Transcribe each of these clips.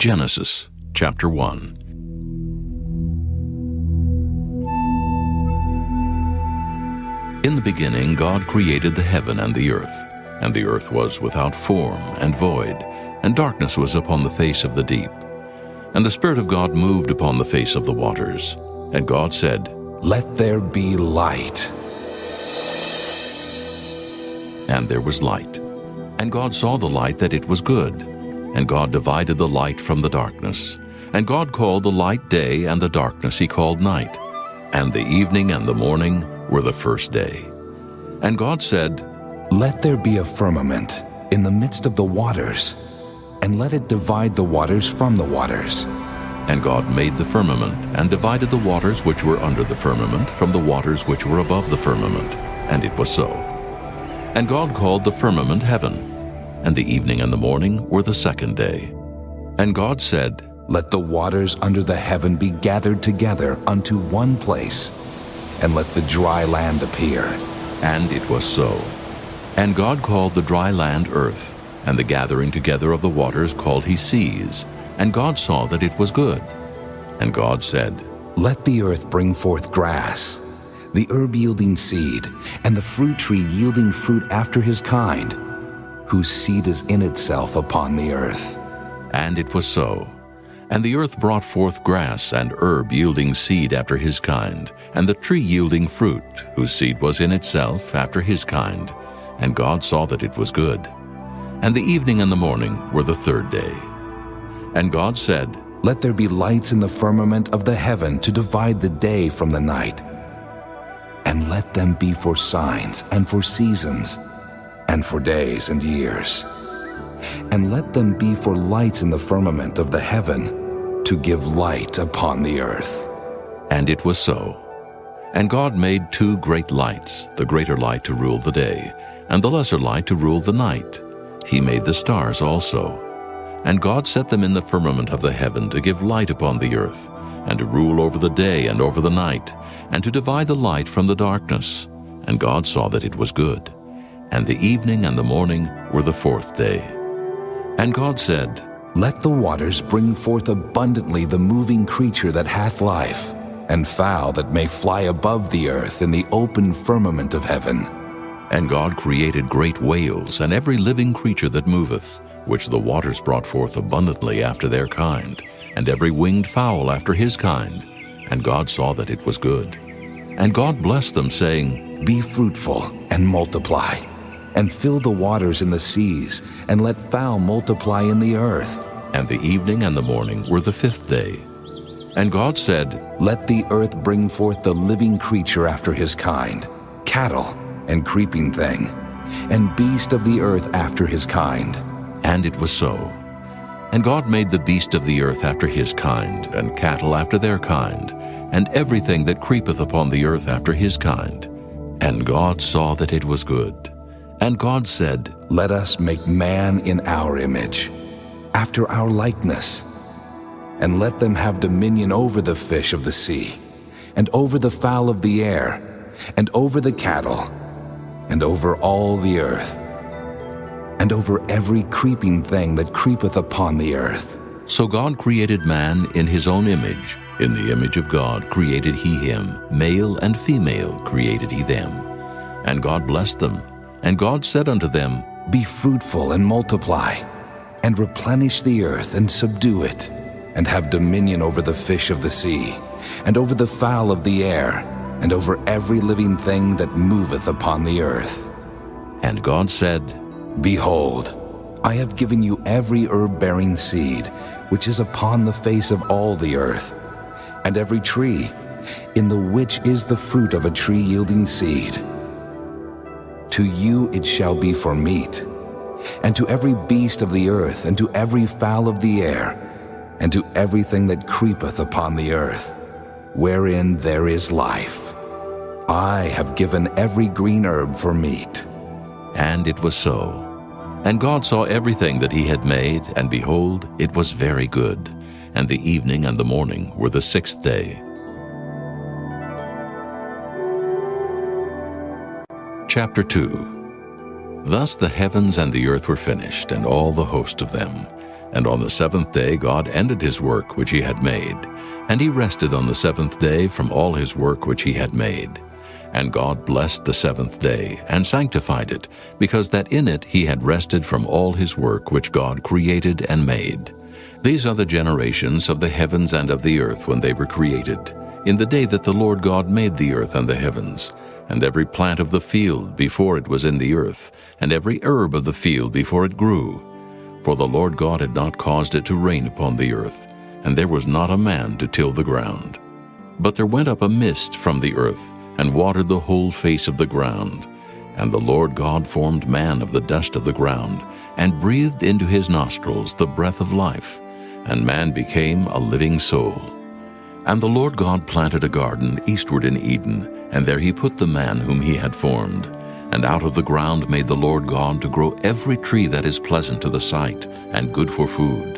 Genesis chapter 1. In the beginning God created the heaven and the earth was without form and void, and darkness was upon the face of the deep. And the Spirit of God moved upon the face of the waters. And God said, "Let there be light." And there was light. And God saw the light that it was good. And God divided the light from the darkness. And God called the light day, and the darkness he called night. And the evening and the morning were the first day. And God said, "Let there be a firmament in the midst of the waters, and let it divide the waters from the waters." And God made the firmament, and divided the waters which were under the firmament from the waters which were above the firmament. And it was so. And God called the firmament heaven. And the evening and the morning were the second day. And God said, "Let the waters under the heaven be gathered together unto one place, and let the dry land appear." And it was so. And God called the dry land earth, and the gathering together of the waters called he seas. And God saw that it was good. And God said, "Let the earth bring forth grass, the herb yielding seed, and the fruit tree yielding fruit after his kind, whose seed is in itself upon the earth." And it was so. And the earth brought forth grass and herb yielding seed after his kind, and the tree yielding fruit, whose seed was in itself after his kind. And God saw that it was good. And the evening and the morning were the third day. And God said, "Let there be lights in the firmament of the heaven to divide the day from the night, and let them be for signs and for seasons, and for days and years. And let them be for lights in the firmament of the heaven, to give light upon the earth." And it was so. And God made two great lights, the greater light to rule the day, and the lesser light to rule the night. He made the stars also. And God set them in the firmament of the heaven to give light upon the earth, and to rule over the day and over the night, and to divide the light from the darkness. And God saw that it was good. And the evening and the morning were the fourth day. And God said, "Let the waters bring forth abundantly the moving creature that hath life, and fowl that may fly above the earth in the open firmament of heaven." And God created great whales, and every living creature that moveth, which the waters brought forth abundantly after their kind, and every winged fowl after his kind. And God saw that it was good. And God blessed them, saying, "Be fruitful and multiply, and fill the waters in the seas, and let fowl multiply in the earth." And the evening and the morning were the fifth day. And God said, "Let the earth bring forth the living creature after his kind, cattle and creeping thing, and beast of the earth after his kind." And it was so. And God made the beast of the earth after his kind, and cattle after their kind, and everything that creepeth upon the earth after his kind. And God saw that it was good. And God said, "Let us make man in our image, after our likeness, and let them have dominion over the fish of the sea, and over the fowl of the air, and over the cattle, and over all the earth, and over every creeping thing that creepeth upon the earth." So God created man in his own image. In the image of God created he him. Male and female created he them. And God blessed them. And God said unto them, "Be fruitful and multiply, and replenish the earth and subdue it, and have dominion over the fish of the sea, and over the fowl of the air, and over every living thing that moveth upon the earth." And God said, "Behold, I have given you every herb-bearing seed, which is upon the face of all the earth, and every tree, in the which is the fruit of a tree yielding seed. To you it shall be for meat, and to every beast of the earth, and to every fowl of the air, and to everything that creepeth upon the earth, wherein there is life. I have given every green herb for meat." And it was so. And God saw everything that he had made, and behold, it was very good. And the evening and the morning were the sixth day. Chapter 2. Thus the heavens and the earth were finished, and all the host of them. And on the seventh day God ended his work which he had made, and he rested on the seventh day from all his work which he had made. And God blessed the seventh day, and sanctified it, because that in it he had rested from all his work which God created and made. These are the generations of the heavens and of the earth when they were created, in the day that the Lord God made the earth and the heavens, and every plant of the field before it was in the earth, and every herb of the field before it grew. For the Lord God had not caused it to rain upon the earth, and there was not a man to till the ground. But there went up a mist from the earth, and watered the whole face of the ground. And the Lord God formed man of the dust of the ground, and breathed into his nostrils the breath of life, and man became a living soul. And the Lord God planted a garden eastward in Eden, and there he put the man whom he had formed. And out of the ground made the Lord God to grow every tree that is pleasant to the sight, and good for food,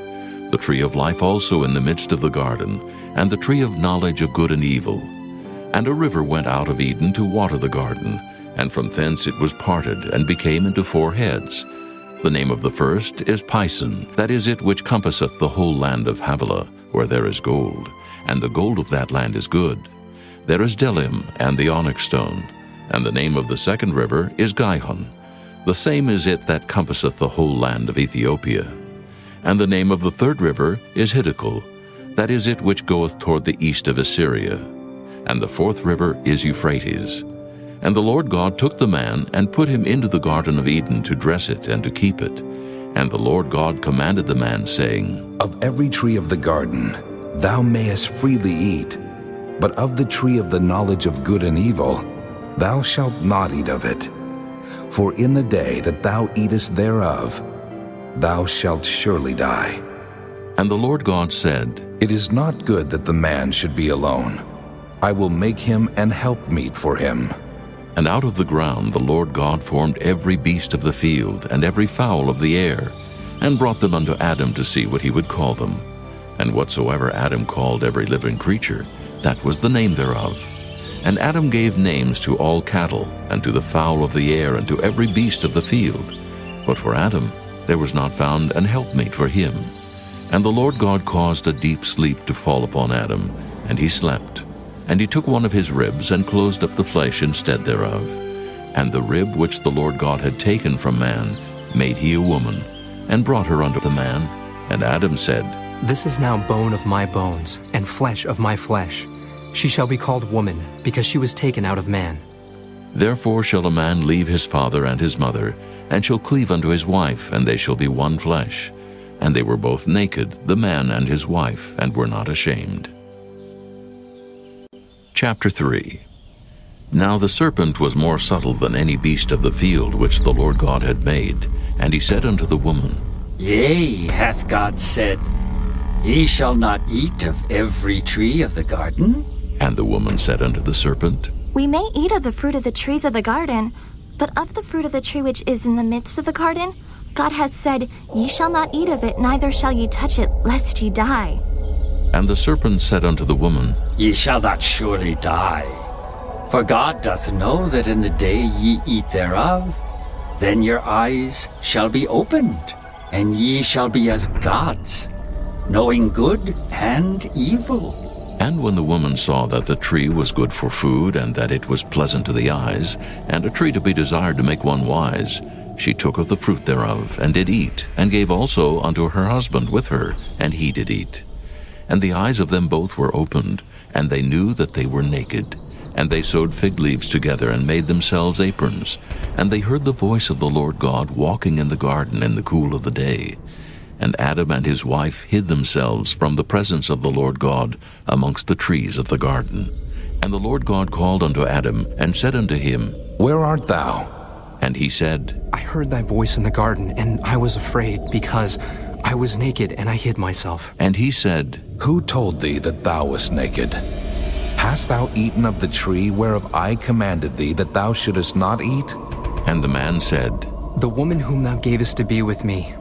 the tree of life also in the midst of the garden, and the tree of knowledge of good and evil. And a river went out of Eden to water the garden, and from thence it was parted, and became into 4 heads. The name of the first is Pison, that is it which compasseth the whole land of Havilah, where there is gold, and the gold of that land is good. There is Delim, and the onyx stone. And the name of the second river is Gihon. The same is it that compasseth the whole land of Ethiopia. And the name of the third river is Hiddekel, that is it which goeth toward the east of Assyria. And the fourth river is Euphrates. And the Lord God took the man, and put him into the garden of Eden to dress it and to keep it. And the Lord God commanded the man, saying, Of every tree of the garden thou mayest freely eat, but of the tree of the knowledge of good and evil thou shalt not eat of it. For in the day that thou eatest thereof, thou shalt surely die. And the Lord God said, It is not good that the man should be alone. I will make him an helpmeet for him. And out of the ground the Lord God formed every beast of the field, and every fowl of the air, and brought them unto Adam to see what he would call them. And whatsoever Adam called every living creature, that was the name thereof. And Adam gave names to all cattle, and to the fowl of the air, and to every beast of the field. But for Adam there was not found an helpmate for him. And the Lord God caused a deep sleep to fall upon Adam, and he slept. And he took one of his ribs, and closed up the flesh instead thereof. And the rib which the Lord God had taken from man made he a woman, and brought her unto the man. And Adam said, This is now bone of my bones, and flesh of my flesh. She shall be called woman, because she was taken out of man. Therefore shall a man leave his father and his mother, and shall cleave unto his wife, and they shall be one flesh. And they were both naked, the man and his wife, and were not ashamed. Chapter 3. Now the serpent was more subtle than any beast of the field which the Lord God had made. And he said unto the woman, Yea, hath God said, Ye shall not eat of every tree of the garden? And the woman said unto the serpent, We may eat of the fruit of the trees of the garden, but of the fruit of the tree which is in the midst of the garden, God hath said, Ye shall not eat of it, neither shall ye touch it, lest ye die. And the serpent said unto the woman, Ye shall not surely die. For God doth know that in the day ye eat thereof, then your eyes shall be opened, and ye shall be as gods, knowing good and evil. And when the woman saw that the tree was good for food, and that it was pleasant to the eyes, and a tree to be desired to make one wise, she took of the fruit thereof, and did eat, and gave also unto her husband with her, and he did eat. And the eyes of them both were opened, and they knew that they were naked. And they sewed fig leaves together, and made themselves aprons. And they heard the voice of the Lord God walking in the garden in the cool of the day. And Adam and his wife hid themselves from the presence of the Lord God amongst the trees of the garden. And the Lord God called unto Adam, and said unto him, Where art thou? And he said, I heard thy voice in the garden, and I was afraid, because I was naked, and I hid myself. And he said, Who told thee that thou wast naked? Hast thou eaten of the tree whereof I commanded thee that thou shouldest not eat? And the man said, The woman whom thou gavest to be with me,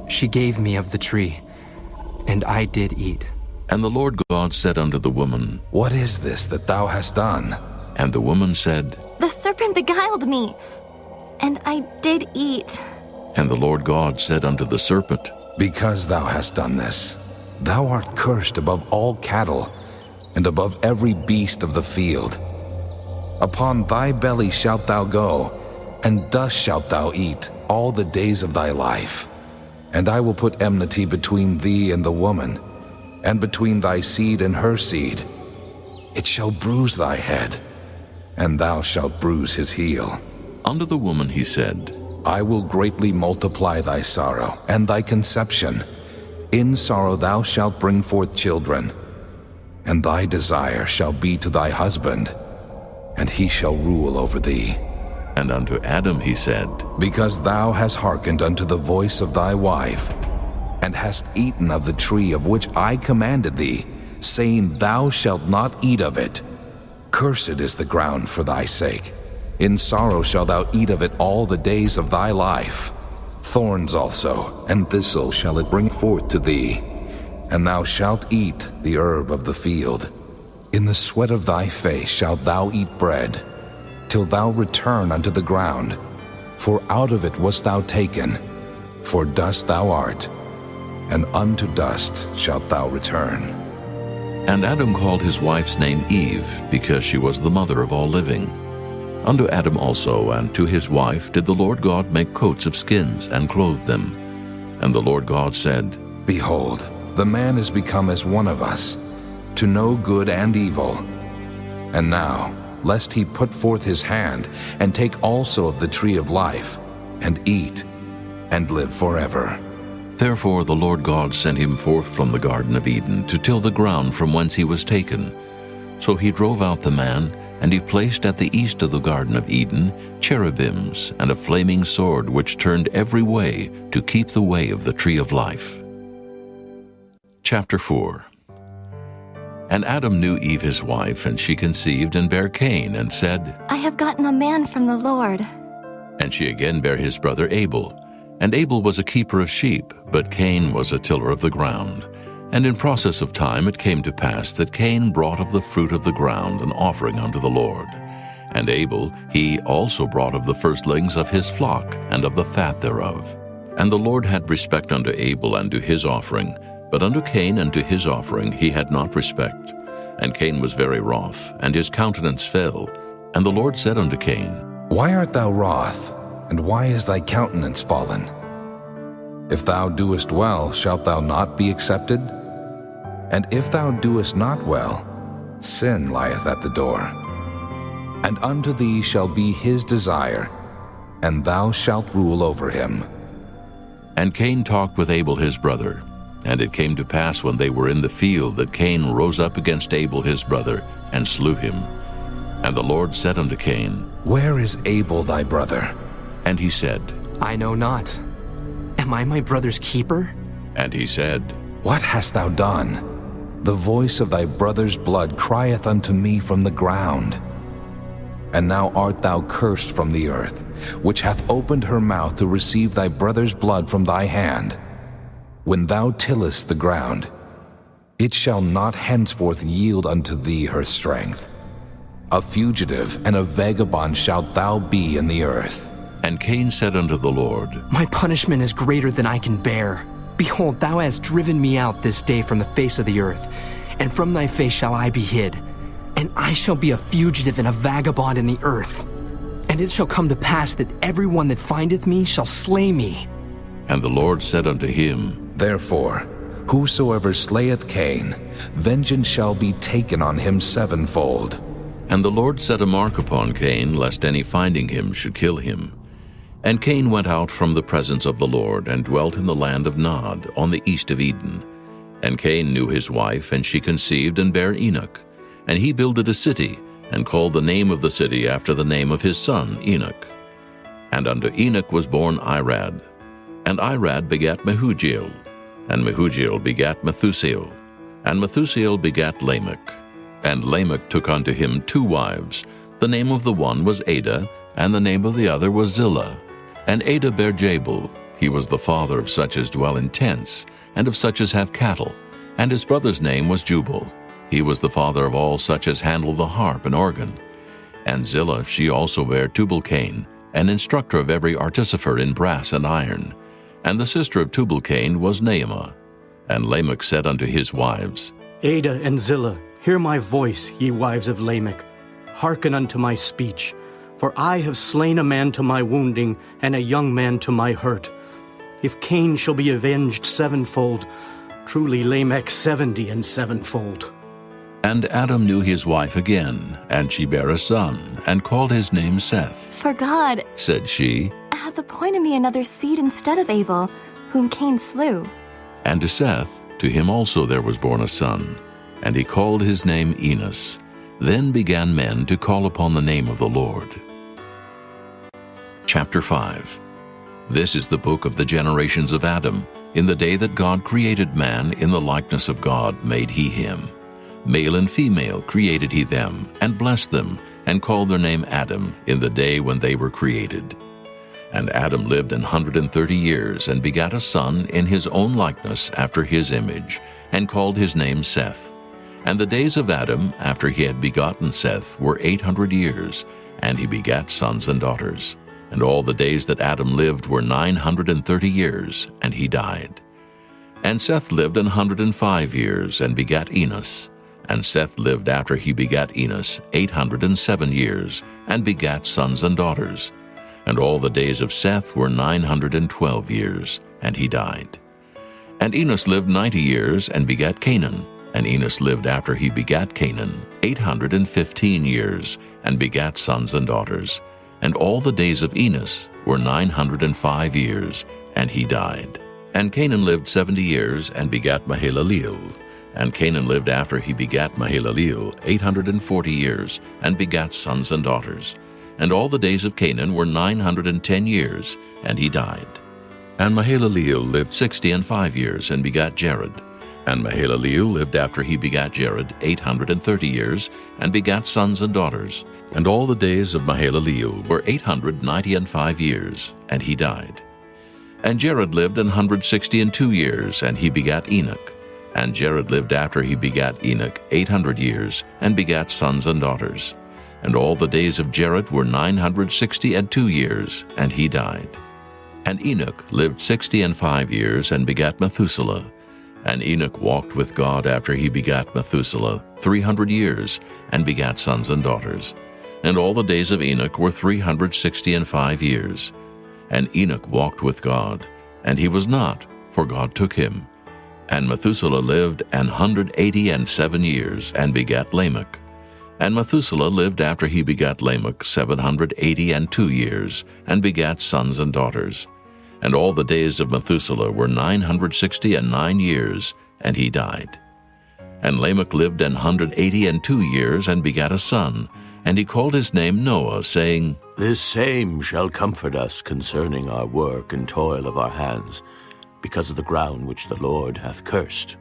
she gave me of the tree, and I did eat. And the Lord God said unto the woman, What is this that thou hast done? And the woman said, The serpent beguiled me, and I did eat. And the Lord God said unto the serpent, Because thou hast done this, thou art cursed above all cattle, and above every beast of the field. Upon thy belly shalt thou go, and dust shalt thou eat all the days of thy life. And I will put enmity between thee and the woman, and between thy seed and her seed. It shall bruise thy head, and thou shalt bruise his heel. Unto the woman he said, I will greatly multiply thy sorrow and thy conception. In sorrow thou shalt bring forth children, and thy desire shall be to thy husband, and he shall rule over thee. And unto Adam he said, Because thou hast hearkened unto the voice of thy wife, and hast eaten of the tree of which I commanded thee, saying, Thou shalt not eat of it. Cursed is the ground for thy sake. In sorrow shalt thou eat of it all the days of thy life. Thorns also and thistles shall it bring forth to thee, and thou shalt eat the herb of the field. In the sweat of thy face shalt thou eat bread, till thou return unto the ground. For out of it wast thou taken, for dust thou art, and unto dust shalt thou return. And Adam called his wife's name Eve, because she was the mother of all living. Unto Adam also and to his wife did the Lord God make coats of skins, and clothe them. And the Lord God said, Behold, the man is become as one of us, to know good and evil. And now, lest he put forth his hand, and take also of the tree of life, and eat, and live forever. Therefore the Lord God sent him forth from the Garden of Eden to till the ground from whence he was taken. So he drove out the man, and he placed at the east of the Garden of Eden cherubims and a flaming sword which turned every way to keep the way of the tree of life. Chapter 4. And Adam knew Eve his wife, and she conceived and bare Cain, and said, I have gotten a man from the Lord. And she again bare his brother Abel. And Abel was a keeper of sheep, but Cain was a tiller of the ground. And in process of time it came to pass that Cain brought of the fruit of the ground an offering unto the Lord. And Abel he also brought of the firstlings of his flock, and of the fat thereof. And the Lord had respect unto Abel and to his offering, but unto Cain and to his offering he had not respect. And Cain was very wroth, and his countenance fell. And the Lord said unto Cain, Why art thou wroth, and why is thy countenance fallen? If thou doest well, shalt thou not be accepted? And if thou doest not well, sin lieth at the door. And unto thee shall be his desire, and thou shalt rule over him. And Cain talked with Abel his brother. And it came to pass when they were in the field that Cain rose up against Abel his brother, and slew him. And the Lord said unto Cain, Where is Abel thy brother? And he said, I know not. Am I my brother's keeper? And he said, What hast thou done? The voice of thy brother's blood crieth unto me from the ground. And now art thou cursed from the earth, which hath opened her mouth to receive thy brother's blood from thy hand. When thou tillest the ground, it shall not henceforth yield unto thee her strength. A fugitive and a vagabond shalt thou be in the earth. And Cain said unto the Lord, My punishment is greater than I can bear. Behold, thou hast driven me out this day from the face of the earth, and from thy face shall I be hid. And I shall be a fugitive and a vagabond in the earth. And it shall come to pass that every one that findeth me shall slay me. And the Lord said unto him, Therefore, whosoever slayeth Cain, vengeance shall be taken on him sevenfold. And the Lord set a mark upon Cain, lest any finding him should kill him. And Cain went out from the presence of the Lord, and dwelt in the land of Nod, on the east of Eden. And Cain knew his wife, and she conceived and bare Enoch. And he builded a city, and called the name of the city after the name of his son Enoch. And unto Enoch was born Irad. And Irad begat Mehujael. And Mehujael begat Methusael. And Methusael begat Lamech. And Lamech took unto him 2 wives. The name of the one was Ada, and the name of the other was Zillah. And Ada bare Jabal. He was the father of such as dwell in tents, and of such as have cattle. And his brother's name was Jubal. He was the father of all such as handle the harp and organ. And Zillah she also bare Tubal-Cain, an instructor of every artificer in brass and iron. And the sister of Tubal-Cain was Naamah. And Lamech said unto his wives, Ada and Zillah, hear my voice, ye wives of Lamech. Hearken unto my speech. For I have slain a man to my wounding, and a young man to my hurt. If Cain shall be avenged sevenfold, truly Lamech 70 and sevenfold. And Adam knew his wife again, and she bare a son, and called his name Seth. For God Said she, hath appointed me another seed instead of Abel, whom Cain slew. And to Seth, to him also there was born a son, and he called his name Enos. Then began men to call upon the name of the Lord. Chapter 5. This is the book of the generations of Adam. In the day that God created man, in the likeness of God made he him. Male and female created he them, and blessed them, and called their name Adam, in the day when they were created. And Adam lived 130 years, and begat a son in his own likeness after his image, and called his name Seth. And the days of Adam, after he had begotten Seth, were 800 years, and he begat sons and daughters. And all the days that Adam lived were 930 years, and he died. And Seth lived 105 years, and begat Enos. And Seth lived after he begat Enos 807 years, and begat sons and daughters. And all the days of Seth were 912 years, and he died. And Enos lived 90 years, and begat Canaan. And Enos lived after he begat Canaan 815 years, and begat sons and daughters. And all the days of Enos were 905 years, and he died. And Canaan lived 70 years, and begat Mahalaleel. And Canaan lived after he begat Mahalaleel 840 years, and begat sons and daughters. And all the days of Canaan were 910 years, and he died. And Mahalaleel lived 65 years, and begat Jared. And Mahalaleel lived after he begat Jared 830 years, and begat sons and daughters. And all the days of Mahalaleel were 895 years, and he died. And Jared lived 162 years, and he begat Enoch. And Jared lived after he begat Enoch 800 years, and begat sons and daughters. And all the days of Jared were 962 years, and he died. And Enoch lived 65 years, and begat Methuselah. And Enoch walked with God after he begat Methuselah 300 years, and begat sons and daughters. And all the days of Enoch were 365 years. And Enoch walked with God, and he was not, for God took him. And Methuselah lived 187 years, and begat Lamech. And Methuselah lived after he begat Lamech 782 years, and begat sons and daughters. And all the days of Methuselah were 969 years, and he died. And Lamech lived 182 years, and begat a son, and he called his name Noah, saying, This same shall comfort us concerning our work and toil of our hands, because of the ground which the Lord hath cursed.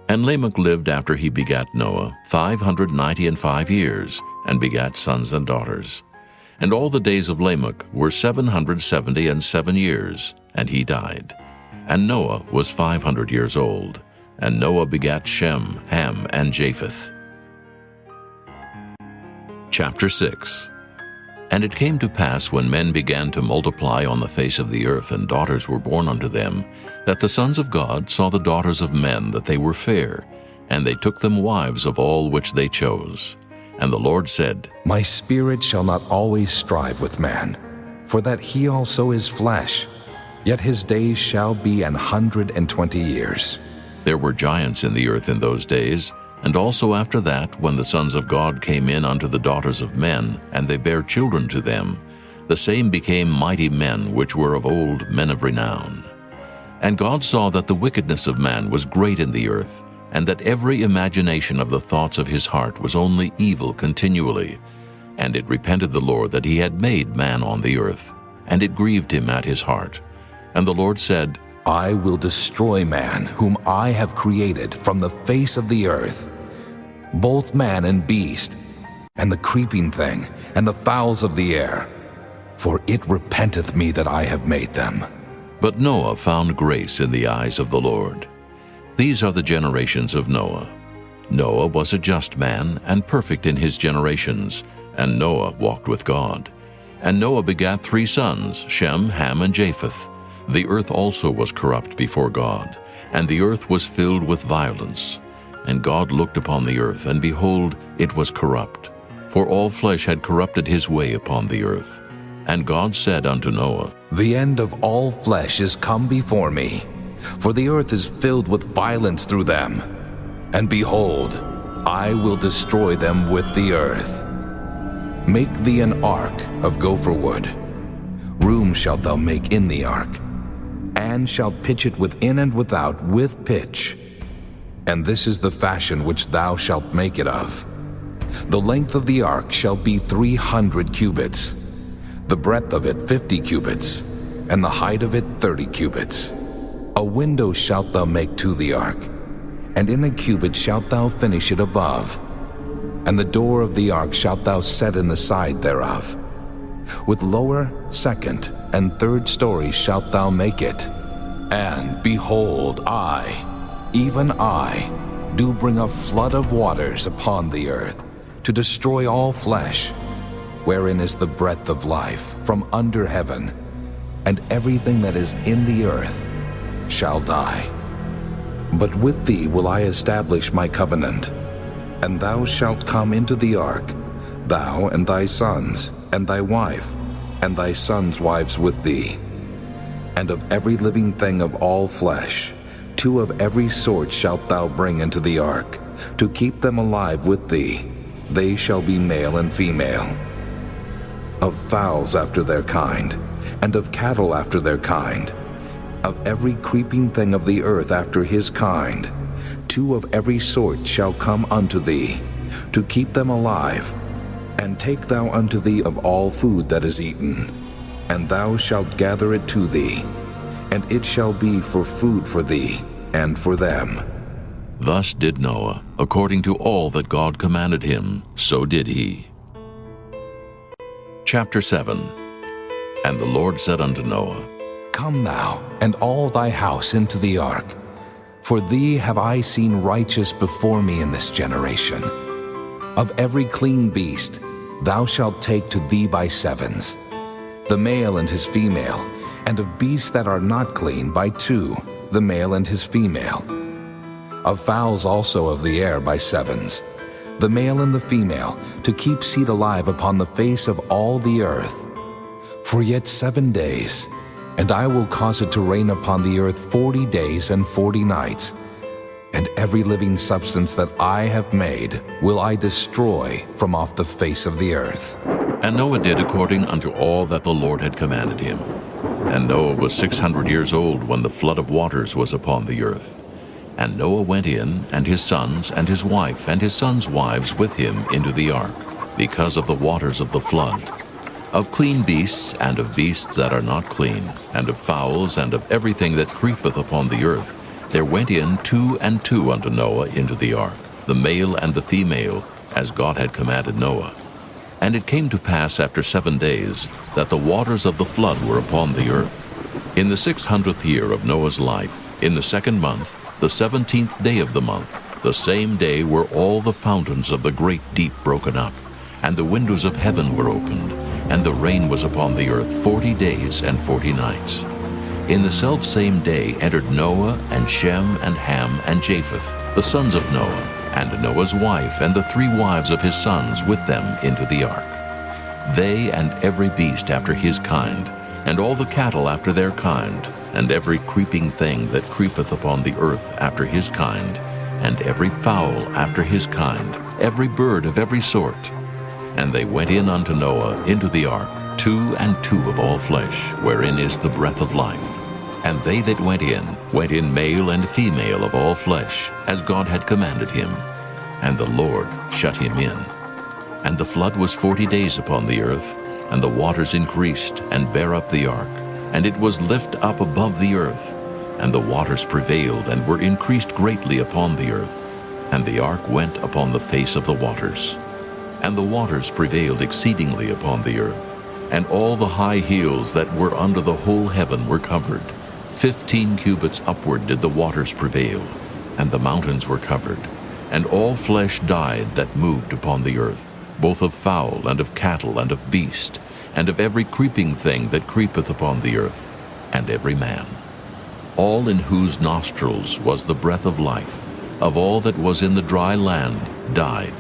And Lamech lived after he begat Noah 595 years, and begat sons and daughters. And all the days of Lamech were 777 years, and he died. And Noah was 500 years old. And Noah begat Shem, Ham, and Japheth. Chapter 6. And it came to pass, when men began to multiply on the face of the earth, and daughters were born unto them, that the sons of God saw the daughters of men, that they were fair, and they took them wives of all which they chose. And the Lord said, My spirit shall not always strive with man, for that he also is flesh, yet his days shall be 120 years. There were giants in the earth in those days, and also after that, when the sons of God came in unto the daughters of men, and they bare children to them, the same became mighty men, which were of old, men of renown. And God saw that the wickedness of man was great in the earth, and that every imagination of the thoughts of his heart was only evil continually. And it repented the Lord that he had made man on the earth, and it grieved him at his heart. And the Lord said, I will destroy man, whom I have created from the face of the earth, both man and beast, and the creeping thing, and the fowls of the air, for it repenteth me that I have made them. But Noah found grace in the eyes of the Lord. These are the generations of Noah. Noah was a just man, and perfect in his generations, and Noah walked with God. And Noah begat 3 sons, Shem, Ham, and Japheth. The earth also was corrupt before God, and the earth was filled with violence. And God looked upon the earth, and behold, it was corrupt, for all flesh had corrupted his way upon the earth. And God said unto Noah, The end of all flesh is come before me, for the earth is filled with violence through them. And behold, I will destroy them with the earth. Make thee an ark of gopher wood. Room shalt thou make in the ark, and shalt pitch it within and without with pitch. And this is the fashion which thou shalt make it of. The length of the ark shall be 300 cubits, the breadth of it 50 cubits, and the height of it 30 cubits. A window shalt thou make to the ark, and in a cubit shalt thou finish it above. And the door of the ark shalt thou set in the side thereof. With lower, second, and third stories shalt thou make it. And behold, I, even I, do bring a flood of waters upon the earth, to destroy all flesh, wherein is the breath of life from under heaven, and everything that is in the earth shall die. But with thee will I establish my covenant, and thou shalt come into the ark, thou and thy sons, and thy wife, and thy sons' wives with thee. And of every living thing of all flesh, 2 of every sort shalt thou bring into the ark, to keep them alive with thee. They shall be male and female. Of fowls after their kind, and of cattle after their kind, of every creeping thing of the earth after his kind, 2 of every sort shall come unto thee, to keep them alive. And take thou unto thee of all food that is eaten, and thou shalt gather it to thee, and it shall be for food for thee and for them. Thus did Noah, according to all that God commanded him, so did he. Chapter 7. And the Lord said unto Noah, Come thou, and all thy house into the ark, for thee have I seen righteous before me in this generation. Of every clean beast thou shalt take to thee by sevens, the male and his female, and of beasts that are not clean by 2, the male and his female. Of fowls also of the air by sevens, the male and the female, to keep seed alive upon the face of all the earth. For yet 7 days, and I will cause it to rain upon the earth 40 days and 40 nights, and every living substance that I have made will I destroy from off the face of the earth. And Noah did according unto all that the Lord had commanded him. And Noah was 600 years old when the flood of waters was upon the earth. And Noah went in, and his sons, and his wife, and his sons' wives with him into the ark, because of the waters of the flood. Of clean beasts, and of beasts that are not clean, and of fowls, and of everything that creepeth upon the earth, there went in 2 and 2 unto Noah into the ark, the male and the female, as God had commanded Noah. And it came to pass after 7 days, that the waters of the flood were upon the earth. In the 600th year of Noah's life, in the 2nd month, the 17th day of the month, the same day were all the fountains of the great deep broken up, and the windows of heaven were opened, and the rain was upon the earth 40 days and 40 nights. In the selfsame day entered Noah, and Shem, and Ham, and Japheth, the sons of Noah, and Noah's wife, and the 3 wives of his sons with them into the ark. They and every beast after his kind, and all the cattle after their kind, and every creeping thing that creepeth upon the earth after his kind, and every fowl after his kind, every bird of every sort. And they went in unto Noah into the ark, 2 and 2 of all flesh, wherein is the breath of life. And they that went in male and female of all flesh, as God had commanded him. And the Lord shut him in. And the flood was 40 days upon the earth, and the waters increased, and bare up the ark, and it was lift up above the earth. And the waters prevailed, and were increased greatly upon the earth. And the ark went upon the face of the waters. And the waters prevailed exceedingly upon the earth. And all the high hills that were under the whole heaven were covered. 15 cubits upward did the waters prevail, and the mountains were covered. And all flesh died that moved upon the earth, both of fowl, and of cattle, and of beast, and of every creeping thing that creepeth upon the earth. and every man. All in whose nostrils was the breath of life, of all that was in the dry land, died.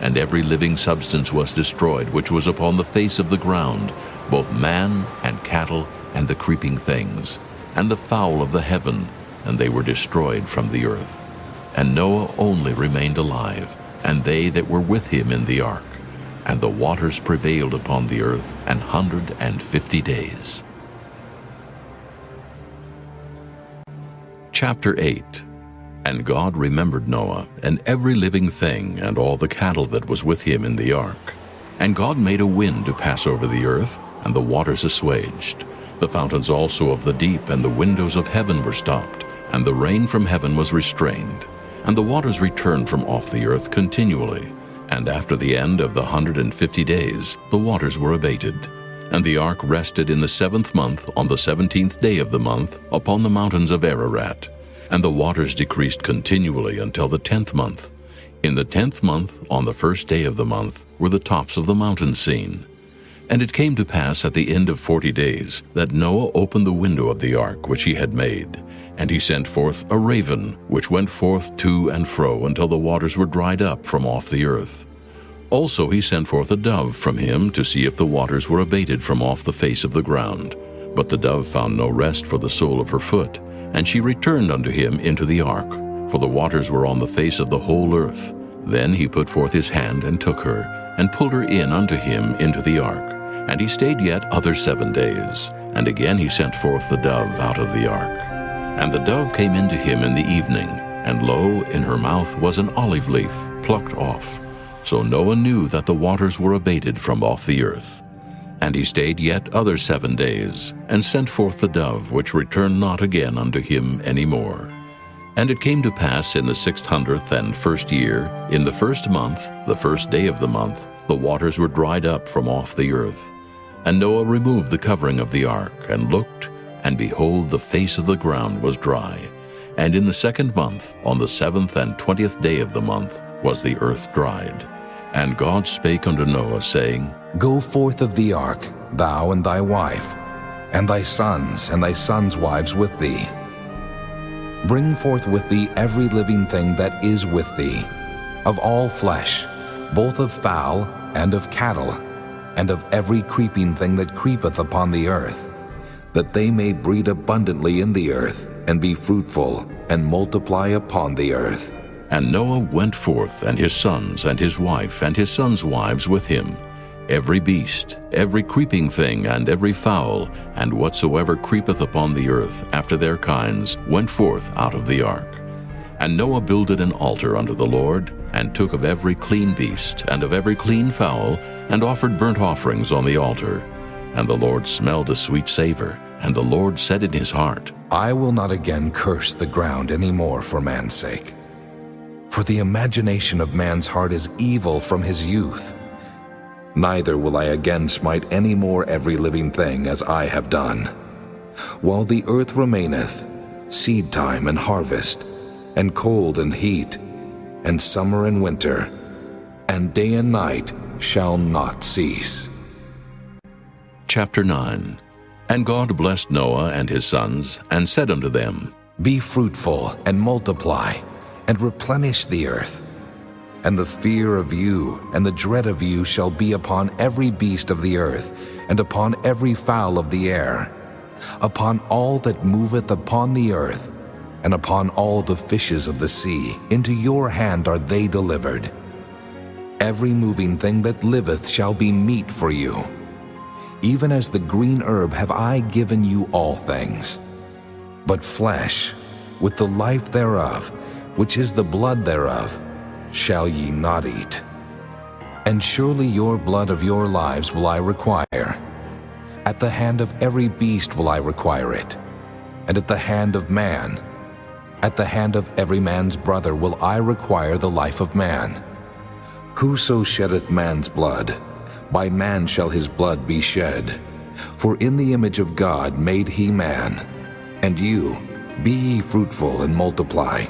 And every living substance was destroyed, which was upon the face of the ground, both man and cattle and the creeping things, and the fowl of the heaven, and they were destroyed from the earth. And Noah only remained alive, and they that were with him in the ark. And the waters prevailed upon the earth 150 days. Chapter 8. And God remembered Noah, and every living thing, and all the cattle that was with him in the ark. And God made a wind to pass over the earth, and the waters assuaged. The fountains also of the deep and the windows of heaven were stopped, and the rain from heaven was restrained. And the waters returned from off the earth continually. And after the end of the 150 days, the waters were abated. And the ark rested in the 7th month, on the 17th day of the month, upon the mountains of Ararat. And the waters decreased continually until the 10th month. In the 10th month, on the 1st day of the month, were the tops of the mountains seen. And it came to pass at the end of 40 days, that Noah opened the window of the ark which he had made. And he sent forth a raven, which went forth to and fro until the waters were dried up from off the earth. Also he sent forth a dove from him to see if the waters were abated from off the face of the ground. But the dove found no rest for the sole of her foot, and she returned unto him into the ark, for the waters were on the face of the whole earth. Then he put forth his hand and took her, and pulled her in unto him into the ark. And he stayed yet other 7 days. And again he sent forth the dove out of the ark. And the dove came into him in the evening, and lo, in her mouth was an olive leaf, plucked off. So Noah knew that the waters were abated from off the earth. And he stayed yet other 7 days, and sent forth the dove, which returned not again unto him any more. And it came to pass in the 601st year, in the 1st month, the 1st day of the month, the waters were dried up from off the earth. And Noah removed the covering of the ark, and looked, and behold, the face of the ground was dry. And in the 2nd month, on the 7th and 20th day of the month, was the earth dried. And God spake unto Noah, saying, Go forth of the ark, thou and thy wife, and thy sons wives with thee. Bring forth with thee every living thing that is with thee, of all flesh, both of fowl and of cattle, and of every creeping thing that creepeth upon the earth, that they may breed abundantly in the earth, and be fruitful, and multiply upon the earth. And Noah went forth, and his sons, and his wife, and his sons' wives with him. Every beast, every creeping thing, and every fowl, and whatsoever creepeth upon the earth after their kinds, went forth out of the ark. And Noah builded an altar unto the Lord, and took of every clean beast, and of every clean fowl, and offered burnt offerings on the altar. And the Lord smelled a sweet savor, and the Lord said in his heart, I will not again curse the ground any more for man's sake. For the imagination of man's heart is evil from his youth. Neither will I again smite any more every living thing as I have done. While the earth remaineth, seed time and harvest, and cold and heat, and summer and winter, and day and night shall not cease. Chapter 9. And God blessed Noah and his sons, and said unto them, Be fruitful, and multiply, and replenish the earth. And the fear of you and the dread of you shall be upon every beast of the earth, and upon every fowl of the air, upon all that moveth upon the earth, and upon all the fishes of the sea. Into your hand are they delivered. Every moving thing that liveth shall be meat for you. Even as the green herb have I given you all things. But flesh, with the life thereof, which is the blood thereof, shall ye not eat. And surely your blood of your lives will I require. At the hand of every beast will I require it, and at the hand of man, at the hand of every man's brother will I require the life of man. Whoso sheddeth man's blood, by man shall his blood be shed. For in the image of God made he man. And you, be ye fruitful and multiply.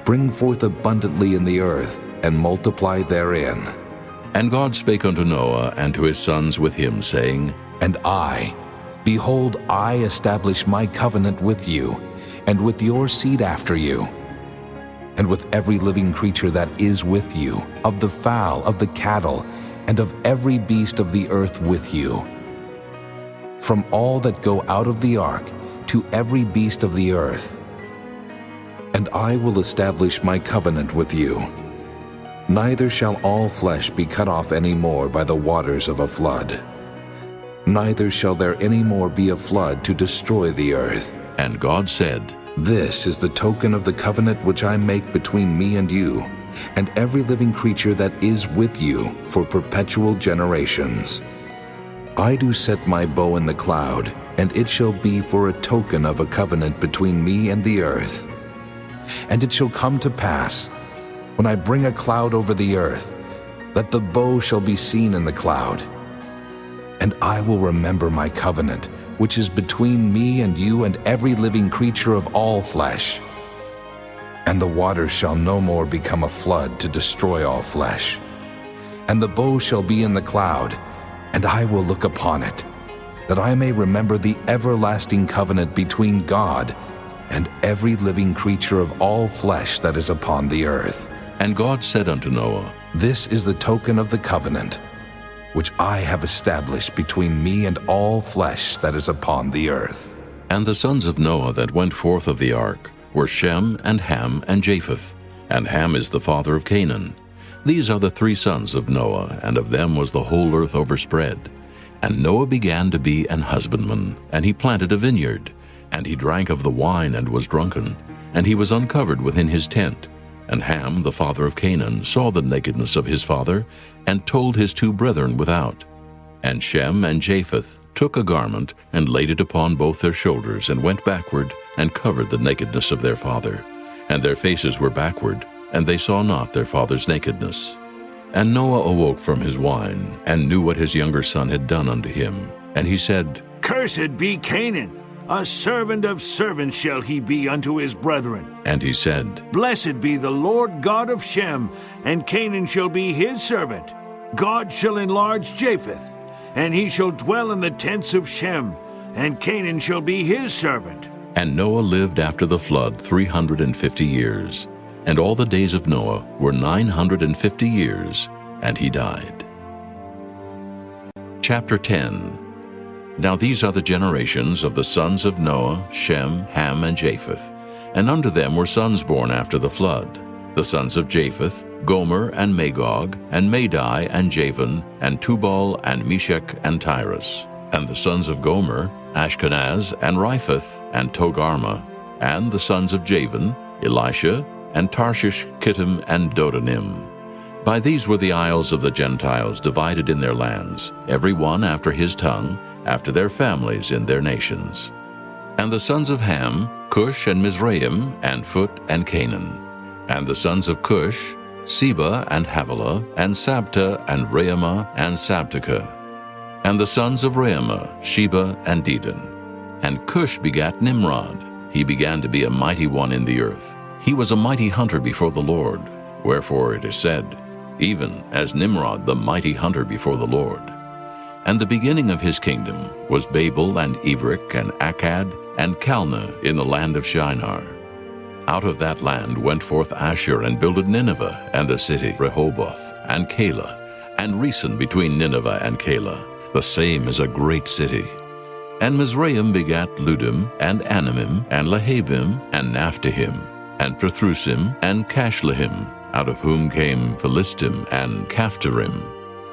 Bring forth abundantly in the earth, and multiply therein. And God spake unto Noah and to his sons with him, saying, And I, Behold, I establish my covenant with you, and with your seed after you, and with every living creature that is with you, of the fowl, of the cattle, and of every beast of the earth with you. From all that go out of the ark, to every beast of the earth. And I will establish my covenant with you. Neither shall all flesh be cut off any more by the waters of a flood. Neither shall there any more be a flood to destroy the earth. And God said, This is the token of the covenant which I make between me and you, and every living creature that is with you for perpetual generations. I do set my bow in the cloud, and it shall be for a token of a covenant between me and the earth. And it shall come to pass, when I bring a cloud over the earth, that the bow shall be seen in the cloud. And I will remember my covenant, which is between me and you and every living creature of all flesh. And the waters shall no more become a flood to destroy all flesh. And the bow shall be in the cloud, and I will look upon it, that I may remember the everlasting covenant between God and every living creature of all flesh that is upon the earth. And God said unto Noah, This is the token of the covenant, which I have established between me and all flesh that is upon the earth. And the sons of Noah that went forth of the ark were Shem, and Ham, and Japheth. And Ham is the father of Canaan. These are the three sons of Noah, and of them was the whole earth overspread. And Noah began to be an husbandman, and he planted a vineyard. And he drank of the wine and was drunken, and he was uncovered within his tent. And Ham, the father of Canaan, saw the nakedness of his father, and told his two brethren without. And Shem and Japheth took a garment, and laid it upon both their shoulders, and went backward, and covered the nakedness of their father. And their faces were backward, and they saw not their father's nakedness. And Noah awoke from his wine, and knew what his younger son had done unto him. And he said, Cursed be Canaan! A servant of servants shall he be unto his brethren. And he said, Blessed be the Lord God of Shem, and Canaan shall be his servant. God shall enlarge Japheth, and he shall dwell in the tents of Shem, and Canaan shall be his servant. And Noah lived after the flood 350 years. And all the days of Noah were 950 years, and he died. Chapter 10. Now these are the generations of the sons of Noah, Shem, Ham, and Japheth. And unto them were sons born after the flood. The sons of Japheth, Gomer, and Magog, and Madai, and Javan, and Tubal, and Meshech, and Tyrus. And the sons of Gomer, Ashkenaz, and Riphath, and Togarmah. And the sons of Javan, Elisha, and Tarshish, Kittim, and Dodanim. By these were the isles of the Gentiles divided in their lands, every one after his tongue, after their families in their nations. And the sons of Ham, Cush, and Mizraim, and Phut, and Canaan. And the sons of Cush, Seba, and Havilah, and Sabta, and Reumah, and Sabteka. And the sons of Reumah, Sheba, and Dedan. And Cush begat Nimrod. He began to be a mighty one in the earth. He was a mighty hunter before the Lord. Wherefore it is said, even as Nimrod the mighty hunter before the Lord. And the beginning of his kingdom was Babel, and Evrik, and Akkad, and Calneh in the land of Shinar. Out of that land went forth Asher, and builded Nineveh, and the city Rehoboth, and Calah, and Resen between Nineveh and Calah. The same is a great city. And Mizraim begat Ludim, and Anamim, and Lehabim, and Naphtahim, and Pathrusim, and Cashlehim, out of whom came Philistim, and Caphtorim.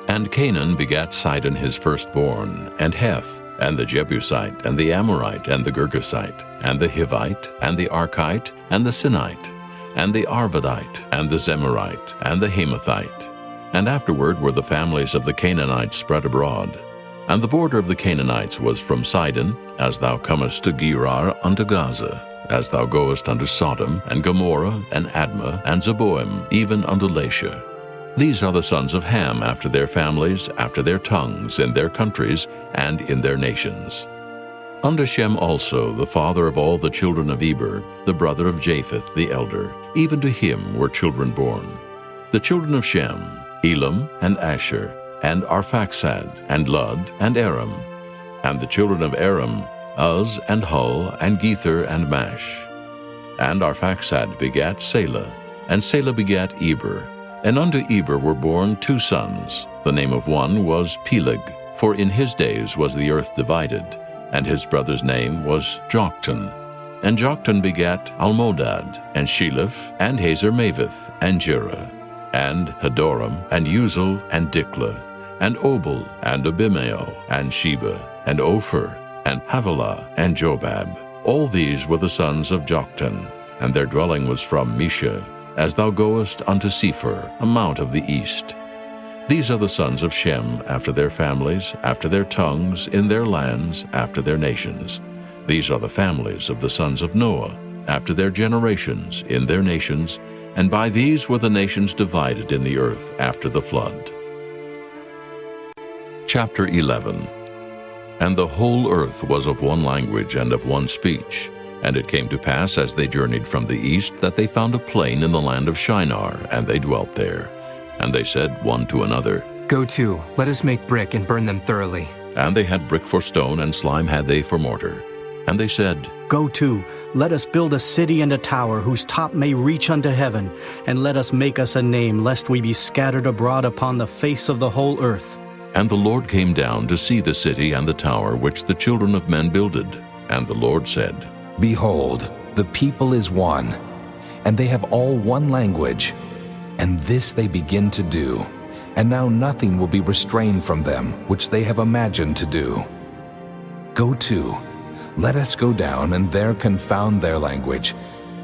And Canaan begat Sidon his firstborn, and Heth, and the Jebusite, and the Amorite, and the Girgasite, and the Hivite, and the Archite, and the Sinite, and the Arvadite, and the Zemarite, and the Hamathite. And afterward were the families of the Canaanites spread abroad. And the border of the Canaanites was from Sidon, as thou comest to Gerar unto Gaza, as thou goest unto Sodom, and Gomorrah, and Admah, and Zeboim, even unto Lasha. These are the sons of Ham after their families, after their tongues, in their countries, and in their nations. Unto Shem also, the father of all the children of Eber, the brother of Japheth the elder, even to him were children born. The children of Shem, Elam, and Asher, and Arphaxad, and Lud, and Aram. And the children of Aram, Uz, and Hul, and Gether, and Mash. And Arphaxad begat Salah, and Salah begat Eber. And unto Eber were born 2 sons. The name of one was Peleg, for in his days was the earth divided, and his brother's name was Joktan. And Joktan begat Almodad, and Sheleph, and Hazarmaveth, and Jerah, and Hadoram, and Uzal, and Diklah, and Obal, and Abimael, and Sheba, and Ophir, and Havilah, and Jobab. All these were the sons of Joktan, and their dwelling was from Mesha, as thou goest unto Sephir, a mount of the east. These are the sons of Shem, after their families, after their tongues, in their lands, after their nations. These are the families of the sons of Noah, after their generations, in their nations, and by these were the nations divided in the earth after the flood. Chapter 11. And the whole earth was of one language and of one speech. And it came to pass, as they journeyed from the east, that they found a plain in the land of Shinar, and they dwelt there. And they said one to another, Go to, let us make brick and burn them thoroughly. And they had brick for stone, and slime had they for mortar. And they said, Go to, let us build a city and a tower whose top may reach unto heaven, and let us make us a name, lest we be scattered abroad upon the face of the whole earth. And the Lord came down to see the city and the tower which the children of men builded. And the Lord said, Behold, the people is one, and they have all one language. And this they begin to do, and now nothing will be restrained from them which they have imagined to do. Go to, let us go down and there confound their language,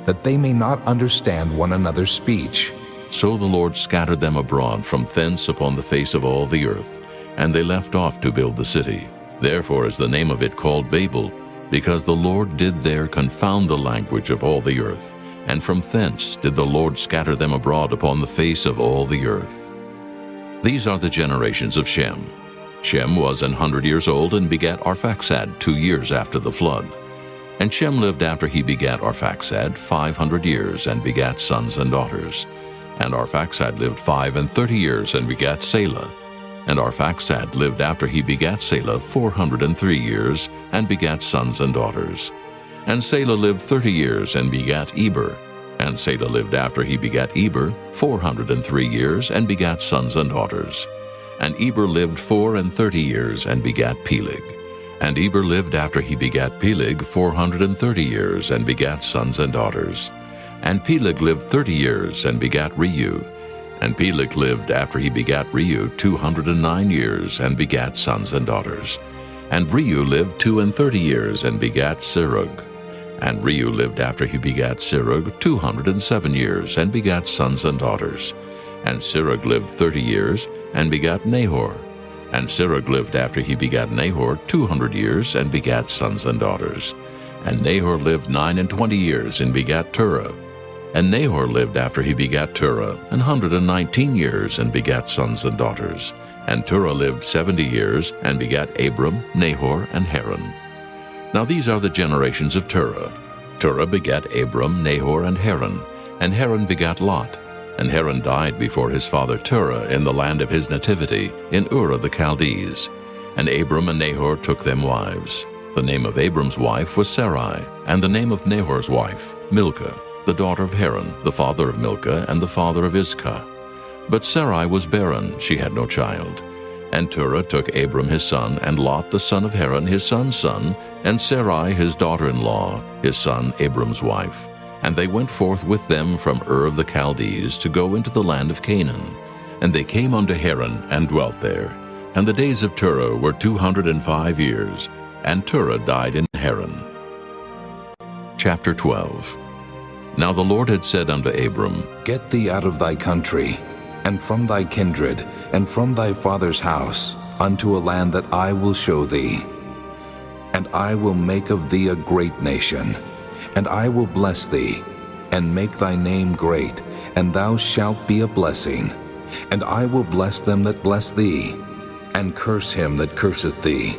that they may not understand one another's speech. So the Lord scattered them abroad from thence upon the face of all the earth, and they left off to build the city. Therefore is the name of it called Babel, because the Lord did there confound the language of all the earth, and from thence did the Lord scatter them abroad upon the face of all the earth. These are the generations of Shem. Shem was 100 years old, and begat Arphaxad 2 years after the flood. And Shem lived after he begat Arphaxad 500 years, and begat sons and daughters. And Arphaxad lived 35 years, and begat Salah. And Arphaxad lived after he begat Salah 403 years, and begat sons and daughters. And Salah lived 30 years, and begat Eber. And Salah lived after he begat Eber 403 years, and begat sons and daughters. And Eber lived 34 years, and begat Peleg. And Eber lived after he begat Peleg 430 years, and begat sons and daughters. And Peleg lived 30 years, and begat Reu. And Peleg lived after he begat Reu 209 years, and begat sons and daughters. And Reu lived 32 years, and begat Serug. And Reu lived after he begat Serug 207 years, and begat sons and daughters. And Serug lived 30 years, and begat Nahor. And Serug lived after he begat Nahor 200 years, and begat sons and daughters. And Nahor lived 29 years, and begat Terah. And Nahor lived after he begat Terah 119 years, and begat sons and daughters. And Terah lived 70 years, and begat Abram, Nahor, and Haran. Now these are the generations of Terah. Terah begat Abram, Nahor, and Haran. And Haran begat Lot. And Haran died before his father Terah in the land of his nativity, in Ur of the Chaldees. And Abram and Nahor took them wives. The name of Abram's wife was Sarai, and the name of Nahor's wife, Milcah, the daughter of Haran, the father of Milcah, and the father of Iscah. But Sarai was barren, she had no child. And Terah took Abram his son, and Lot the son of Haran his son's son, and Sarai his daughter-in-law, his son Abram's wife. And they went forth with them from Ur of the Chaldees to go into the land of Canaan. And they came unto Haran, and dwelt there. And the days of Terah were 205 years, and Terah died in Haran. Chapter 12. Now the Lord had said unto Abram, Get thee out of thy country, and from thy kindred, and from thy father's house, unto a land that I will show thee. And I will make of thee a great nation, and I will bless thee, and make thy name great, and thou shalt be a blessing. And I will bless them that bless thee, and curse him that curseth thee.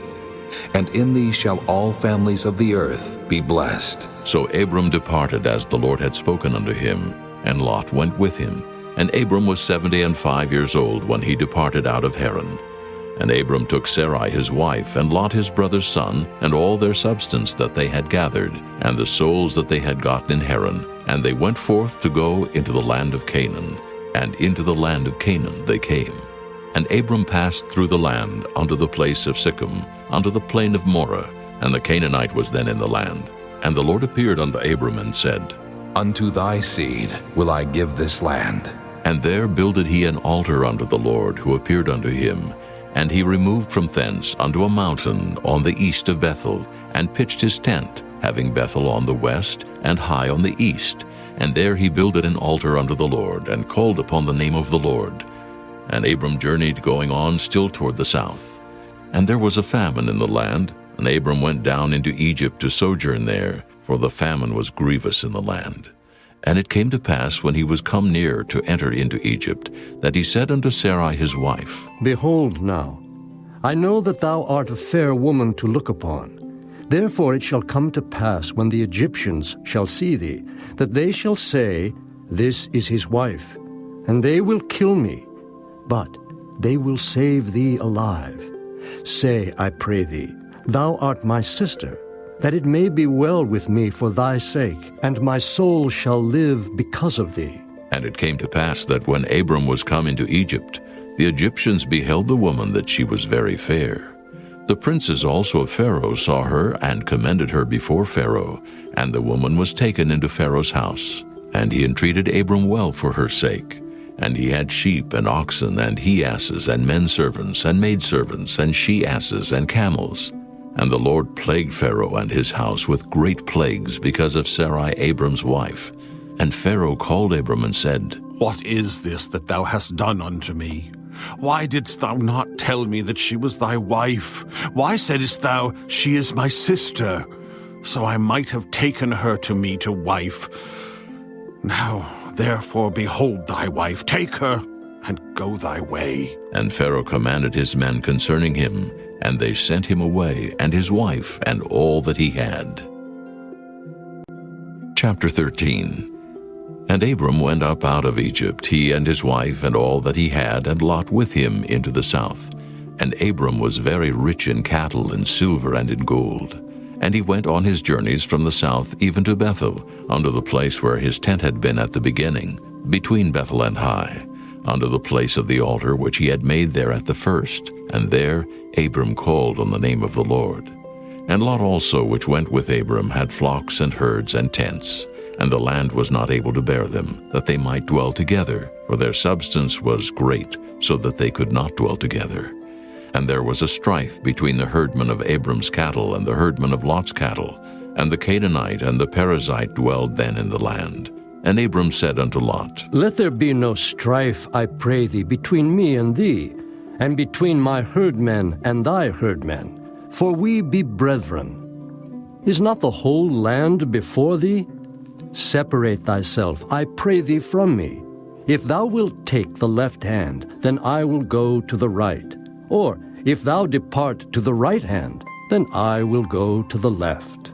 And in thee shall all families of the earth be blessed. So Abram departed as the Lord had spoken unto him, and Lot went with him. And Abram was 75 years old when he departed out of Haran. And Abram took Sarai his wife, and Lot his brother's son, and all their substance that they had gathered, and the souls that they had gotten in Haran, and they went forth to go into the land of Canaan. And into the land of Canaan they came. And Abram passed through the land unto the place of Sichem, unto the plain of Moreh, and the Canaanite was then in the land. And the Lord appeared unto Abram and said, Unto thy seed will I give this land. And there builded he an altar unto the Lord, who appeared unto him. And he removed from thence unto a mountain on the east of Bethel, and pitched his tent, having Bethel on the west, and Hai on the east. And there he builded an altar unto the Lord, and called upon the name of the Lord. And Abram journeyed, going on still toward the south. And there was a famine in the land, and Abram went down into Egypt to sojourn there, for the famine was grievous in the land. And it came to pass, when he was come near to enter into Egypt, that he said unto Sarai his wife, Behold now, I know that thou art a fair woman to look upon. Therefore it shall come to pass, when the Egyptians shall see thee, that they shall say, This is his wife. And they will kill me, but they will save thee alive. Say, I pray thee, Thou art my sister, that it may be well with me for thy sake, and my soul shall live because of thee. And it came to pass that when Abram was come into Egypt, the Egyptians beheld the woman that she was very fair. The princes also of Pharaoh saw her, and commended her before Pharaoh, and the woman was taken into Pharaoh's house. And he entreated Abram well for her sake. And he had sheep and oxen, and he-asses, and men-servants, and maidservants, and she-asses, and camels. And the Lord plagued Pharaoh and his house with great plagues because of Sarai Abram's wife. And Pharaoh called Abram and said, What is this that thou hast done unto me? Why didst thou not tell me that she was thy wife? Why saidst thou, She is my sister? So I might have taken her to me to wife. Now, therefore, behold thy wife, take her, and go thy way. And Pharaoh commanded his men concerning him, and they sent him away, and his wife, and all that he had. Chapter 13. And Abram went up out of Egypt, he and his wife, and all that he had, and Lot with him into the south. And Abram was very rich in cattle, in silver, and in gold. And he went on his journeys from the south even to Bethel, unto the place where his tent had been at the beginning, between Bethel and Hai, unto the place of the altar which he had made there at the first. And there Abram called on the name of the Lord. And Lot also, which went with Abram, had flocks and herds and tents. And the land was not able to bear them, that they might dwell together, for their substance was great, so that they could not dwell together. And there was a strife between the herdmen of Abram's cattle and the herdmen of Lot's cattle. And the Canaanite and the Perizzite dwelled then in the land. And Abram said unto Lot, Let there be no strife, I pray thee, between me and thee, and between my herdmen and thy herdmen, for we be brethren. Is not the whole land before thee? Separate thyself, I pray thee, from me. If thou wilt take the left hand, then I will go to the right. Or if thou depart to the right hand, then I will go to the left.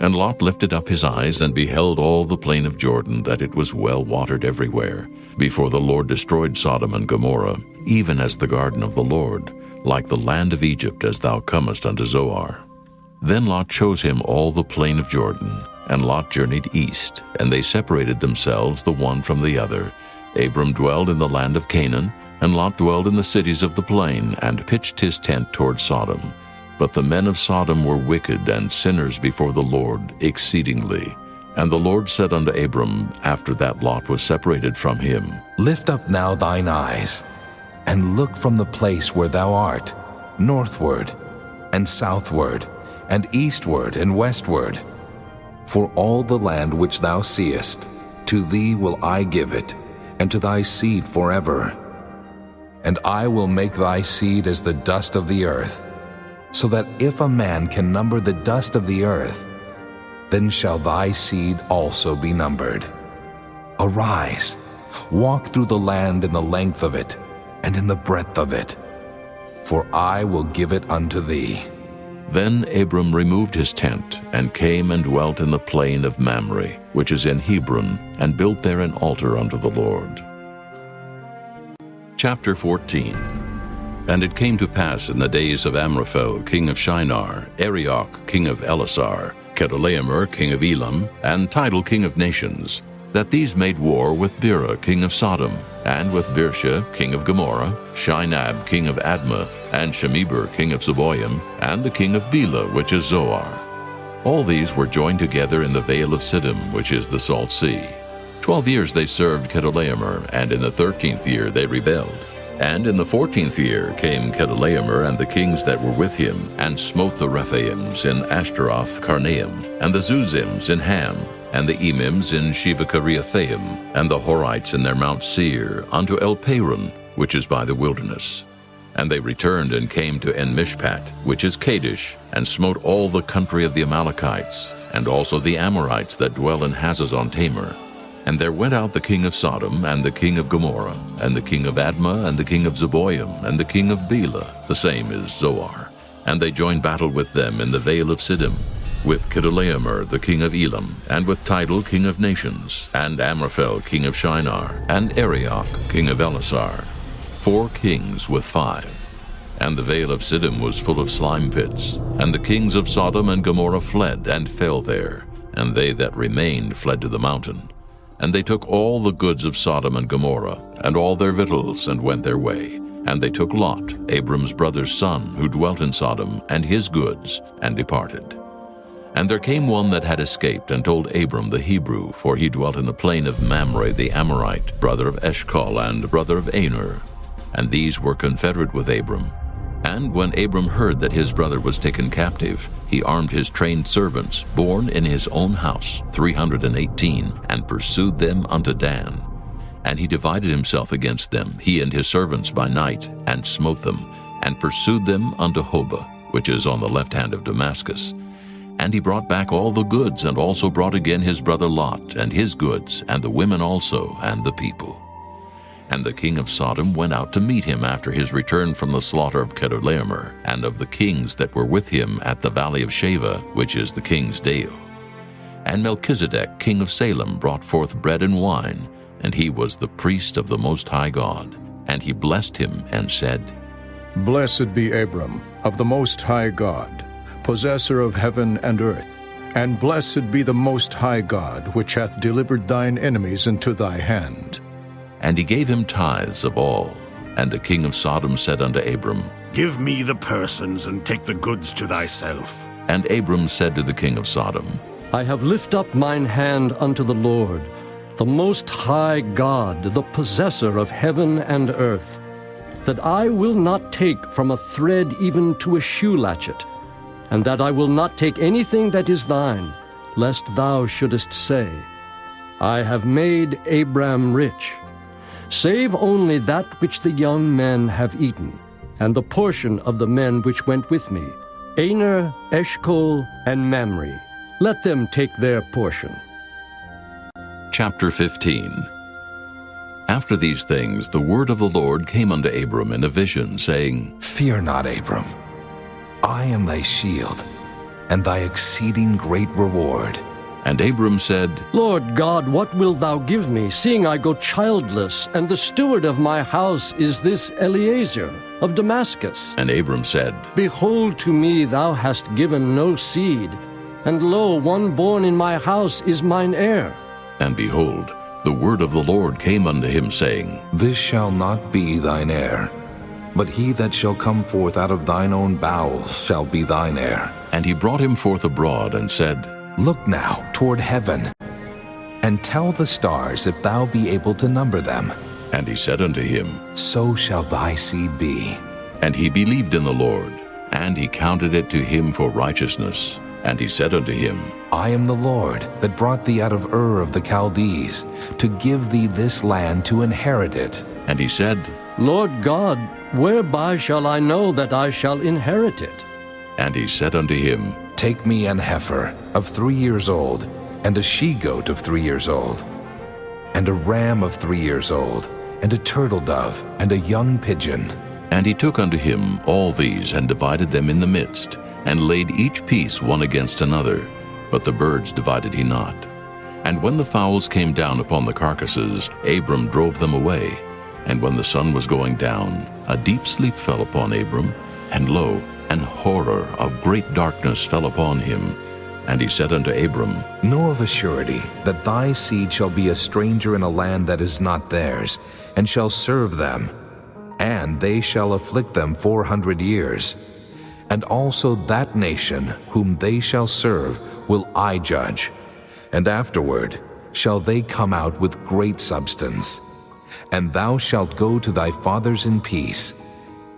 And Lot lifted up his eyes, and beheld all the plain of Jordan, that it was well watered everywhere, before the Lord destroyed Sodom and Gomorrah, even as the garden of the Lord, like the land of Egypt, as thou comest unto Zoar. Then Lot chose him all the plain of Jordan, and Lot journeyed east, and they separated themselves the one from the other. Abram dwelled in the land of Canaan, and Lot dwelled in the cities of the plain, and pitched his tent toward Sodom. But the men of Sodom were wicked and sinners before the Lord exceedingly. And the Lord said unto Abram, after that Lot was separated from him, Lift up now thine eyes, and look from the place where thou art, northward, and southward, and eastward, and westward. For all the land which thou seest, to thee will I give it, and to thy seed forever. And I will make thy seed as the dust of the earth, so that if a man can number the dust of the earth, then shall thy seed also be numbered. Arise, walk through the land in the length of it, and in the breadth of it, for I will give it unto thee. Then Abram removed his tent, and came and dwelt in the plain of Mamre, which is in Hebron, and built there an altar unto the Lord. Chapter 14. And it came to pass in the days of Amraphel, king of Shinar, Arioch, king of Elasar, Chedorlaomer, king of Elam, and Tidal, king of nations, that these made war with Bera, king of Sodom, and with Birsha, king of Gomorrah, Shinab, king of Admah, and Shemeber, king of Zeboim, and the king of Bela, which is Zoar. All these were joined together in the vale of Siddim, which is the Salt Sea. 12 years they served Chedorlaomer, and in the 13th year they rebelled. And in the 14th year came Chedorlaomer and the kings that were with him, and smote the Rephaims in Ashtaroth Karnaim, and the Zuzims in Ham, and the Emims in Sheva-Kiriathaim, and the Horites in their Mount Seir, unto El Paran, which is by the wilderness. And they returned and came to En-Mishpat, which is Kadesh, and smote all the country of the Amalekites, and also the Amorites that dwell in Hazazon-Tamar. And there went out the king of Sodom, and the king of Gomorrah, and the king of Admah, and the king of Zeboim, and the king of Bela, the same is Zoar. And they joined battle with them in the vale of Siddim, with Chedorlaomer the king of Elam, and with Tidal king of nations, and Amraphel king of Shinar, and Arioch king of Elasar, 4 kings with 5. And the vale of Siddim was full of slime pits, and the kings of Sodom and Gomorrah fled and fell there, and they that remained fled to the mountain. And they took all the goods of Sodom and Gomorrah, and all their victuals, and went their way. And they took Lot, Abram's brother's son, who dwelt in Sodom, and his goods, and departed. And there came one that had escaped, and told Abram the Hebrew, for he dwelt in the plain of Mamre the Amorite, brother of Eshcol, and brother of Aner. And these were confederate with Abram. And when Abram heard that his brother was taken captive, he armed his trained servants, born in his own house, 318, and pursued them unto Dan. And he divided himself against them, he and his servants by night, and smote them, and pursued them unto Hobah, which is on the left hand of Damascus. And he brought back all the goods, and also brought again his brother Lot, and his goods, and the women also, and the people. And the king of Sodom went out to meet him after his return from the slaughter of Chedorlaomer, and of the kings that were with him at the valley of Sheva, which is the king's dale. And Melchizedek, king of Salem, brought forth bread and wine, and he was the priest of the Most High God. And he blessed him, and said, Blessed be Abram, of the Most High God, possessor of heaven and earth, and blessed be the Most High God, which hath delivered thine enemies into thy hand. And he gave him tithes of all. And the king of Sodom said unto Abram, Give me the persons, and take the goods to thyself. And Abram said to the king of Sodom, I have lift up mine hand unto the Lord, the Most High God, the possessor of heaven and earth, that I will not take from a thread even to a shoe latchet, and that I will not take anything that is thine, lest thou shouldest say, I have made Abram rich. Save only that which the young men have eaten, and the portion of the men which went with me, Aner, Eshcol, and Mamre. Let them take their portion. Chapter 15. After these things the word of the Lord came unto Abram in a vision, saying, Fear not, Abram. I am thy shield, and thy exceeding great reward. And Abram said, Lord God, what wilt thou give me, seeing I go childless, and the steward of my house is this Eliezer of Damascus? And Abram said, Behold, to me thou hast given no seed, and lo, one born in my house is mine heir. And behold, the word of the Lord came unto him, saying, This shall not be thine heir, but he that shall come forth out of thine own bowels shall be thine heir. And he brought him forth abroad, and said, Look now toward heaven, and tell the stars if thou be able to number them. And he said unto him, So shall thy seed be. And he believed in the Lord, and he counted it to him for righteousness. And he said unto him, I am the Lord that brought thee out of Ur of the Chaldees, to give thee this land to inherit it. And he said, Lord God, whereby shall I know that I shall inherit it? And he said unto him, Take me an heifer of 3 years old, and a she-goat of 3 years old, and a ram of 3 years old, and a turtle dove, and a young pigeon. And he took unto him all these, and divided them in the midst, and laid each piece one against another, but the birds divided he not. And when the fowls came down upon the carcasses, Abram drove them away. And when the sun was going down, a deep sleep fell upon Abram, and lo, an horror of great darkness fell upon him. And he said unto Abram, Know of a surety that thy seed shall be a stranger in a land that is not theirs, and shall serve them, and they shall afflict them 400 years. And also that nation whom they shall serve will I judge, and afterward shall they come out with great substance. And thou shalt go to thy fathers in peace.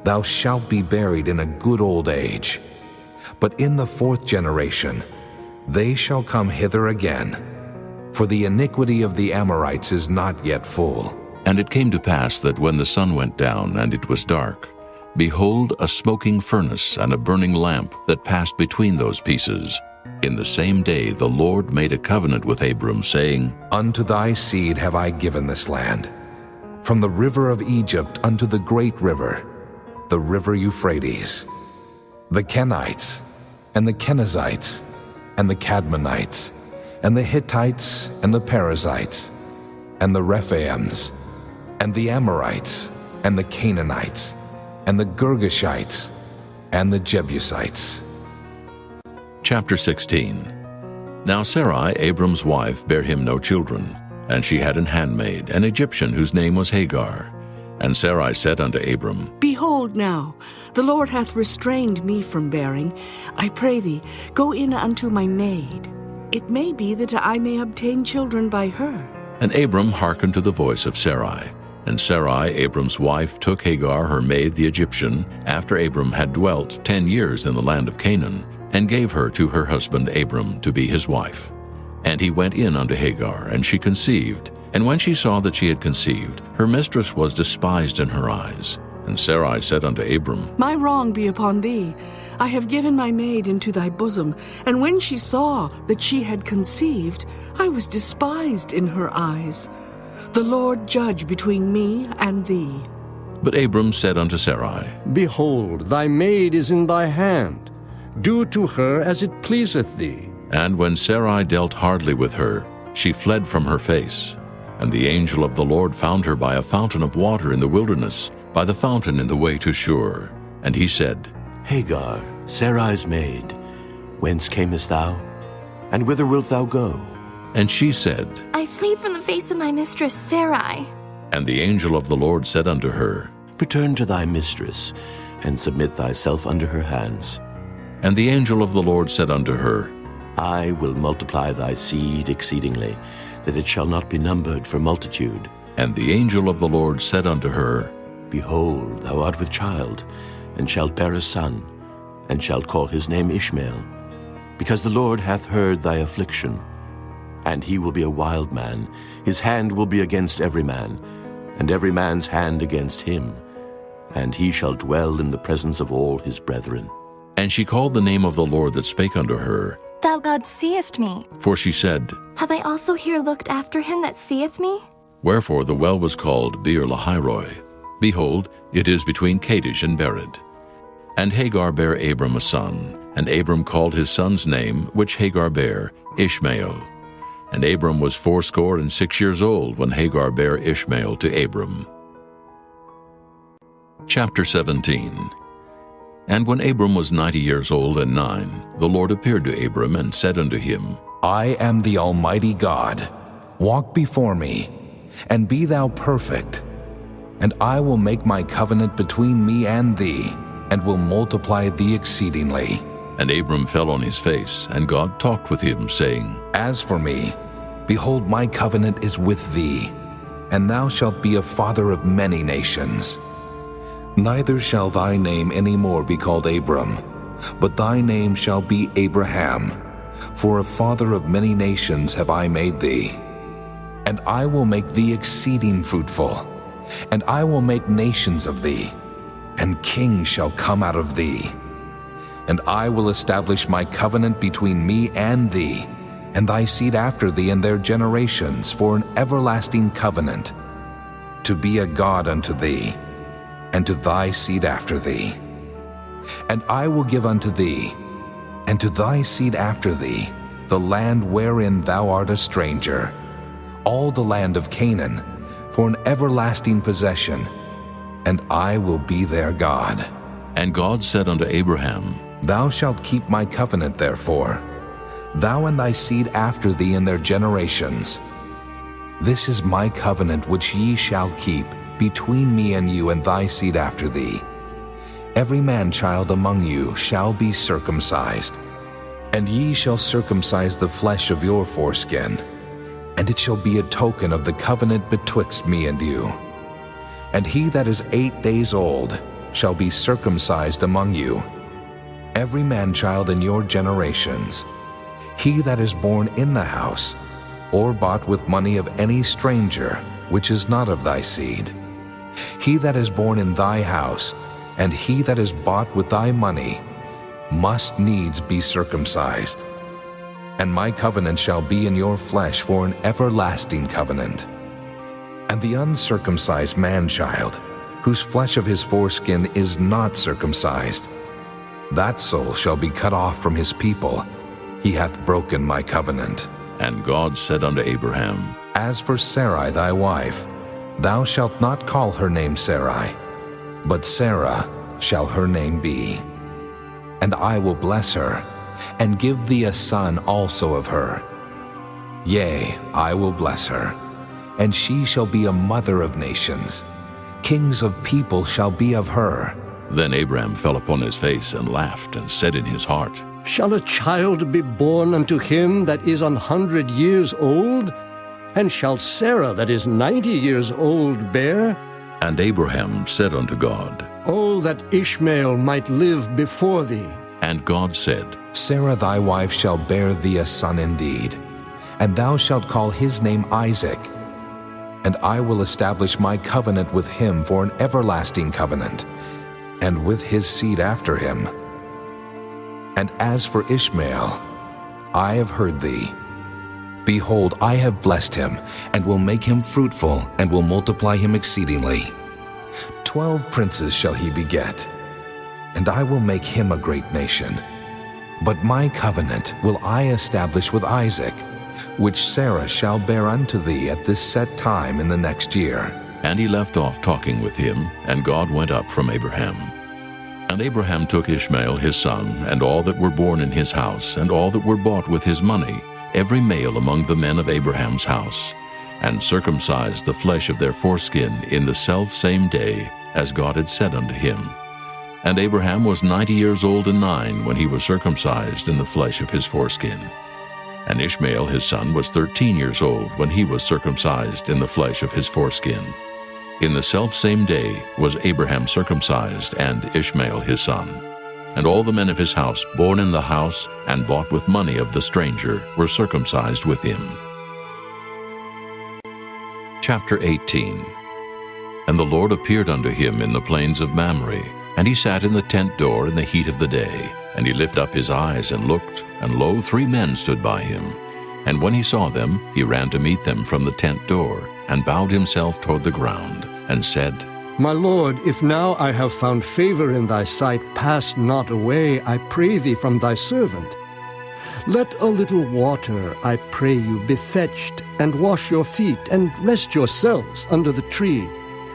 Thou shalt be buried in a good old age. But in the 4th generation they shall come hither again, for the iniquity of the Amorites is not yet full. And it came to pass that when the sun went down and it was dark, behold, a smoking furnace and a burning lamp that passed between those pieces. In the same day the Lord made a covenant with Abram, saying, Unto thy seed have I given this land, from the river of Egypt unto the great river, the river Euphrates. The Kenites, and the Kenizzites, and the Cadmonites, and the Hittites, and the Perizzites, and the Rephaims, and the Amorites, and the Canaanites, and the Girgashites, and the Jebusites. Chapter 16. Now Sarai, Abram's wife, bare him no children, and she had an handmaid, an Egyptian, whose name was Hagar. And Sarai said unto Abram, Behold now, the Lord hath restrained me from bearing. I pray thee, go in unto my maid. It may be that I may obtain children by her. And Abram hearkened to the voice of Sarai. And Sarai, Abram's wife, took Hagar, her maid, the Egyptian, after Abram had dwelt 10 years in the land of Canaan, and gave her to her husband Abram to be his wife. And he went in unto Hagar, and she conceived. And when she saw that she had conceived, her mistress was despised in her eyes. And Sarai said unto Abram, My wrong be upon thee. I have given my maid into thy bosom. And when she saw that she had conceived, I was despised in her eyes. The Lord judge between me and thee. But Abram said unto Sarai, Behold, thy maid is in thy hand. Do to her as it pleaseth thee. And when Sarai dealt hardly with her, she fled from her face. And the angel of the Lord found her by a fountain of water in the wilderness, by the fountain in the way to Shur. And he said, Hagar, Sarai's maid, whence camest thou? And whither wilt thou go? And she said, I flee from the face of my mistress Sarai. And the angel of the Lord said unto her, Return to thy mistress, and submit thyself under her hands. And the angel of the Lord said unto her, I will multiply thy seed exceedingly, that it shall not be numbered for multitude. And the angel of the Lord said unto her, Behold, thou art with child, and shalt bear a son, and shalt call his name Ishmael, because the Lord hath heard thy affliction. And he will be a wild man, his hand will be against every man, and every man's hand against him, and he shall dwell in the presence of all his brethren. And she called the name of the Lord that spake unto her, Thou God seest me. For she said, Have I also here looked after him that seeth me? Wherefore the well was called Beer-lahai-roi. Behold, it is between Kadesh and Bered. And Hagar bare Abram a son, and Abram called his son's name, which Hagar bare, Ishmael. And Abram was 86 years old when Hagar bare Ishmael to Abram. Chapter 17. And when Abram was 90 years old and 9, the Lord appeared to Abram and said unto him, I am the Almighty God. Walk before me, and be thou perfect. And I will make my covenant between me and thee, and will multiply thee exceedingly. And Abram fell on his face, and God talked with him, saying, As for me, behold, my covenant is with thee, and thou shalt be a father of many nations. Neither shall thy name any more be called Abram, but thy name shall be Abraham, for a father of many nations have I made thee. And I will make thee exceeding fruitful, and I will make nations of thee, and kings shall come out of thee. And I will establish my covenant between me and thee, and thy seed after thee and their generations, for an everlasting covenant, to be a God unto thee, and to thy seed after thee. And I will give unto thee, and to thy seed after thee, the land wherein thou art a stranger, all the land of Canaan, for an everlasting possession, and I will be their God. And God said unto Abraham, Thou shalt keep my covenant therefore, thou and thy seed after thee in their generations. This is my covenant which ye shall keep between me and you and thy seed after thee. Every man-child among you shall be circumcised, and ye shall circumcise the flesh of your foreskin, and it shall be a token of the covenant betwixt me and you. And he that is 8 days old shall be circumcised among you, every man-child in your generations. He that is born in the house, or bought with money of any stranger, which is not of thy seed. He that is born in thy house, and he that is bought with thy money, must needs be circumcised. And my covenant shall be in your flesh for an everlasting covenant. And the uncircumcised man-child, whose flesh of his foreskin is not circumcised, that soul shall be cut off from his people. He hath broken my covenant. And God said unto Abraham, As for Sarai thy wife, thou shalt not call her name Sarai, but Sarah shall her name be. And I will bless her, and give thee a son also of her. Yea, I will bless her, and she shall be a mother of nations. Kings of people shall be of her. Then Abraham fell upon his face and laughed, and said in his heart, Shall a child be born unto him that is 100 years old? And shall Sarah that is 90 years old bear? And Abraham said unto God, Oh, that Ishmael might live before thee. And God said, Sarah thy wife shall bear thee a son indeed, and thou shalt call his name Isaac. And I will establish my covenant with him for an everlasting covenant, and with his seed after him. And as for Ishmael, I have heard thee. Behold, I have blessed him, and will make him fruitful, and will multiply him exceedingly. 12 princes shall he beget, and I will make him a great nation. But my covenant will I establish with Isaac, which Sarah shall bear unto thee at this set time in the next year. And he left off talking with him, and God went up from Abraham. And Abraham took Ishmael his son, and all that were born in his house, and all that were bought with his money, every male among the men of Abraham's house, and circumcised the flesh of their foreskin in the selfsame day, as God had said unto him. And Abraham was 90 years old and 9 when he was circumcised in the flesh of his foreskin. And Ishmael his son was 13 years old when he was circumcised in the flesh of his foreskin. In the selfsame day was Abraham circumcised, and Ishmael his son. And all the men of his house, born in the house, and bought with money of the stranger, were circumcised with him. Chapter 18. And the Lord appeared unto him in the plains of Mamre, and he sat in the tent door in the heat of the day. And he lifted up his eyes and looked, and lo, 3 men stood by him. And when he saw them, he ran to meet them from the tent door, and bowed himself toward the ground, and said, My Lord, if now I have found favor in thy sight, pass not away, I pray thee, from thy servant. Let a little water, I pray you, be fetched, and wash your feet, and rest yourselves under the tree.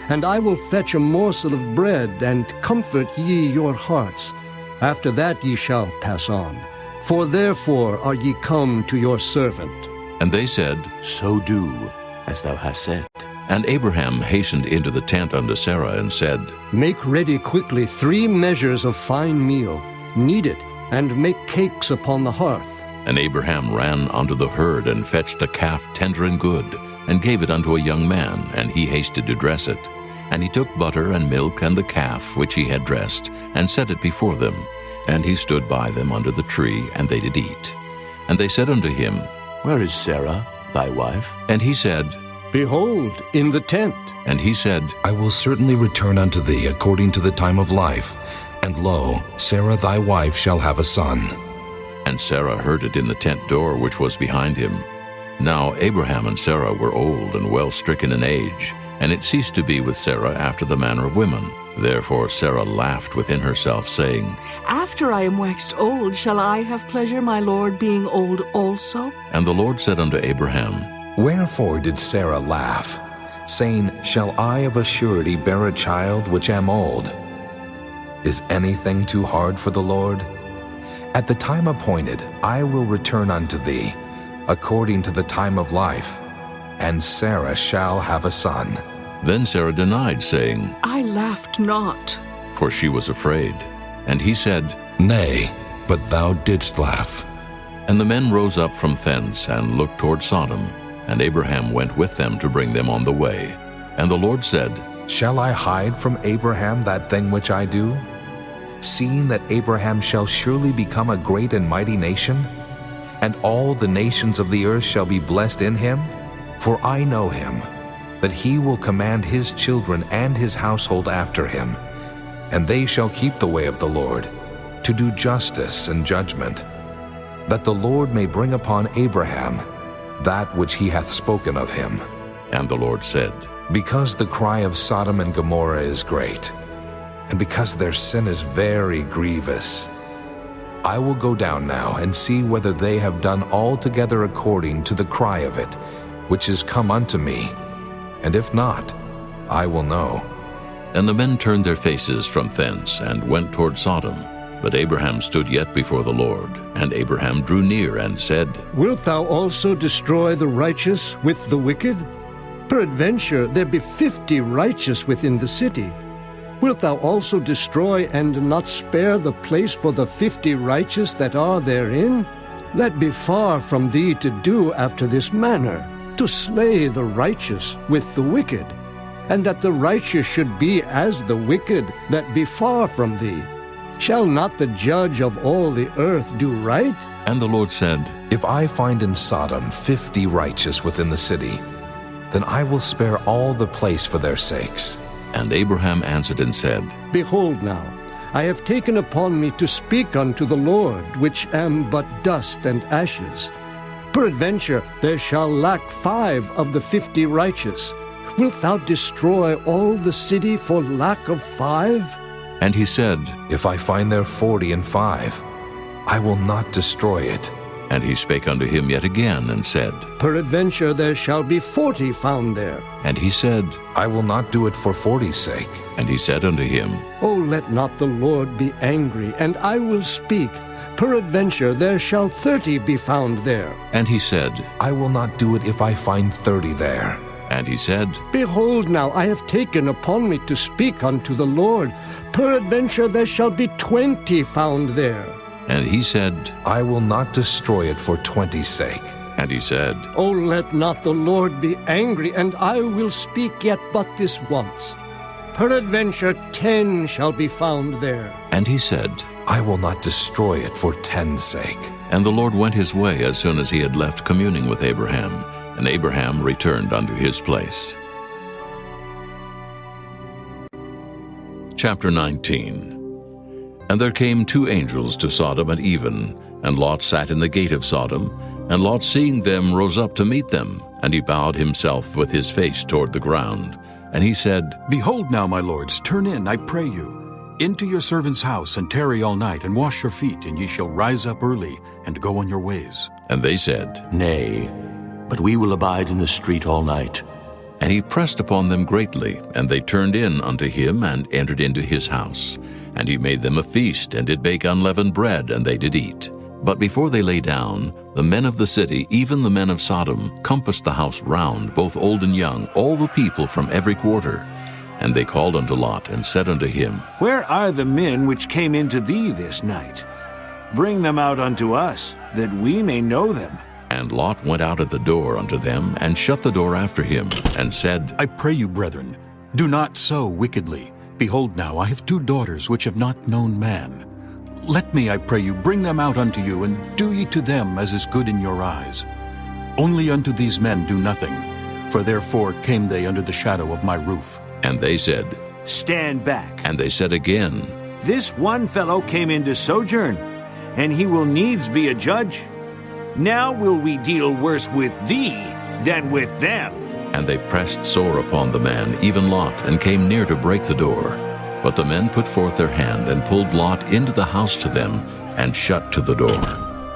And I will fetch a morsel of bread, and comfort ye your hearts. After that ye shall pass on. For therefore are ye come to your servant. And they said, So do as thou hast said. And Abraham hastened into the tent unto Sarah, and said, Make ready quickly 3 measures of fine meal, knead it, and make cakes upon the hearth. And Abraham ran unto the herd, and fetched a calf tender and good, and gave it unto a young man, and he hasted to dress it. And he took butter and milk and the calf which he had dressed, and set it before them. And he stood by them under the tree, and they did eat. And they said unto him, Where is Sarah, thy wife? And he said, Behold, in the tent. And he said, I will certainly return unto thee according to the time of life, and lo, Sarah thy wife shall have a son. And Sarah heard it in the tent door which was behind him. Now Abraham and Sarah were old and well stricken in age, and it ceased to be with Sarah after the manner of women. Therefore Sarah laughed within herself, saying, After I am waxed old, shall I have pleasure, my Lord, being old also? And the Lord said unto Abraham, Wherefore did Sarah laugh? saying, Shall I of a surety bear a child which am old? Is anything too hard for the Lord? At the time appointed I will return unto thee, according to the time of life, and Sarah shall have a son. Then Sarah denied, saying, I laughed not. for she was afraid. And he said, Nay, but thou didst laugh. And the men rose up from thence, and looked toward Sodom. And Abraham went with them to bring them on the way. And the Lord said, Shall I hide from Abraham that thing which I do? Seeing that Abraham shall surely become a great and mighty nation, and all the nations of the earth shall be blessed in him? For I know him, that he will command his children and his household after him, and they shall keep the way of the Lord, to do justice and judgment, that the Lord may bring upon Abraham that which he hath spoken of him. And the Lord said, Because the cry of Sodom and Gomorrah is great, and because their sin is very grievous, I will go down now and see whether they have done altogether according to the cry of it, which is come unto me, and if not, I will know. And the men turned their faces from thence, and went toward Sodom. But Abraham stood yet before the Lord. And Abraham drew near, and said, Wilt thou also destroy the righteous with the wicked? Peradventure there be 50 righteous within the city. Wilt thou also destroy and not spare the place for the 50 righteous that are therein? Let be far from thee to do after this manner, to slay the righteous with the wicked, and that the righteous should be as the wicked that be far from thee. Shall not the judge of all the earth do right? And the Lord said, If I find in Sodom 50 righteous within the city, then I will spare all the place for their sakes. And Abraham answered and said, Behold now, I have taken upon me to speak unto the Lord, which am but dust and ashes. Peradventure there shall lack 5 of the 50 righteous. Wilt thou destroy all the city for lack of 5? And he said, If I find there 40 and 5, I will not destroy it. And he spake unto him yet again, and said, Peradventure there shall be 40 found there. And he said, I will not do it for 40's sake. And he said unto him, O let not the Lord be angry, and I will speak. Peradventure there shall 30 be found there. And he said, I will not do it if I find 30 there. And he said, Behold now, I have taken upon me to speak unto the Lord. Peradventure there shall be 20 found there. And he said, I will not destroy it for 20's sake. And he said, O let not the Lord be angry, and I will speak yet but this once. Peradventure 10 shall be found there. And he said, I will not destroy it for 10's sake. And the Lord went his way as soon as he had left communing with Abraham. And Abraham returned unto his place. Chapter 19. And there came 2 angels to Sodom at even, and Lot sat in the gate of Sodom. And Lot, seeing them, rose up to meet them, and he bowed himself with his face toward the ground. And he said, Behold now, my lords, turn in, I pray you, into your servant's house, and tarry all night, and wash your feet, and ye shall rise up early, and go on your ways. And they said, Nay, but we will abide in the street all night. And he pressed upon them greatly, and they turned in unto him, and entered into his house. And he made them a feast, and did bake unleavened bread, and they did eat. But before they lay down, the men of the city, even the men of Sodom, compassed the house round, both old and young, all the people from every quarter. And they called unto Lot, and said unto him, Where are the men which came into thee this night? Bring them out unto us, that we may know them. And Lot went out at the door unto them, and shut the door after him, and said, I pray you, brethren, do not so wickedly. Behold now, I have 2 daughters which have not known man. Let me, I pray you, bring them out unto you, and do ye to them as is good in your eyes. Only unto these men do nothing, for therefore came they under the shadow of my roof. And they said, Stand back. And they said again, This one fellow came in to sojourn, and he will needs be a judge. Now will we deal worse with thee than with them. And they pressed sore upon the man, even Lot, and came near to break the door. But the men put forth their hand, and pulled Lot into the house to them, and shut to the door.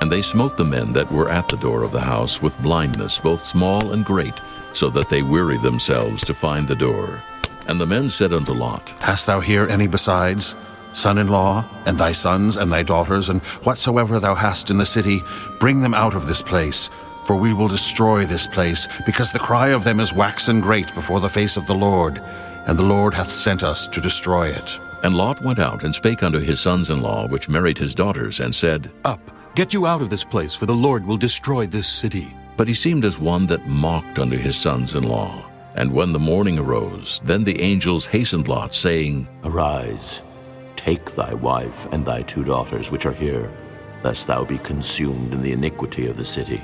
And they smote the men that were at the door of the house with blindness, both small and great, so that they weary themselves to find the door. And the men said unto Lot, Hast thou here any besides, son-in-law, and thy sons, and thy daughters, and whatsoever thou hast in the city, bring them out of this place, for we will destroy this place, because the cry of them is waxen great before the face of the Lord, and the Lord hath sent us to destroy it. And Lot went out and spake unto his sons-in-law, which married his daughters, and said, Up, get you out of this place, for the Lord will destroy this city. But he seemed as one that mocked unto his sons-in-law. And when the morning arose, then the angels hastened Lot, saying, Arise, take thy wife and thy 2 daughters which are here, lest thou be consumed in the iniquity of the city.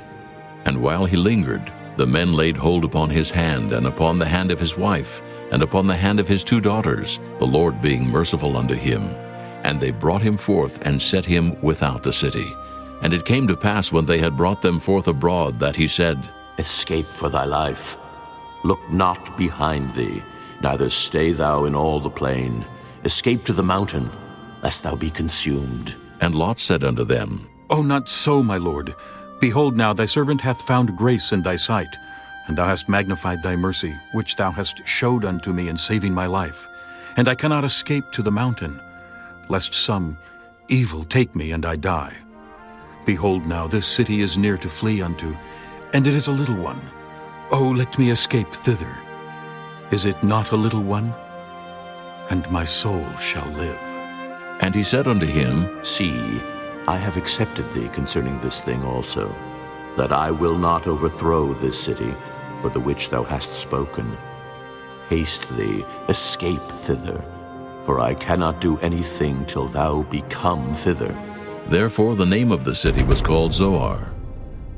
And while he lingered, the men laid hold upon his hand, and upon the hand of his wife, and upon the hand of his 2 daughters, the Lord being merciful unto him. And they brought him forth, and set him without the city. And it came to pass, when they had brought them forth abroad, that he said, Escape for thy life. Look not behind thee, neither stay thou in all the plain. Escape to the mountain, lest thou be consumed. And Lot said unto them, O not so, my lord. Behold now, thy servant hath found grace in thy sight, and thou hast magnified thy mercy, which thou hast showed unto me in saving my life. And I cannot escape to the mountain, lest some evil take me and I die. Behold now, this city is near to flee unto, and it is a little one. O let me escape thither. Is it not a little one? And my soul shall live. And he said unto him, See, I have accepted thee concerning this thing also, that I will not overthrow this city, for the which thou hast spoken. Haste thee, escape thither, for I cannot do anything till thou be come thither. Therefore the name of the city was called Zoar.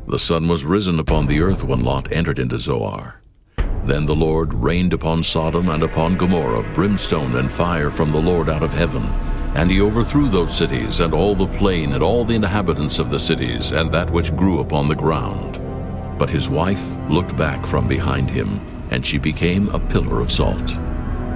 The sun was risen upon the earth when Lot entered into Zoar. Then the Lord rained upon Sodom and upon Gomorrah brimstone and fire from the Lord out of heaven. And he overthrew those cities, and all the plain, and all the inhabitants of the cities, and that which grew upon the ground. But his wife looked back from behind him, and she became a pillar of salt.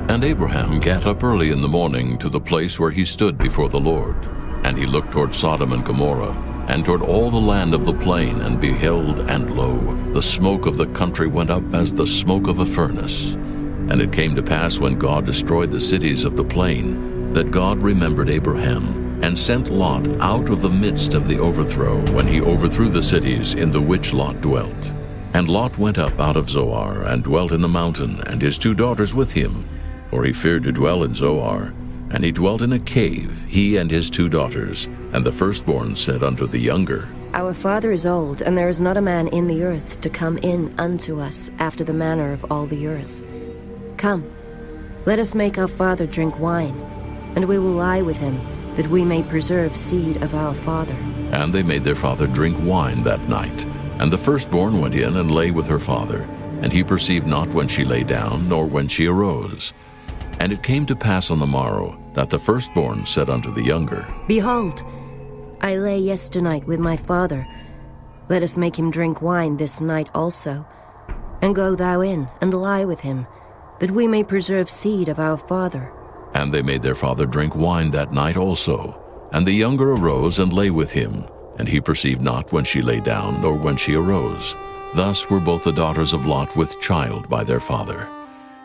And Abraham gat up early in the morning to the place where he stood before the Lord. And he looked toward Sodom and Gomorrah, and toward all the land of the plain, and beheld, and lo, the smoke of the country went up as the smoke of a furnace. And it came to pass, when God destroyed the cities of the plain, that God remembered Abraham, and sent Lot out of the midst of the overthrow, when he overthrew the cities in the which Lot dwelt. And Lot went up out of Zoar, and dwelt in the mountain, and his 2 daughters with him, for he feared to dwell in Zoar. And he dwelt in a cave, he and his 2 daughters. And the firstborn said unto the younger, Our father is old, and there is not a man in the earth to come in unto us after the manner of all the earth. Come, let us make our father drink wine, and we will lie with him, that we may preserve seed of our father. And they made their father drink wine that night. And the firstborn went in and lay with her father. And he perceived not when she lay down, nor when she arose. And it came to pass on the morrow, that the firstborn said unto the younger, Behold, I lay yesternight with my father. Let us make him drink wine this night also. And go thou in, and lie with him, that we may preserve seed of our father. And they made their father drink wine that night also. And the younger arose and lay with him. And he perceived not when she lay down, nor when she arose. Thus were both the daughters of Lot with child by their father.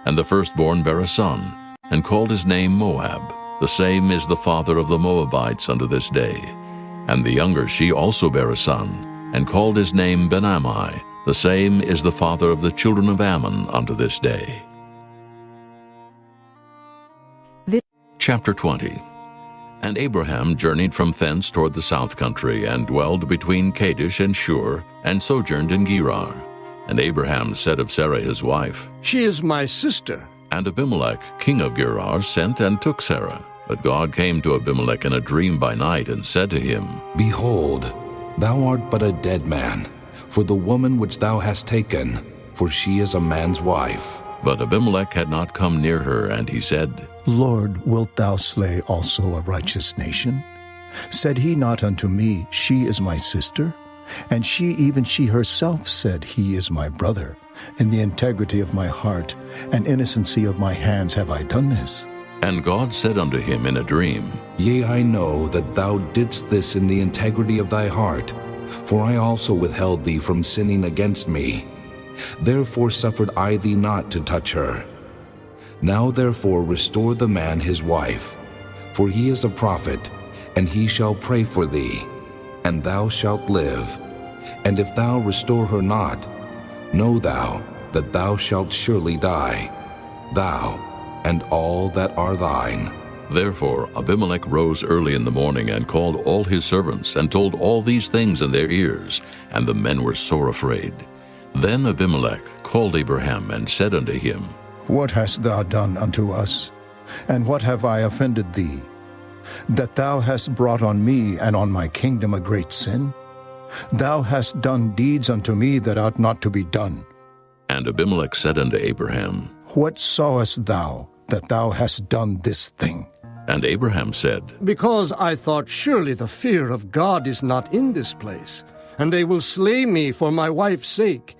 And the firstborn bare a son, and called his name Moab. The same is the father of the Moabites unto this day. And the younger she also bare a son, and called his name Ben-Ammi. The same is the father of the children of Ammon unto this day. Chapter 20. And Abraham journeyed from thence toward the south country, and dwelled between Kadesh and Shur, and sojourned in Gerar. And Abraham said of Sarah his wife, She is my sister. And Abimelech king of Gerar sent and took Sarah. But God came to Abimelech in a dream by night, and said to him, Behold, thou art but a dead man, for the woman which thou hast taken, for she is a man's wife. But Abimelech had not come near her, and he said, Lord, wilt thou slay also a righteous nation? Said he not unto me, She is my sister? And she, even she herself, said, He is my brother. In the integrity of my heart and innocency of my hands have I done this. And God said unto him in a dream, Yea, I know that thou didst this in the integrity of thy heart, for I also withheld thee from sinning against me. Therefore suffered I thee not to touch her. Now therefore restore the man his wife, for he is a prophet, and he shall pray for thee, and thou shalt live. And if thou restore her not, know thou that thou shalt surely die, thou and all that are thine. Therefore Abimelech rose early in the morning and called all his servants and told all these things in their ears, and the men were sore afraid. Then Abimelech called Abraham and said unto him, What hast thou done unto us? And what have I offended thee, that thou hast brought on me and on my kingdom a great sin? Thou hast done deeds unto me that ought not to be done. And Abimelech said unto Abraham, What sawest thou that thou hast done this thing? And Abraham said, Because I thought, surely the fear of God is not in this place, and they will slay me for my wife's sake.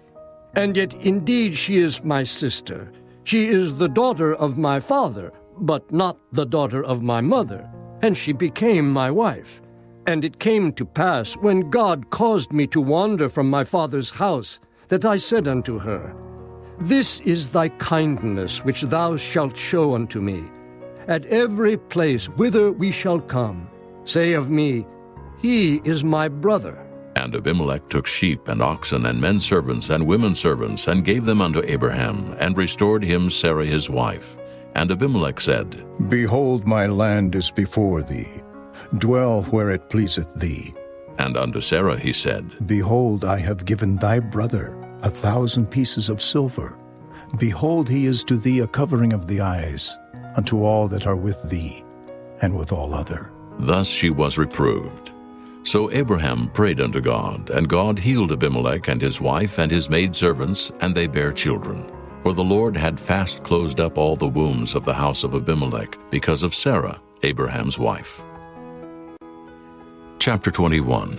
And yet indeed she is my sister. She is the daughter of my father, but not the daughter of my mother, and she became my wife. And it came to pass, when God caused me to wander from my father's house, that I said unto her, This is thy kindness which thou shalt show unto me. At every place whither we shall come, say of me, He is my brother. And Abimelech took sheep and oxen and men servants and women servants, and gave them unto Abraham, and restored him Sarah his wife. And Abimelech said, Behold, my land is before thee. Dwell where it pleaseth thee. And unto Sarah he said, Behold, I have given thy brother 1,000 pieces of silver. Behold, he is to thee a covering of the eyes, unto all that are with thee, and with all other. Thus she was reproved. So Abraham prayed unto God, and God healed Abimelech and his wife and his maidservants, and they bare children. For the Lord had fast closed up all the wombs of the house of Abimelech, because of Sarah, Abraham's wife. Chapter 21.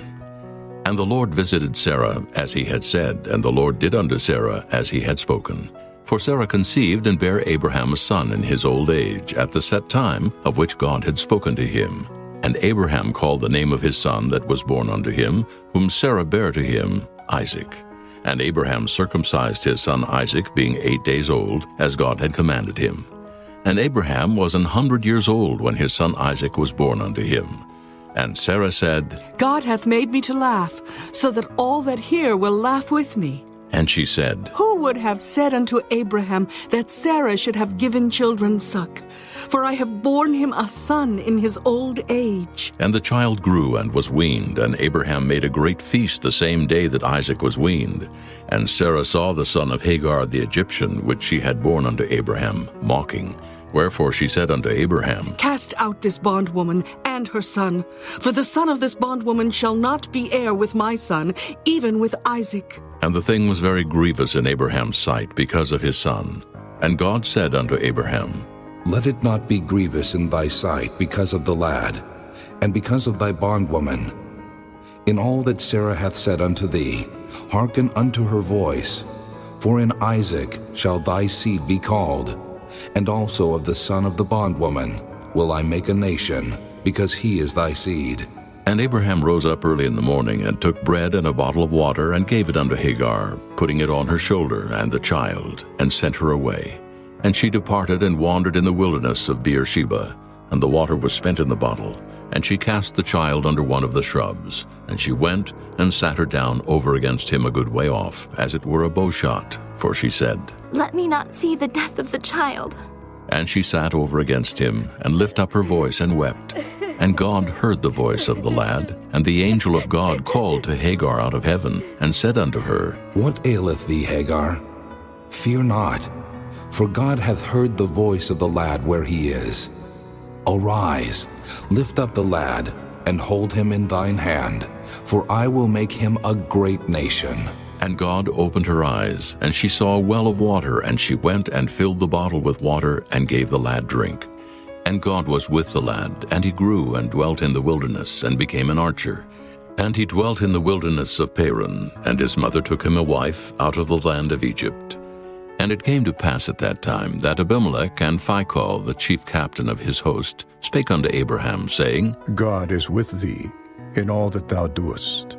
And the Lord visited Sarah as he had said, and the Lord did unto Sarah as he had spoken. For Sarah conceived and bare Abraham a son in his old age, at the set time of which God had spoken to him. And Abraham called the name of his son that was born unto him, whom Sarah bare to him, Isaac. And Abraham circumcised his son Isaac, being 8 days old, as God had commanded him. And Abraham was 100 years old when his son Isaac was born unto him. And Sarah said, God hath made me to laugh, so that all that hear will laugh with me. And she said, Who would have said unto Abraham that Sarah should have given children suck? For I have borne him a son in his old age. And the child grew and was weaned, and Abraham made a great feast the same day that Isaac was weaned. And Sarah saw the son of Hagar the Egyptian, which she had borne unto Abraham, mocking. Wherefore she said unto Abraham, Cast out this bondwoman and her son, for the son of this bondwoman shall not be heir with my son, even with Isaac. And the thing was very grievous in Abraham's sight because of his son. And God said unto Abraham, Let it not be grievous in thy sight because of the lad, and because of thy bondwoman. In all that Sarah hath said unto thee, hearken unto her voice. For in Isaac shall thy seed be called, and also of the son of the bondwoman will I make a nation, because he is thy seed. And Abraham rose up early in the morning, and took bread and a bottle of water, and gave it unto Hagar, putting it on her shoulder and the child, and sent her away. And she departed and wandered in the wilderness of Beersheba, and the water was spent in the bottle. And she cast the child under one of the shrubs. And she went and sat her down over against him a good way off, as it were a bow shot. For she said, Let me not see the death of the child. And she sat over against him, and lifted up her voice and wept. And God heard the voice of the lad. And the angel of God called to Hagar out of heaven, and said unto her, What aileth thee, Hagar? Fear not, for God hath heard the voice of the lad where he is. Arise, lift up the lad, and hold him in thine hand, for I will make him a great nation. And God opened her eyes, and she saw a well of water, and she went and filled the bottle with water, and gave the lad drink. And God was with the lad, and he grew and dwelt in the wilderness, and became an archer. And he dwelt in the wilderness of Paran, and his mother took him a wife out of the land of Egypt. And it came to pass at that time that Abimelech and Phicol, the chief captain of his host, spake unto Abraham, saying, God is with thee in all that thou doest.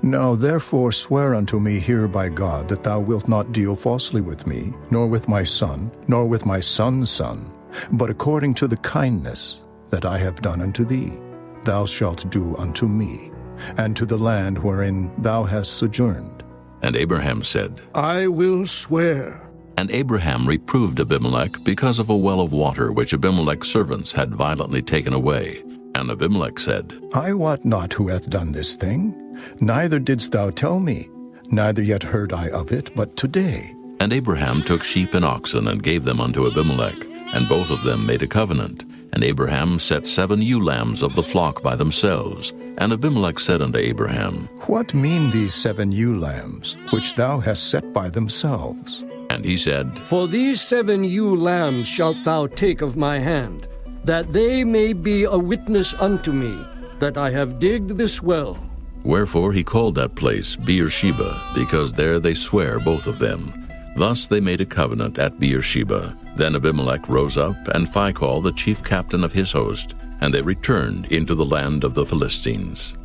Now therefore swear unto me here by God that thou wilt not deal falsely with me, nor with my son, nor with my son's son, but according to the kindness that I have done unto thee, thou shalt do unto me, and to the land wherein thou hast sojourned. And Abraham said, I will swear. And Abraham reproved Abimelech because of a well of water which Abimelech's servants had violently taken away. And Abimelech said, I wot not who hath done this thing, neither didst thou tell me, neither yet heard I of it, but today. And Abraham took sheep and oxen and gave them unto Abimelech, and both of them made a covenant. And Abraham set 7 ewe lambs of the flock by themselves. And Abimelech said unto Abraham, What mean these 7 ewe lambs, which thou hast set by themselves? And he said, For these 7 ewe lambs shalt thou take of my hand, that they may be a witness unto me, that I have digged this well. Wherefore he called that place Beersheba, because there they sware both of them. Thus they made a covenant at Beersheba. Then Abimelech rose up, and Phicol the chief captain of his host, and they returned into the land of the Philistines.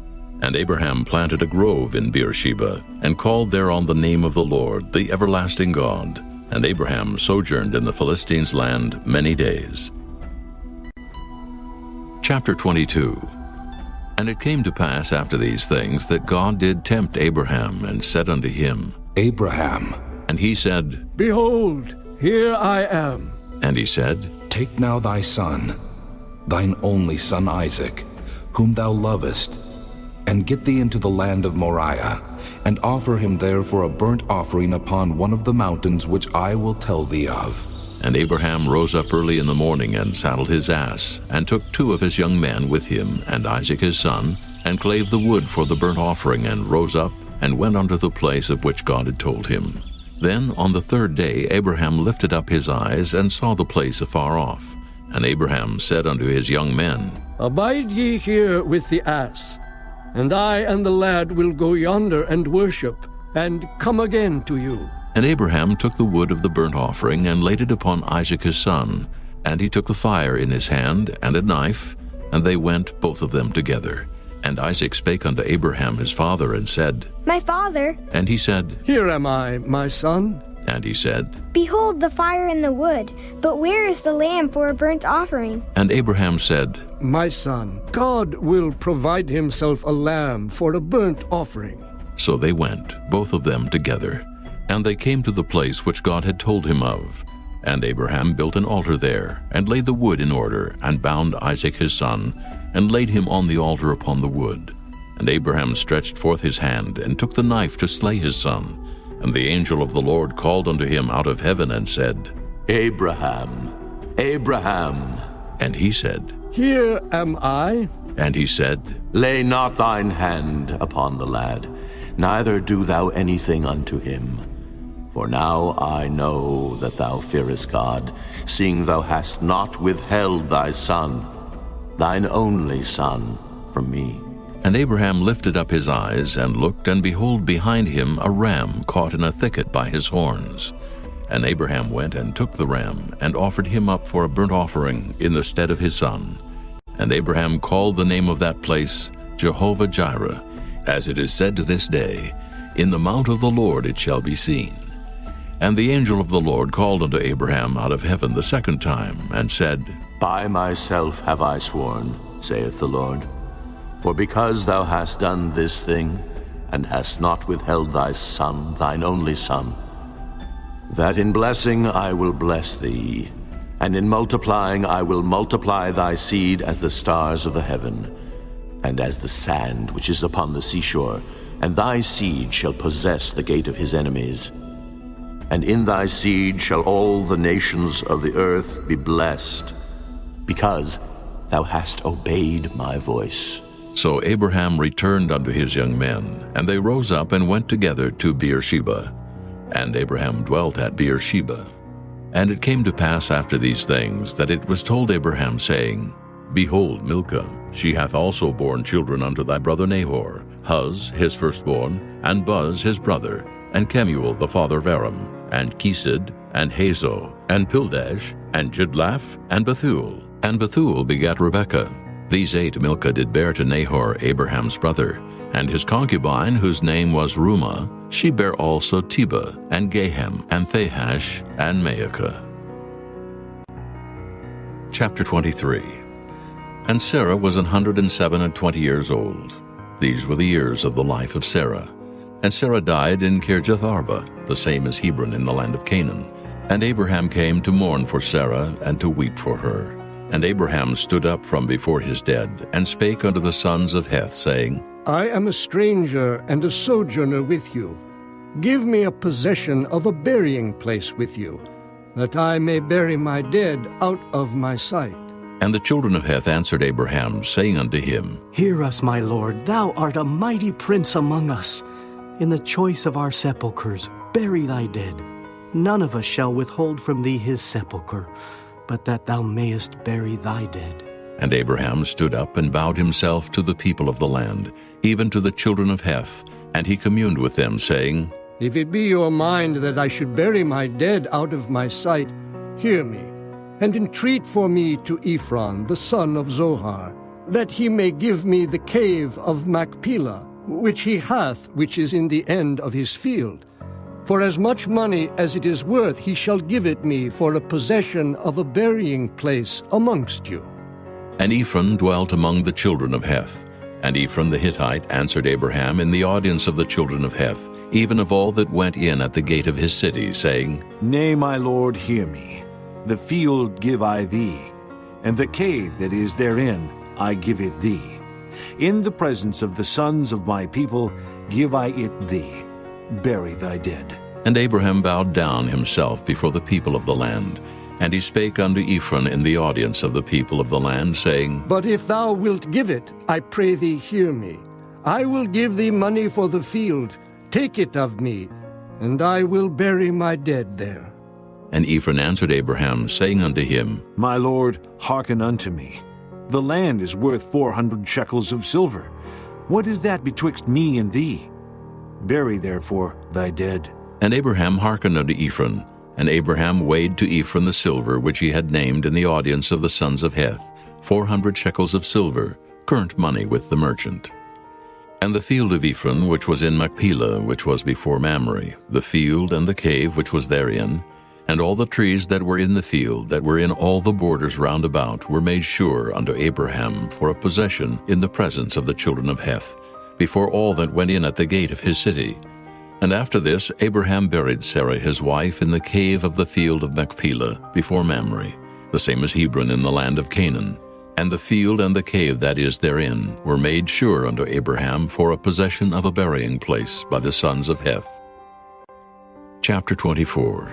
And Abraham planted a grove in Beersheba, and called thereon the name of the Lord, the everlasting God. And Abraham sojourned in the Philistines' land many days. Chapter 22. And it came to pass after these things that God did tempt Abraham, and said unto him, Abraham. And he said, Behold, here I am. And he said, Take now thy son, thine only son Isaac, whom thou lovest, and get thee into the land of Moriah, and offer him there for a burnt offering upon one of the mountains which I will tell thee of. And Abraham rose up early in the morning, and saddled his ass, and took 2 of his young men with him, and Isaac his son, and clave the wood for the burnt offering, and rose up, and went unto the place of which God had told him. Then on the 3rd day Abraham lifted up his eyes, and saw the place afar off. And Abraham said unto his young men, Abide ye here with the ass, and I and the lad will go yonder and worship, and come again to you. And Abraham took the wood of the burnt offering, and laid it upon Isaac his son. And he took the fire in his hand, and a knife, and they went both of them together. And Isaac spake unto Abraham his father, and said, My father. And he said, Here am I, my son. And he said, Behold the fire and the wood, but where is the lamb for a burnt offering? And Abraham said, My son, God will provide himself a lamb for a burnt offering. So they went, both of them together. And they came to the place which God had told him of. And Abraham built an altar there, and laid the wood in order, and bound Isaac his son, and laid him on the altar upon the wood. And Abraham stretched forth his hand, and took the knife to slay his son. And the angel of the Lord called unto him out of heaven, and said, Abraham, Abraham. And he said, Here am I. And he said, Lay not thine hand upon the lad, neither do thou anything unto him. For now I know that thou fearest God, seeing thou hast not withheld thy son, thine only son, from me. And Abraham lifted up his eyes, and looked, and behold behind him a ram caught in a thicket by his horns. And Abraham went and took the ram, and offered him up for a burnt offering in the stead of his son. And Abraham called the name of that place Jehovah-Jireh, as it is said to this day, In the mount of the Lord it shall be seen. And the angel of the Lord called unto Abraham out of heaven the 2nd time, and said, By myself have I sworn, saith the Lord, for because thou hast done this thing, and hast not withheld thy son, thine only son, that in blessing I will bless thee, and in multiplying I will multiply thy seed as the stars of the heaven, and as the sand which is upon the seashore, and thy seed shall possess the gate of his enemies. And in thy seed shall all the nations of the earth be blessed, because thou hast obeyed my voice. So Abraham returned unto his young men, and they rose up and went together to Beersheba. And Abraham dwelt at Beersheba. And it came to pass after these things, that it was told Abraham, saying, Behold, Milcah, she hath also borne children unto thy brother Nahor, Huz his firstborn, and Buz his brother, and Kemuel the father of Aram, and Kesed, and Hazo, and Pildash, and Jidlaph, and Bethuel. And Bethuel begat Rebekah. These 8 Milcah did bear to Nahor Abraham's brother. And his concubine, whose name was Rumah, she bare also Tebah, and Gahem, and Thahash, and Maacah. Chapter 23. And Sarah was 127 years old. These were the years of the life of Sarah. And Sarah died in Kirjath-arba, the same as Hebron in the land of Canaan. And Abraham came to mourn for Sarah, and to weep for her. And Abraham stood up from before his dead, and spake unto the sons of Heth, saying, I am a stranger and a sojourner with you. Give me a possession of a burying place with you, that I may bury my dead out of my sight. And the children of Heth answered Abraham, saying unto him, Hear us, my lord, thou art a mighty prince among us. In the choice of our sepulchres, bury thy dead. None of us shall withhold from thee his sepulchre, but that thou mayest bury thy dead. And Abraham stood up and bowed himself to the people of the land, even to the children of Heth, and he communed with them, saying, If it be your mind that I should bury my dead out of my sight, hear me, and entreat for me to Ephron, the son of Zohar, that he may give me the cave of Machpelah, which he hath, which is in the end of his field. For as much money as it is worth he shall give it me for a possession of a burying place amongst you. And Ephron dwelt among the children of Heth. And Ephron the Hittite answered Abraham in the audience of the children of Heth, even of all that went in at the gate of his city, saying, Nay, my lord, hear me. The field give I thee, and the cave that is therein I give it thee. In the presence of the sons of my people give I it thee. Bury thy dead. And Abraham bowed down himself before the people of the land. And he spake unto Ephron in the audience of the people of the land, saying, But if thou wilt give it, I pray thee hear me. I will give thee money for the field. Take it of me, and I will bury my dead there. And Ephron answered Abraham, saying unto him, My lord, hearken unto me. The land is worth 400 shekels of silver. What is that betwixt me and thee? Bury therefore thy dead. And Abraham hearkened unto Ephron. And Abraham weighed to Ephron the silver which he had named in the audience of the sons of Heth, 400 shekels of silver, current money with the merchant. And the field of Ephron, which was in Machpelah, which was before Mamre, the field and the cave which was therein, and all the trees that were in the field, that were in all the borders round about, were made sure unto Abraham for a possession in the presence of the children of Heth, before all that went in at the gate of his city. And after this Abraham buried Sarah his wife in the cave of the field of Machpelah, before Mamre, the same as Hebron in the land of Canaan. And the field and the cave that is therein were made sure unto Abraham for a possession of a burying place by the sons of Heth. Chapter 24.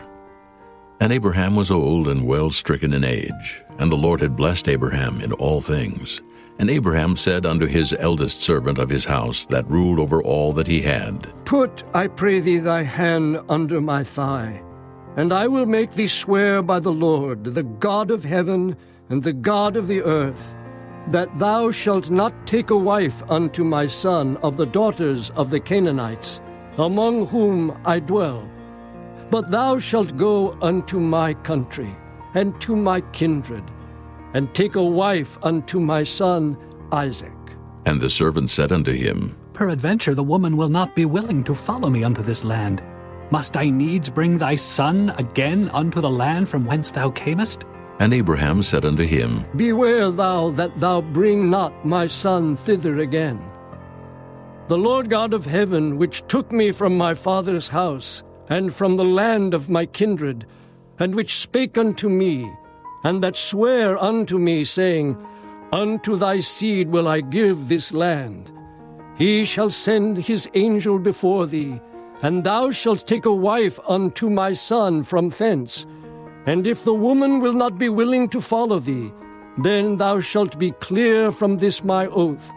And Abraham was old and well stricken in age, and the Lord had blessed Abraham in all things. And Abraham said unto his eldest servant of his house, that ruled over all that he had, Put, I pray thee, thy hand under my thigh, and I will make thee swear by the Lord, the God of heaven and the God of the earth, that thou shalt not take a wife unto my son of the daughters of the Canaanites, among whom I dwell. But thou shalt go unto my country, and to my kindred, and take a wife unto my son Isaac. And the servant said unto him, Peradventure the woman will not be willing to follow me unto this land. Must I needs bring thy son again unto the land from whence thou camest? And Abraham said unto him, Beware thou that thou bring not my son thither again. The Lord God of heaven, which took me from my father's house, and from the land of my kindred, and which spake unto me, and that sware unto me, saying, Unto thy seed will I give this land. He shall send his angel before thee, and thou shalt take a wife unto my son from thence. And if the woman will not be willing to follow thee, then thou shalt be clear from this my oath.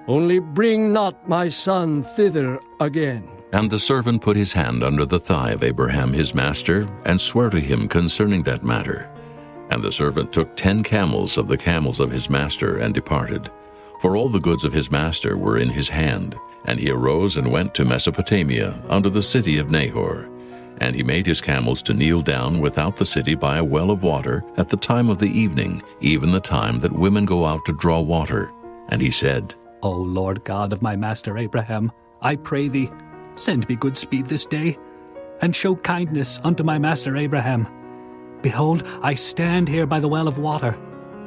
Only bring not my son thither again. And the servant put his hand under the thigh of Abraham his master, and sware to him concerning that matter. And the servant took 10 camels of the camels of his master, and departed. For all the goods of his master were in his hand. And he arose and went to Mesopotamia, unto the city of Nahor. And he made his camels to kneel down without the city by a well of water, at the time of the evening, even the time that women go out to draw water. And he said, O Lord God of my master Abraham, I pray thee, send me good speed this day, and show kindness unto my master Abraham. Behold, I stand here by the well of water,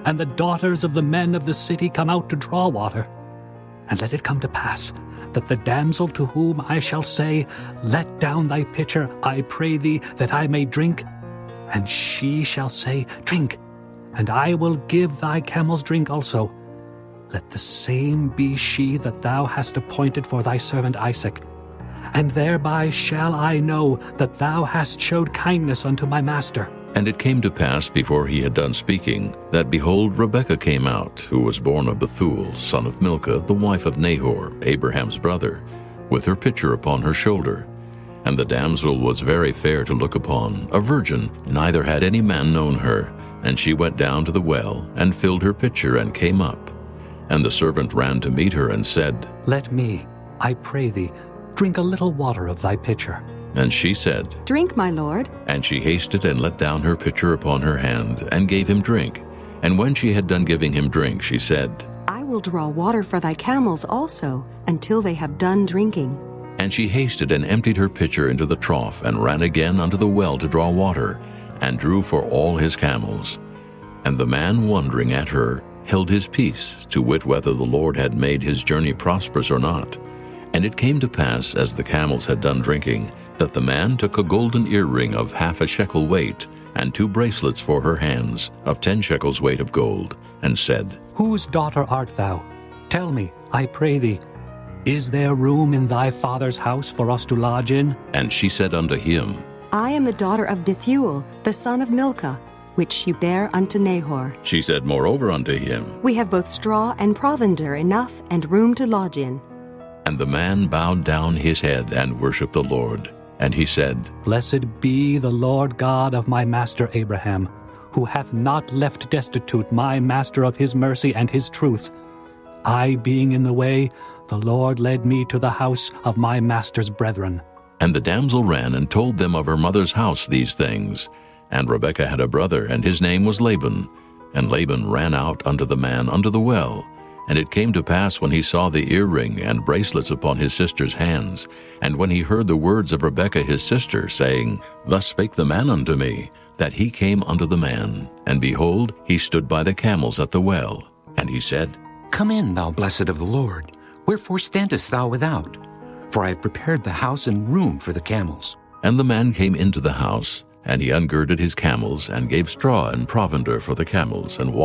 and the daughters of the men of the city come out to draw water. And let it come to pass, that the damsel to whom I shall say, Let down thy pitcher, I pray thee, that I may drink, and she shall say, Drink, and I will give thy camels drink also. Let the same be she that thou hast appointed for thy servant Isaac. And thereby shall I know that thou hast showed kindness unto my master. And it came to pass, before he had done speaking, that, behold, Rebekah came out, who was born of Bethuel, son of Milcah, the wife of Nahor, Abraham's brother, with her pitcher upon her shoulder. And the damsel was very fair to look upon, a virgin, neither had any man known her. And she went down to the well, and filled her pitcher, and came up. And the servant ran to meet her, and said, Let me, I pray thee, drink a little water of thy pitcher. And she said, Drink, my lord. And she hasted and let down her pitcher upon her hand, and gave him drink. And when she had done giving him drink, she said, I will draw water for thy camels also, until they have done drinking. And she hasted and emptied her pitcher into the trough, and ran again unto the well to draw water, and drew for all his camels. And the man, wondering at her, held his peace, to wit whether the Lord had made his journey prosperous or not. And it came to pass, as the camels had done drinking, that the man took a golden earring of 1/2 shekel weight, and 2 bracelets for her hands, of 10 shekels weight of gold, and said, Whose daughter art thou? Tell me, I pray thee, is there room in thy father's house for us to lodge in? And she said unto him, I am the daughter of Bethuel, the son of Milcah, which she bare unto Nahor. She said moreover unto him, We have both straw and provender enough, and room to lodge in. And the man bowed down his head, and worshipped the Lord. And he said, Blessed be the Lord God of my master Abraham, who hath not left destitute my master of his mercy and his truth. I being in the way, the Lord led me to the house of my master's brethren. And the damsel ran and told them of her mother's house these things. And Rebekah had a brother, and his name was Laban. And Laban ran out unto the man unto the well. And it came to pass, when he saw the earring and bracelets upon his sister's hands, and when he heard the words of Rebekah his sister, saying, Thus spake the man unto me, that he came unto the man. And behold, he stood by the camels at the well. And he said, Come in, thou blessed of the Lord. Wherefore standest thou without? For I have prepared the house and room for the camels. And the man came into the house, and he ungirded his camels, and gave straw and provender for the camels, and water.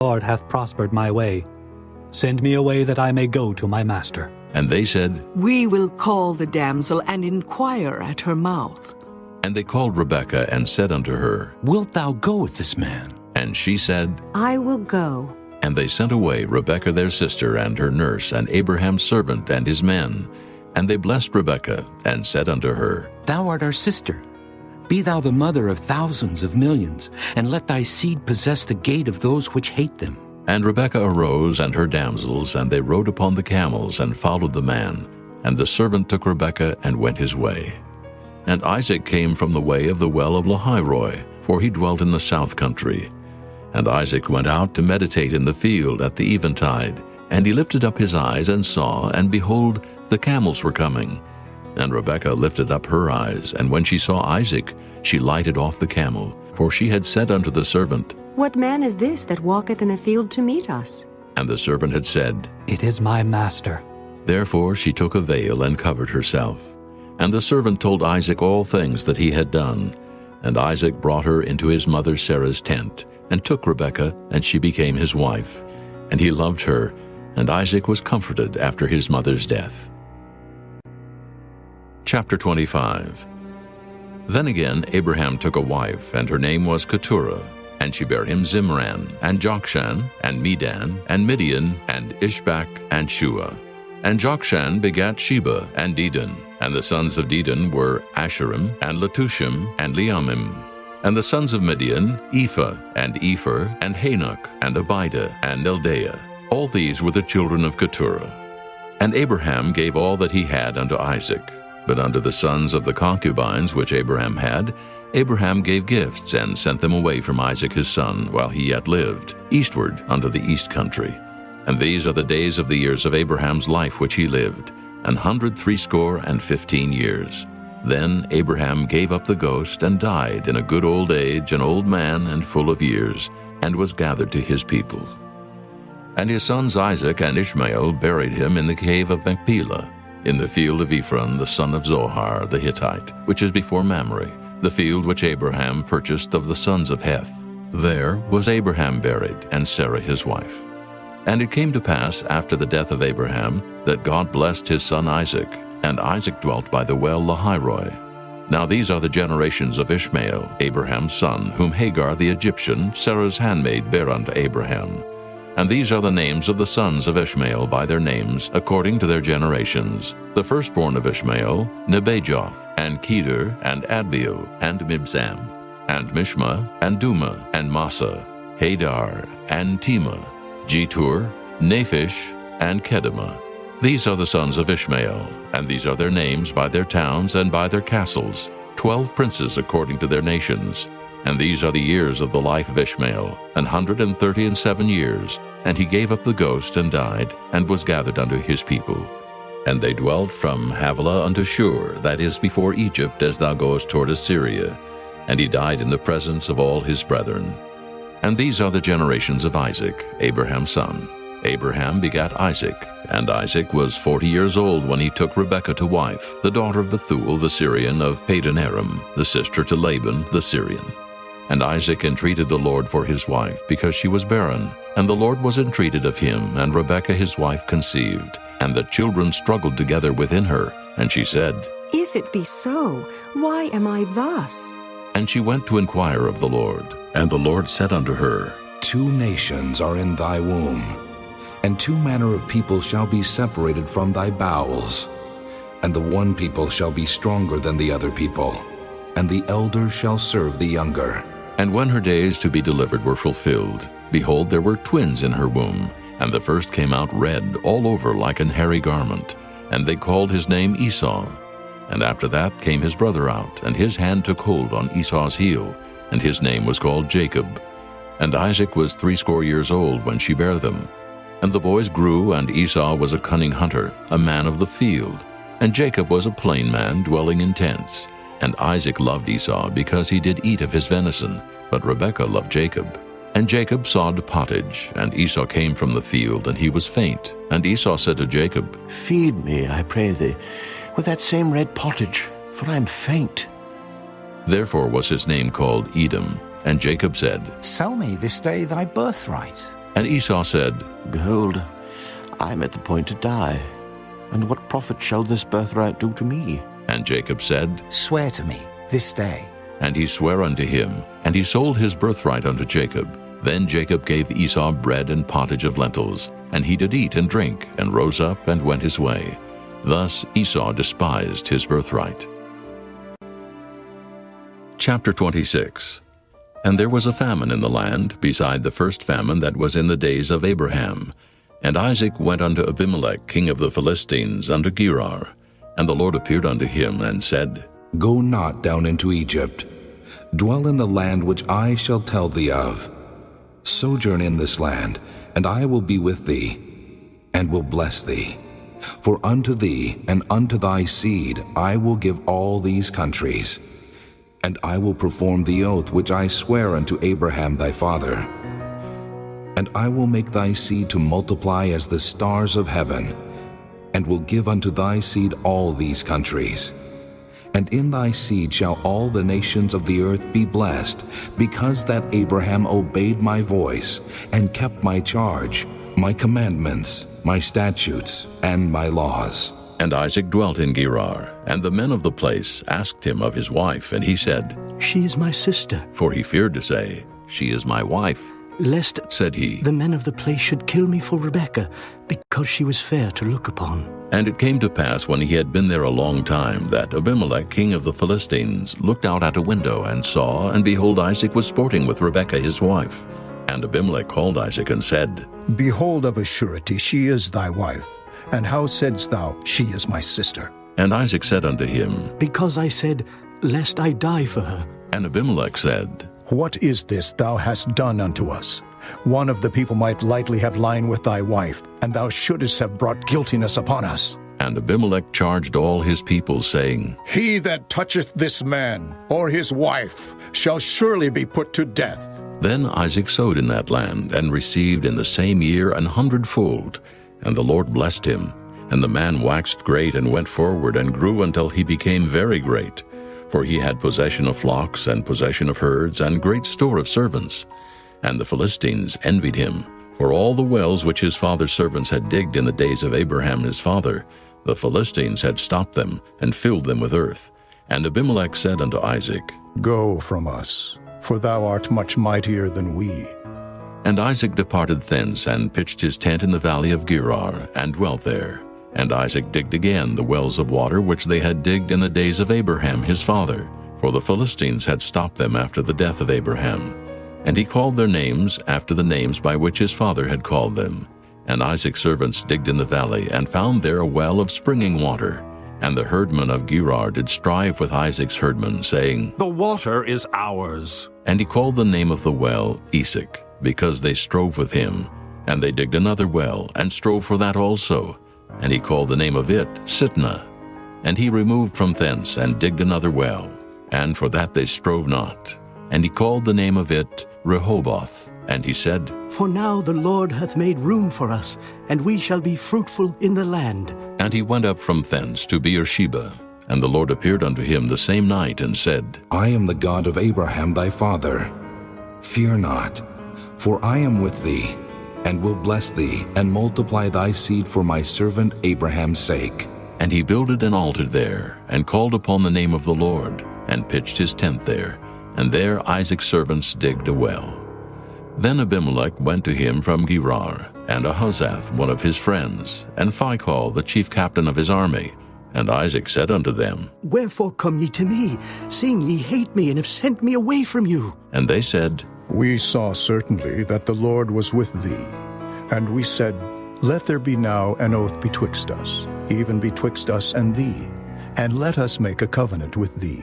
Lord hath prospered my way. Send me away that I may go to my master. And they said, We will call the damsel and inquire at her mouth. And they called Rebekah and said unto her, Wilt thou go with this man? And she said, I will go. And they sent away Rebekah their sister and her nurse and Abraham's servant and his men. And they blessed Rebekah and said unto her, Thou art our sister. Be thou the mother of thousands of millions, and let thy seed possess the gate of those which hate them. And Rebekah arose and her damsels, and they rode upon the camels and followed the man. And the servant took Rebekah and went his way. And Isaac came from the way of the well of Lahairoi, for he dwelt in the south country. And Isaac went out to meditate in the field at the eventide. And he lifted up his eyes and saw, and behold, the camels were coming. And Rebekah lifted up her eyes, and when she saw Isaac, she lighted off the camel, for she had said unto the servant, What man is this that walketh in the field to meet us? And the servant had said, It is my master. Therefore she took a veil and covered herself. And the servant told Isaac all things that he had done. And Isaac brought her into his mother Sarah's tent, and took Rebekah, and she became his wife. And he loved her, and Isaac was comforted after his mother's death. Chapter 25. Then again Abraham took a wife, and her name was Keturah. And she bare him Zimran, and Jokshan, and Medan, and Midian, and Ishbak, and Shua. And Jokshan begat Sheba, and Dedan. And the sons of Dedan were Asherim, and Letushim, and Leamim. And the sons of Midian, Ephah, and Epher, and Hanok, and Abida, and Eldaah. All these were the children of Keturah. And Abraham gave all that he had unto Isaac. But unto the sons of the concubines which Abraham had, Abraham gave gifts, and sent them away from Isaac his son, while he yet lived, eastward unto the east country. And these are the days of the years of Abraham's life which he lived, 160 years. Then Abraham gave up the ghost, and died in a good old age, an old man and full of years, and was gathered to his people. And his sons Isaac and Ishmael buried him in the cave of Machpelah, in the field of Ephron the son of Zohar the Hittite, which is before Mamre, the field which Abraham purchased of the sons of Heth. There was Abraham buried, and Sarah his wife. And it came to pass after the death of Abraham, that God blessed his son Isaac, and Isaac dwelt by the well Lahairoi. Now these are the generations of Ishmael, Abraham's son, whom Hagar the Egyptian, Sarah's handmaid, bare unto Abraham. And these are the names of the sons of Ishmael by their names, according to their generations. The firstborn of Ishmael, Nebajoth, and Kedar, and Adbeel, and Mibsam, and Mishma, and Duma, and Massa, Hadar, and Tema, Jetur, Naphish, and Kedemah. These are the sons of Ishmael, and these are their names by their towns and by their castles, 12 princes according to their nations. And these are the years of the life of Ishmael, 137 years. And he gave up the ghost and died, and was gathered unto his people. And they dwelt from Havilah unto Shur, that is before Egypt, as thou goest toward Assyria. And he died in the presence of all his brethren. And these are the generations of Isaac, Abraham's son. Abraham begat Isaac, and Isaac was 40 years old when he took Rebekah to wife, the daughter of Bethuel the Syrian of Padan-aram, the sister to Laban the Syrian. And Isaac entreated the Lord for his wife, because she was barren. And the Lord was entreated of him, and Rebekah his wife conceived. And the children struggled together within her. And she said, If it be so, why am I thus? And she went to inquire of the Lord. And the Lord said unto her, 2 nations are in thy womb, and 2 manner of people shall be separated from thy bowels. And the one people shall be stronger than the other people, and the elder shall serve the younger. And when her days to be delivered were fulfilled, behold, there were twins in her womb. And the first came out red all over like an hairy garment. And they called his name Esau. And after that came his brother out, and his hand took hold on Esau's heel, and his name was called Jacob. And Isaac was 80 years old when she bare them. And the boys grew, and Esau was a cunning hunter, a man of the field. And Jacob was a plain man, dwelling in tents. And Isaac loved Esau, because he did eat of his venison, but Rebekah loved Jacob. And Jacob sawed pottage, and Esau came from the field, and he was faint. And Esau said to Jacob, Feed me, I pray thee, with that same red pottage, for I am faint. Therefore was his name called Edom. And Jacob said, Sell me this day thy birthright. And Esau said, Behold, I am at the point to die, and what profit shall this birthright do to me? And Jacob said, Swear to me this day. And he sware unto him, and he sold his birthright unto Jacob. Then Jacob gave Esau bread and pottage of lentils, and he did eat and drink, and rose up and went his way. Thus Esau despised his birthright. Chapter 26. And there was a famine in the land, beside the first famine that was in the days of Abraham. And Isaac went unto Abimelech king of the Philistines unto Gerar. And the Lord appeared unto him, and said, Go not down into Egypt. Dwell in the land which I shall tell thee of. Sojourn in this land, and I will be with thee, and will bless thee. For unto thee and unto thy seed I will give all these countries. And I will perform the oath which I swear unto Abraham thy father. And I will make thy seed to multiply as the stars of heaven, and will give unto thy seed all these countries. And in thy seed shall all the nations of the earth be blessed, because that Abraham obeyed my voice, and kept my charge, my commandments, my statutes, and my laws. And Isaac dwelt in Gerar, and the men of the place asked him of his wife, and he said, She is my sister. For he feared to say, She is my wife. Lest, said he, the men of the place should kill me for Rebekah, because she was fair to look upon. And it came to pass, when he had been there a long time, that Abimelech king of the Philistines looked out at a window, and saw, and behold, Isaac was sporting with Rebekah his wife. And Abimelech called Isaac, and said, Behold, of a surety she is thy wife. And how saidst thou, She is my sister? And Isaac said unto him, Because I said, Lest I die for her. And Abimelech said, What is this thou hast done unto us? One of the people might lightly have lain with thy wife, and thou shouldest have brought guiltiness upon us. And Abimelech charged all his people, saying, He that toucheth this man, or his wife, shall surely be put to death. Then Isaac sowed in that land, and received in the same year 100-fold. And the Lord blessed him. And the man waxed great, and went forward, and grew until he became very great. For he had possession of flocks, and possession of herds, and great store of servants. And the Philistines envied him, for all the wells which his father's servants had digged in the days of Abraham his father, the Philistines had stopped them, and filled them with earth. And Abimelech said unto Isaac, Go from us, for thou art much mightier than we. And Isaac departed thence, and pitched his tent in the valley of Gerar, and dwelt there. And Isaac digged again the wells of water which they had digged in the days of Abraham his father, for the Philistines had stopped them after the death of Abraham. And he called their names after the names by which his father had called them. And Isaac's servants digged in the valley, and found there a well of springing water. And the herdmen of Gerar did strive with Isaac's herdmen, saying, The water is ours. And he called the name of the well Esek, because they strove with him. And they digged another well, and strove for that also. And he called the name of it Sitnah. And he removed from thence, and digged another well, and for that they strove not. And he called the name of it Rehoboth. And he said, For now the Lord hath made room for us, and we shall be fruitful in the land. And he went up from thence to Beersheba. And the Lord appeared unto him the same night, and said, I am the God of Abraham thy father. Fear not, for I am with thee, and will bless thee, and multiply thy seed for my servant Abraham's sake. And he builded an altar there, and called upon the name of the Lord, and pitched his tent there. And there Isaac's servants digged a well. Then Abimelech went to him from Gerar, and Ahuzzath one of his friends, and Phicol the chief captain of his army. And Isaac said unto them, Wherefore come ye to me, seeing ye hate me, and have sent me away from you? And they said, We saw certainly that the Lord was with thee. And we said, Let there be now an oath betwixt us, even betwixt us and thee, and let us make a covenant with thee,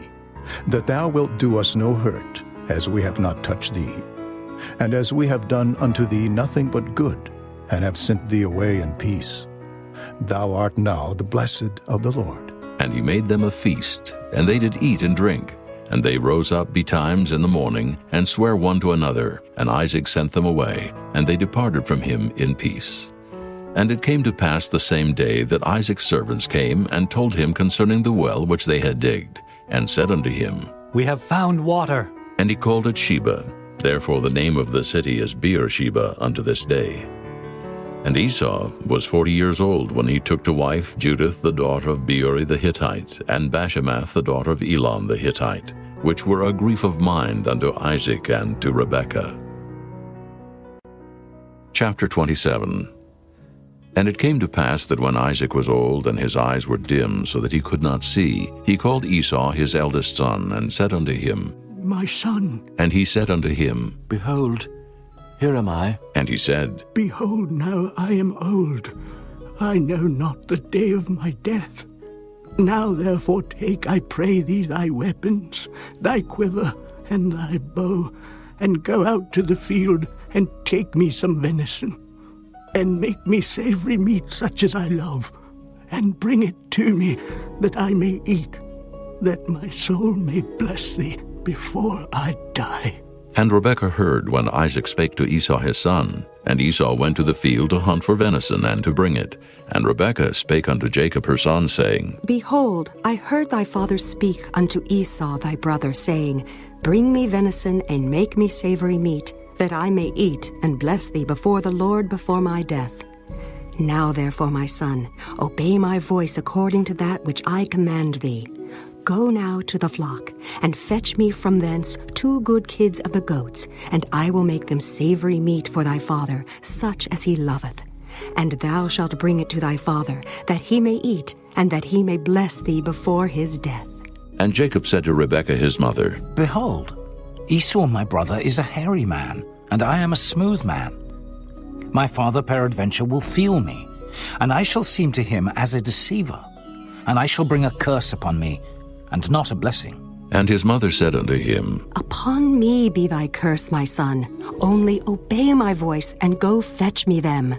that thou wilt do us no hurt, as we have not touched thee, and as we have done unto thee nothing but good, and have sent thee away in peace. Thou art now the blessed of the Lord. And he made them a feast, and they did eat and drink. And they rose up betimes in the morning, and sware one to another. And Isaac sent them away, and they departed from him in peace. And it came to pass the same day that Isaac's servants came, and told him concerning the well which they had digged, and said unto him, We have found water. And he called it Sheba. Therefore the name of the city is Beersheba unto this day. And Esau was 40 years old when he took to wife Judith the daughter of Beeri the Hittite, and Bashemath the daughter of Elon the Hittite, which were a grief of mind unto Isaac and to Rebekah. Chapter 27. And it came to pass that when Isaac was old, and his eyes were dim, so that he could not see, he called Esau his eldest son, and said unto him, My son. And he said unto him, Behold, here am I. And he said, Behold, now I am old. I know not the day of my death. Now therefore take, I pray thee, thy weapons, thy quiver, and thy bow, and go out to the field, and take me some venison, and make me savory meat such as I love, and bring it to me, that I may eat, that my soul may bless thee before I die. And Rebekah heard when Isaac spake to Esau his son. And Esau went to the field to hunt for venison, and to bring it. And Rebekah spake unto Jacob her son, saying, Behold, I heard thy father speak unto Esau thy brother, saying, Bring me venison, and make me savory meat, that I may eat, and bless thee before the Lord before my death. Now therefore, my son, obey my voice according to that which I command thee. Go now to the flock, and fetch me from thence 2 good kids of the goats, and I will make them savory meat for thy father, such as he loveth. And thou shalt bring it to thy father, that he may eat, and that he may bless thee before his death. And Jacob said to Rebekah his mother, Behold, Esau my brother is a hairy man, and I am a smooth man. My father peradventure will feel me, and I shall seem to him as a deceiver, and I shall bring a curse upon me, and not a blessing. And his mother said unto him, Upon me be thy curse, my son. Only obey my voice, and go fetch me them.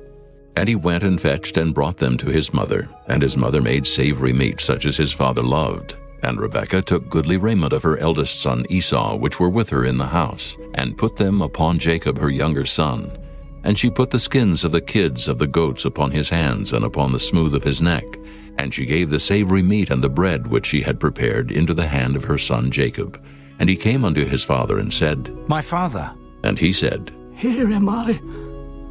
And he went and fetched and brought them to his mother. And his mother made savory meat such as his father loved. And Rebekah took goodly raiment of her eldest son Esau, which were with her in the house, and put them upon Jacob her younger son. And she put the skins of the kids of the goats upon his hands, and upon the smooth of his neck. And she gave the savory meat and the bread which she had prepared into the hand of her son Jacob. And he came unto his father and said, My father. And he said, Here am I.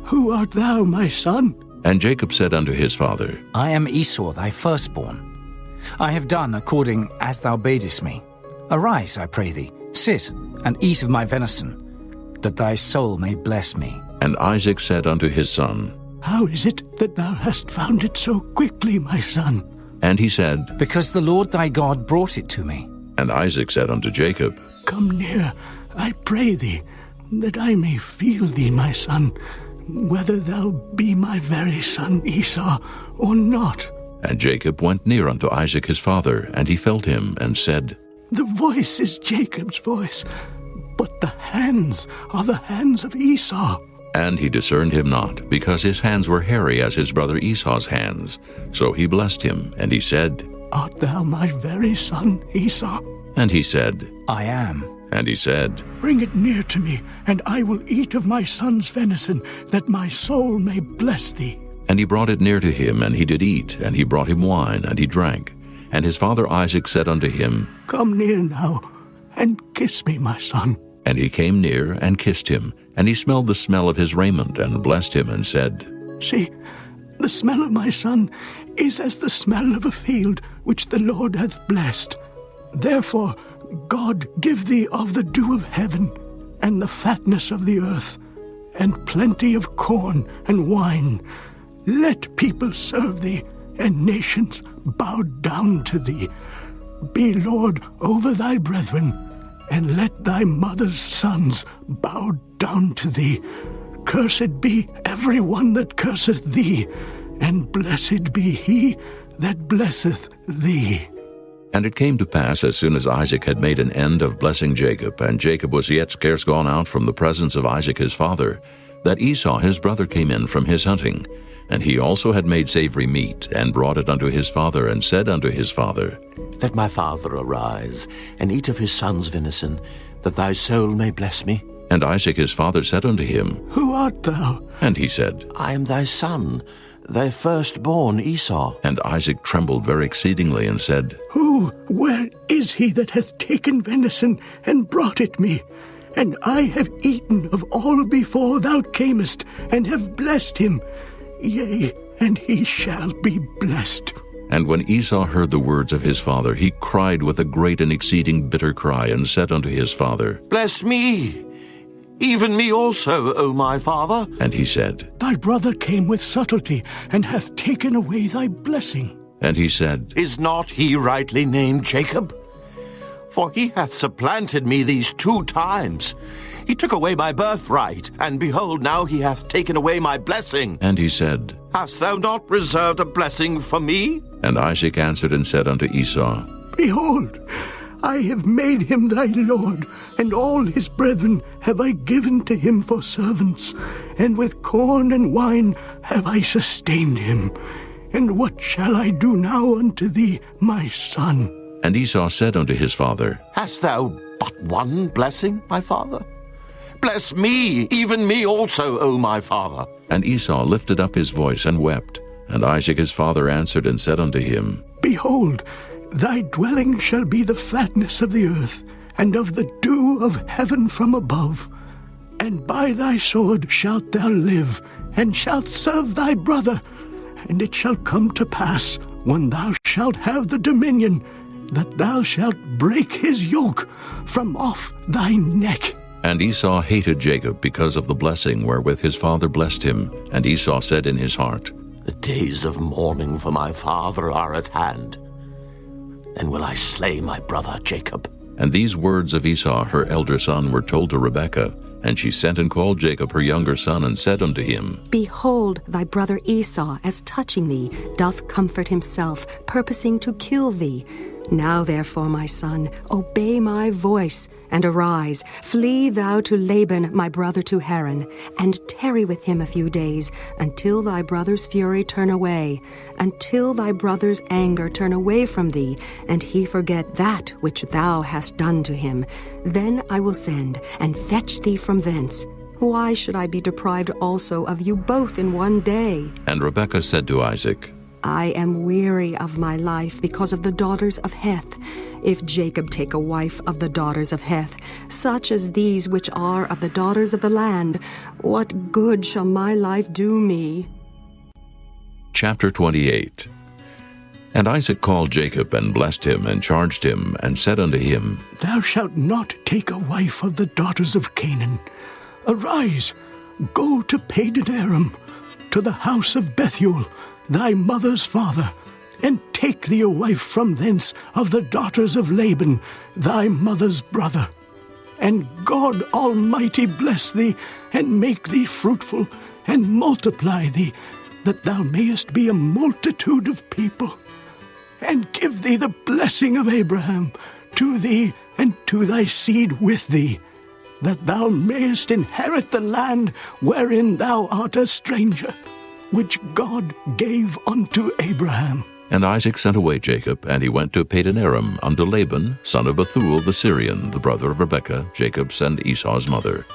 Who art thou, my son? And Jacob said unto his father, I am Esau thy firstborn. I have done according as thou badest me. Arise, I pray thee, sit, and eat of my venison, that thy soul may bless me. And Isaac said unto his son, How is it that thou hast found it so quickly, my son? And he said, Because the Lord thy God brought it to me. And Isaac said unto Jacob, Come near, I pray thee, that I may feel thee, my son, whether thou be my very son Esau or not. And Jacob went near unto Isaac his father, and he felt him, and said, The voice is Jacob's voice, but the hands are the hands of Esau. And he discerned him not, because his hands were hairy as his brother Esau's hands. So he blessed him, and he said, Art thou my very son Esau? And he said, I am. And he said, Bring it near to me, and I will eat of my son's venison, that my soul may bless thee. And he brought it near to him, and he did eat, and he brought him wine, and he drank. And his father Isaac said unto him, Come near now, and kiss me, my son. And he came near, and kissed him. And he smelled the smell of his raiment, and blessed him, and said, See, the smell of my son is as the smell of a field which the Lord hath blessed. Therefore God give thee of the dew of heaven, and the fatness of the earth, and plenty of corn and wine. Let people serve thee, and nations bow down to thee. Be Lord over thy brethren, and let thy mother's sons bow down to thee. Cursed be every one that curseth thee, and blessed be he that blesseth thee. And it came to pass, as soon as Isaac had made an end of blessing Jacob, and Jacob was yet scarce gone out from the presence of Isaac his father, that Esau his brother came in from his hunting. And he also had made savory meat, and brought it unto his father, and said unto his father, Let my father arise, and eat of his son's venison, that thy soul may bless me. And Isaac his father said unto him, Who art thou? And he said, I am thy son, thy firstborn Esau. And Isaac trembled very exceedingly, and said, Where is he that hath taken venison, and brought it me? and I have eaten of all before thou camest, and have blessed him. Yea, and he shall be blessed. And when Esau heard the words of his father, he cried with a great and exceeding bitter cry, and said unto his father, Bless me, even me also, O my father. And he said, Thy brother came with subtlety, and hath taken away thy blessing. And he said, Is not he rightly named Jacob? For he hath supplanted me these 2 times. He took away my birthright, and behold, now he hath taken away my blessing. And he said, Hast thou not reserved a blessing for me? And Isaac answered and said unto Esau, Behold, I have made him thy lord, and all his brethren have I given to him for servants, and with corn and wine have I sustained him. And what shall I do now unto thee, my son? And Esau said unto his father, Hast thou but one blessing, my father? Bless me, even me also, O my father. And Esau lifted up his voice and wept. And Isaac his father answered and said unto him, Behold, thy dwelling shall be the fatness of the earth, and of the dew of heaven from above. And by thy sword shalt thou live, and shalt serve thy brother. And it shall come to pass, when thou shalt have the dominion, that thou shalt break his yoke from off thy neck. And Esau hated Jacob because of the blessing wherewith his father blessed him. And Esau said in his heart, The days of mourning for my father are at hand. Then will I slay my brother Jacob. And these words of Esau her elder son were told to Rebekah. And she sent and called Jacob her younger son, and said unto him, Behold, thy brother Esau, as touching thee, doth comfort himself, purposing to kill thee. Now therefore, my son, obey my voice, and arise, flee thou to Laban my brother to Haran, and tarry with him a few days, until thy brother's fury turn away, until thy brother's anger turn away from thee, and he forget that which thou hast done to him. Then I will send, and fetch thee from thence. Why should I be deprived also of you both in one day? And Rebekah said to Isaac, I am weary of my life because of the daughters of Heth. If Jacob take a wife of the daughters of Heth, such as these which are of the daughters of the land, what good shall my life do me? Chapter 28. And Isaac called Jacob, and blessed him, and charged him, and said unto him, Thou shalt not take a wife of the daughters of Canaan. Arise, go to Padan Aram, to the house of Bethuel, thy mother's father, and take thee a wife from thence of the daughters of Laban, thy mother's brother. And God Almighty bless thee, and make thee fruitful, and multiply thee, that thou mayest be a multitude of people. And give thee the blessing of Abraham, to thee and to thy seed with thee, that thou mayest inherit the land wherein thou art a stranger, which God gave unto Abraham. And Isaac sent away Jacob, and he went to Padan Aram unto Laban, son of Bethuel the Syrian, the brother of Rebekah, Jacob's and Esau's mother.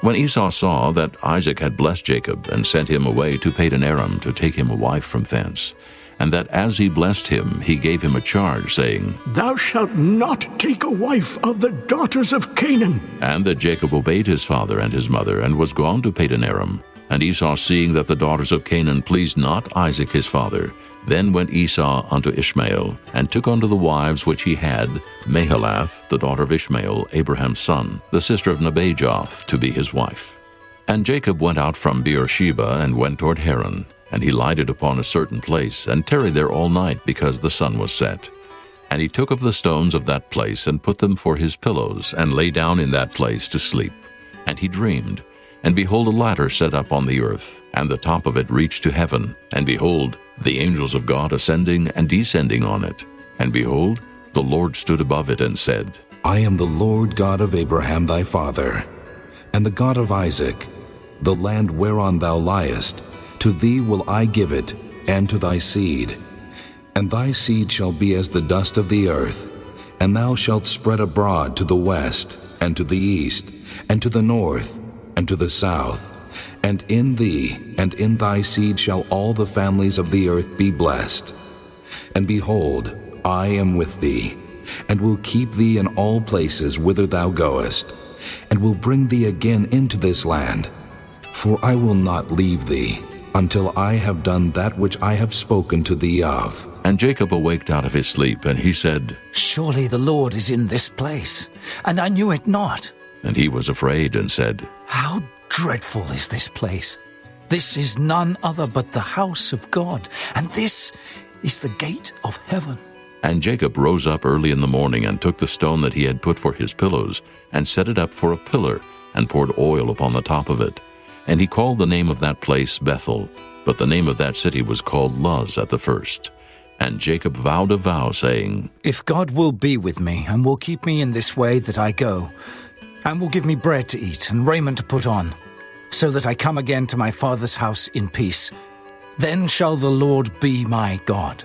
When Esau saw that Isaac had blessed Jacob, and sent him away to Padan Aram to take him a wife from thence, and that as he blessed him, he gave him a charge, saying, Thou shalt not take a wife of the daughters of Canaan. And that Jacob obeyed his father and his mother, and was gone to Padan Aram. And Esau, seeing that the daughters of Canaan pleased not Isaac his father, then went Esau unto Ishmael, and took unto the wives which he had Mahalath, the daughter of Ishmael, Abraham's son, the sister of Nebajoth, to be his wife. And Jacob went out from Beersheba, and went toward Haran. And he lighted upon a certain place, and tarried there all night, because the sun was set. And he took of the stones of that place, and put them for his pillows, and lay down in that place to sleep. And he dreamed, and behold, a ladder set up on the earth, and the top of it reached to heaven. And behold, the angels of God ascending and descending on it. And behold, the Lord stood above it, and said, I am the Lord God of Abraham thy father, and the God of Isaac. The land whereon thou liest, to thee will I give it, and to thy seed. And thy seed shall be as the dust of the earth, and thou shalt spread abroad to the west, and to the east, and to the north, and to the south. And in thee and in thy seed shall all the families of the earth be blessed. And behold, I am with thee, and will keep thee in all places whither thou goest, and will bring thee again into this land. For I will not leave thee until I have done that which I have spoken to thee of. And Jacob awaked out of his sleep, and he said, Surely the Lord is in this place, and I knew it not. And he was afraid and said, How dreadful is this place! This is none other but the house of God, and this is the gate of heaven. And Jacob rose up early in the morning, and took the stone that he had put for his pillows, and set it up for a pillar, and poured oil upon the top of it. And he called the name of that place Bethel, but the name of that city was called Luz at the first. And Jacob vowed a vow, saying, If God will be with me, and will keep me in this way that I go, and will give me bread to eat and raiment to put on, so that I come again to my father's house in peace, then shall the Lord be my God.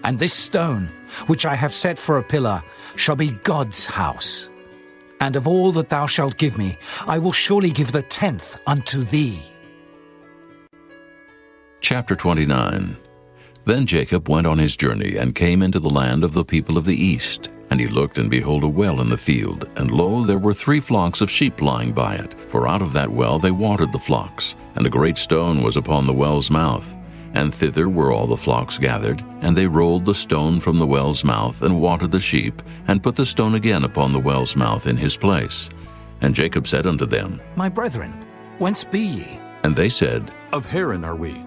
And this stone, which I have set for a pillar, shall be God's house. And of all that thou shalt give me, I will surely give the 10th unto thee. Chapter 29. Then Jacob went on his journey, and came into the land of the people of the east. And he looked, and behold, a well in the field. And lo, there were 3 flocks of sheep lying by it. For out of that well they watered the flocks. And a great stone was upon the well's mouth. And thither were all the flocks gathered. And they rolled the stone from the well's mouth, and watered the sheep, and put the stone again upon the well's mouth in his place. And Jacob said unto them, My brethren, whence be ye? And they said, Of Haran are we.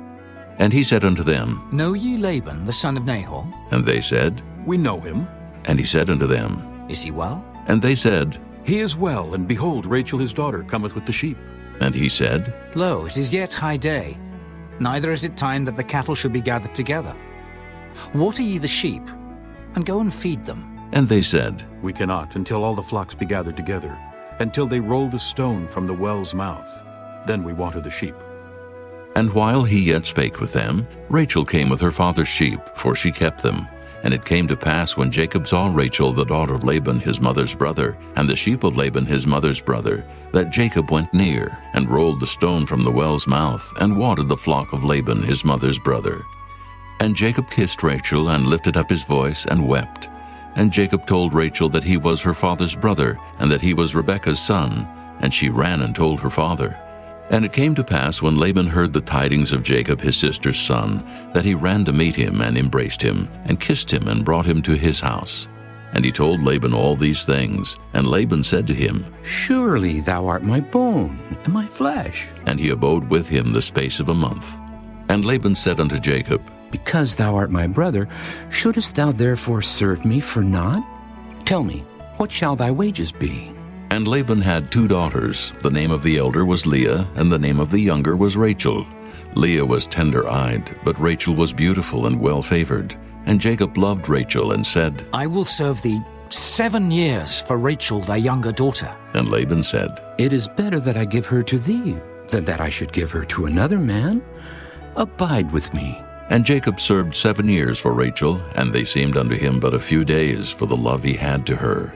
And he said unto them, Know ye Laban, the son of Nahor? And they said, We know him. And he said unto them, Is he well? And they said, He is well, and behold, Rachel his daughter cometh with the sheep. And he said, Lo, it is yet high day, neither is it time that the cattle should be gathered together. Water ye the sheep, and go and feed them. And they said, We cannot, until all the flocks be gathered together, until they roll the stone from the well's mouth. Then we water the sheep. And while he yet spake with them, Rachel came with her father's sheep, for she kept them. And it came to pass, when Jacob saw Rachel the daughter of Laban his mother's brother, and the sheep of Laban his mother's brother, that Jacob went near, and rolled the stone from the well's mouth, and watered the flock of Laban his mother's brother. And Jacob kissed Rachel, and lifted up his voice, and wept. And Jacob told Rachel that he was her father's brother, and that he was Rebekah's son. And she ran and told her father. And it came to pass, when Laban heard the tidings of Jacob his sister's son, that he ran to meet him, and embraced him, and kissed him, and brought him to his house. And he told Laban all these things. And Laban said to him, Surely thou art my bone and my flesh. And he abode with him the space of a month. And Laban said unto Jacob, Because thou art my brother, shouldest thou therefore serve me for naught? Tell me, what shall thy wages be? And Laban had 2 daughters. The name of the elder was Leah, and the name of the younger was Rachel. Leah was tender-eyed, but Rachel was beautiful and well-favored. And Jacob loved Rachel, and said, I will serve thee 7 years for Rachel thy younger daughter. And Laban said, It is better that I give her to thee, than that I should give her to another man. Abide with me. And Jacob served 7 years for Rachel, and they seemed unto him but a few days, for the love he had to her.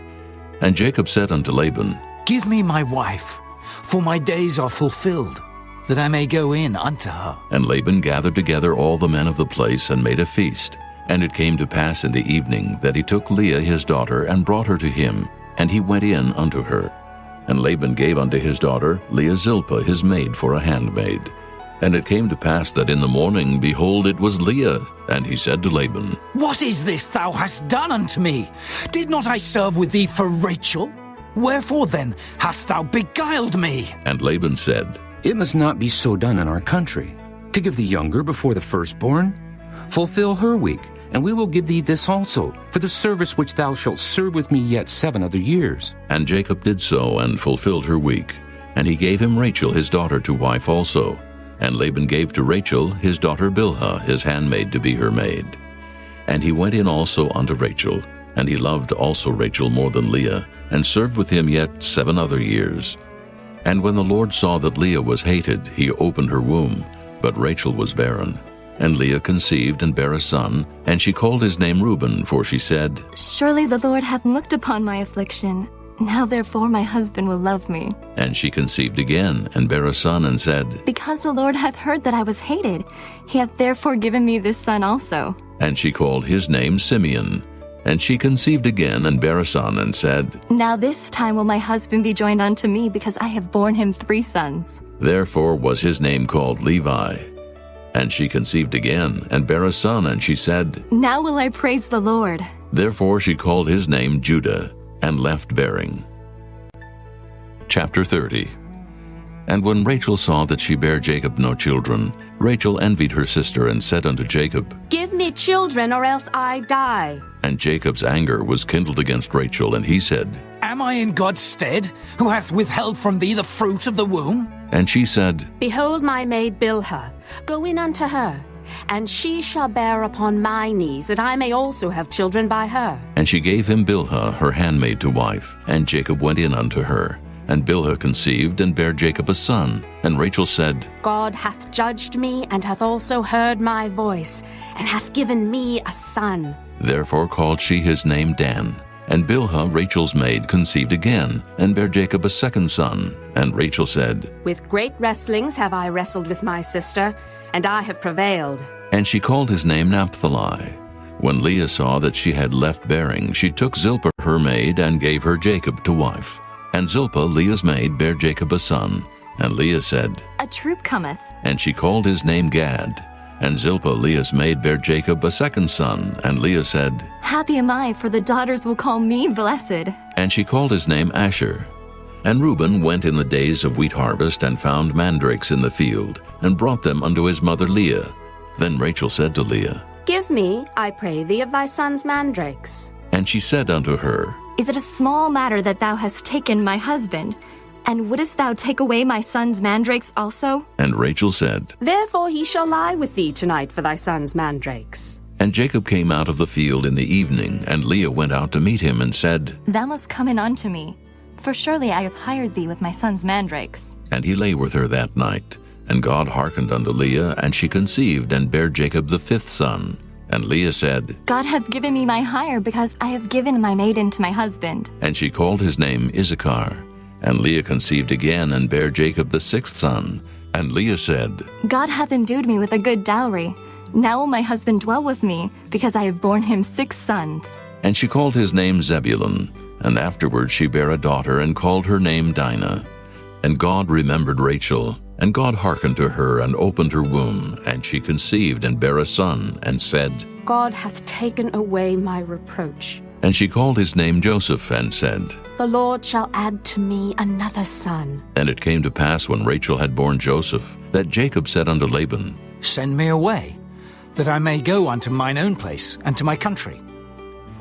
And Jacob said unto Laban, Give me my wife, for my days are fulfilled, that I may go in unto her. And Laban gathered together all the men of the place, and made a feast. And it came to pass in the evening, that he took Leah his daughter, and brought her to him, and he went in unto her. And Laban gave unto his daughter Leah Zilpah his maid for a handmaid. And it came to pass that in the morning, behold, it was Leah. And he said to Laban, What is this thou hast done unto me? Did not I serve with thee for Rachel? Wherefore then hast thou beguiled me? And Laban said, It must not be so done in our country, to give the younger before the firstborn. Fulfill her week, and we will give thee this also, for the service which thou shalt serve with me yet 7 other years. And Jacob did so, and fulfilled her week. And he gave him Rachel his daughter to wife also. And Laban gave to Rachel his daughter Bilhah his handmaid to be her maid. And he went in also unto Rachel, and he loved also Rachel more than Leah, and served with him yet 7 other years. And when the Lord saw that Leah was hated, he opened her womb, but Rachel was barren. And Leah conceived and bare a son, and she called his name Reuben, for she said, Surely the Lord hath looked upon my affliction. Now therefore my husband will love me. And she conceived again, and bare a son, and said, Because the Lord hath heard that I was hated, he hath therefore given me this son also. And she called his name Simeon. And she conceived again and bare a son, and said, Now this time will my husband be joined unto me, because I have borne him 3 sons. Therefore was his name called Levi. And she conceived again and bare a son, and she said, Now will I praise the Lord. Therefore she called his name Judah, and left bearing. Chapter 30. And when Rachel saw that she bare Jacob no children, Rachel envied her sister, and said unto Jacob, Give me children, or else I die. And Jacob's anger was kindled against Rachel, and he said, Am I in God's stead, who hath withheld from thee the fruit of the womb? And she said, Behold my maid Bilhah, go in unto her, and she shall bear upon my knees, that I may also have children by her. And she gave him Bilhah her handmaid to wife, and Jacob went in unto her. And Bilhah conceived, and bare Jacob a son. And Rachel said, God hath judged me, and hath also heard my voice, and hath given me a son. Therefore called she his name Dan. And Bilhah, Rachel's maid, conceived again, and bare Jacob a second son. And Rachel said, With great wrestlings have I wrestled with my sister, and I have prevailed. And she called his name Naphtali. When Leah saw that she had left bearing, she took Zilpah her maid, and gave her Jacob to wife. And Zilpah, Leah's maid, bare Jacob a son. And Leah said, A troop cometh. And she called his name Gad. And Zilpah, Leah's maid, bare Jacob a second son. And Leah said, Happy am I, for the daughters will call me blessed. And she called his name Asher. And Reuben went in the days of wheat harvest, and found mandrakes in the field, and brought them unto his mother Leah. Then Rachel said to Leah, Give me, I pray thee, of thy son's mandrakes. And she said unto her, Is it a small matter that thou hast taken my husband? And wouldest thou take away my son's mandrakes also? And Rachel said, Therefore he shall lie with thee tonight for thy son's mandrakes. And Jacob came out of the field in the evening, and Leah went out to meet him, and said, Thou must come in unto me, for surely I have hired thee with my son's mandrakes. And he lay with her that night. And God hearkened unto Leah, and she conceived, and bare Jacob the 5th son. And Leah said, God hath given me my hire, because I have given my maiden to my husband. And she called his name Issachar. And Leah conceived again, and bare Jacob the 6th son. And Leah said, God hath endued me with a good dowry. Now will my husband dwell with me, because I have borne him 6 sons. And she called his name Zebulun. And afterward she bare a daughter, and called her name Dinah. And God remembered Rachel, and God hearkened to her, and opened her womb. And she conceived, and bare a son, and said, God hath taken away my reproach. And she called his name Joseph, and said, The Lord shall add to me another son. And it came to pass, when Rachel had borne Joseph, that Jacob said unto Laban, Send me away, that I may go unto mine own place, and to my country.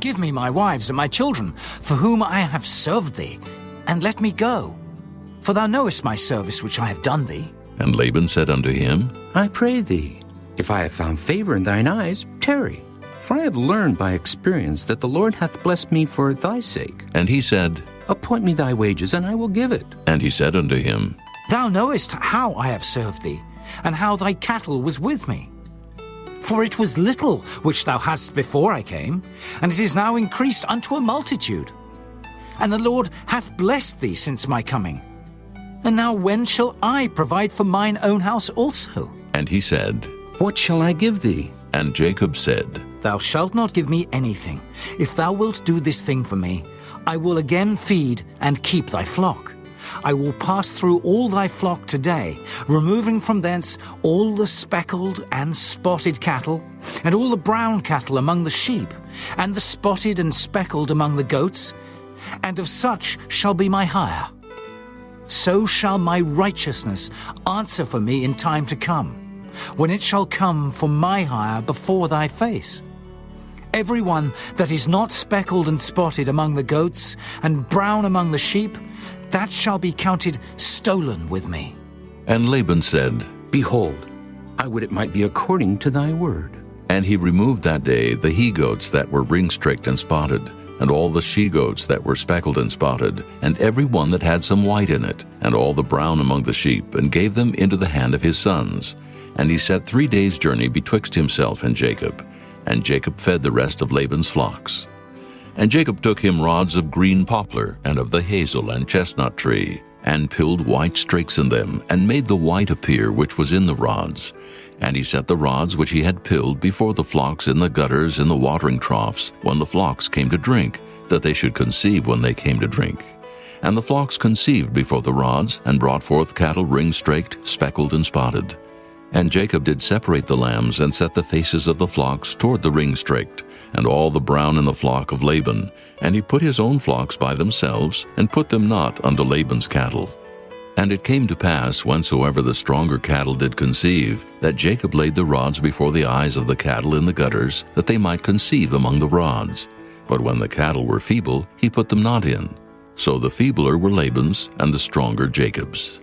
Give me my wives and my children, for whom I have served thee, and let me go. For thou knowest my service which I have done thee. And Laban said unto him, I pray thee, if I have found favor in thine eyes, tarry. For I have learned by experience that the Lord hath blessed me for thy sake. And he said, Appoint me thy wages, and I will give it. And he said unto him, Thou knowest how I have served thee, and how thy cattle was with me. For it was little which thou hadst before I came, and it is now increased unto a multitude. And the Lord hath blessed thee since my coming. And now when shall I provide for mine own house also? And he said, What shall I give thee? And Jacob said, Thou shalt not give me anything. If thou wilt do this thing for me, I will again feed and keep thy flock. I will pass through all thy flock today, removing from thence all the speckled and spotted cattle, and all the brown cattle among the sheep, and the spotted and speckled among the goats, and of such shall be my hire. So shall my righteousness answer for me in time to come, when it shall come for my hire before thy face. Every one that is not speckled and spotted among the goats, and brown among the sheep, that shall be counted stolen with me. And Laban said, Behold, I would it might be according to thy word. And he removed that day the he-goats that were ring-streaked and spotted, and all the she-goats that were speckled and spotted, and every one that had some white in it, and all the brown among the sheep, and gave them into the hand of his sons. And he set 3 days' journey betwixt himself and Jacob. And Jacob fed the rest of Laban's flocks. And Jacob took him rods of green poplar, and of the hazel and chestnut tree, and pilled white streaks in them, and made the white appear which was in the rods. And he set the rods which he had pilled before the flocks in the gutters in the watering troughs, when the flocks came to drink, that they should conceive when they came to drink. And the flocks conceived before the rods, and brought forth cattle ring-straked, speckled, and spotted. And Jacob did separate the lambs, and set the faces of the flocks toward the ring-straked, and all the brown in the flock of Laban. And he put his own flocks by themselves, and put them not unto Laban's cattle. And it came to pass, whensoever the stronger cattle did conceive, that Jacob laid the rods before the eyes of the cattle in the gutters, that they might conceive among the rods. But when the cattle were feeble, he put them not in. So the feebler were Laban's, and the stronger Jacob's.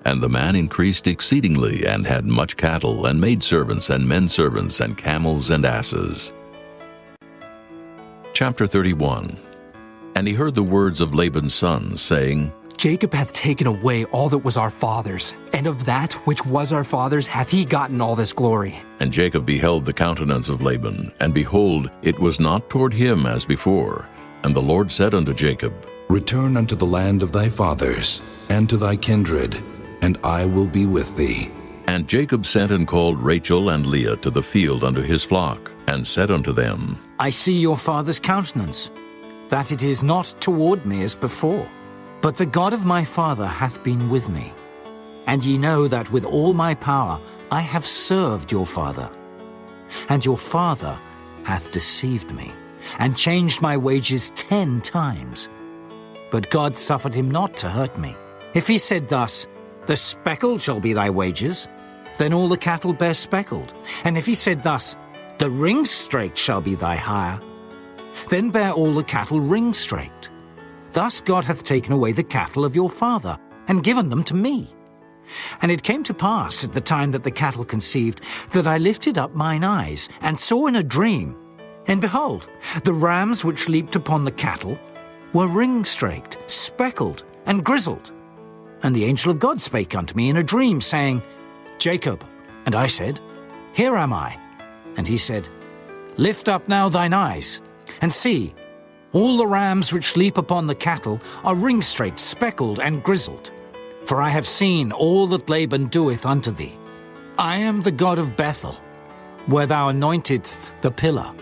And the man increased exceedingly, and had much cattle, and maidservants, and menservants, and camels, and asses. Chapter 31. And he heard the words of Laban's sons, saying, Jacob hath taken away all that was our father's, and of that which was our father's hath he gotten all this glory. And Jacob beheld the countenance of Laban, and behold, it was not toward him as before. And the Lord said unto Jacob, Return unto the land of thy fathers, and to thy kindred, and I will be with thee. And Jacob sent and called Rachel and Leah to the field unto his flock, and said unto them, I see your father's countenance, that it is not toward me as before. But the God of my father hath been with me. And ye know that with all my power I have served your father. And your father hath deceived me, and changed my wages 10 times. But God suffered him not to hurt me. If he said thus, The speckled shall be thy wages, then all the cattle bear speckled. And if he said thus, The ring-straked shall be thy hire, then bear all the cattle ring-straked. Thus God hath taken away the cattle of your father, and given them to me. And it came to pass at the time that the cattle conceived, that I lifted up mine eyes, and saw in a dream, and behold, the rams which leaped upon the cattle were ring-straked, speckled, and grizzled. And the angel of God spake unto me in a dream, saying, Jacob. And I said, Here am I. And he said, Lift up now thine eyes, and see, all the rams which leap upon the cattle are ring-straked, speckled, and grizzled. For I have seen all that Laban doeth unto thee. I am the God of Bethel, where thou anointedst the pillar,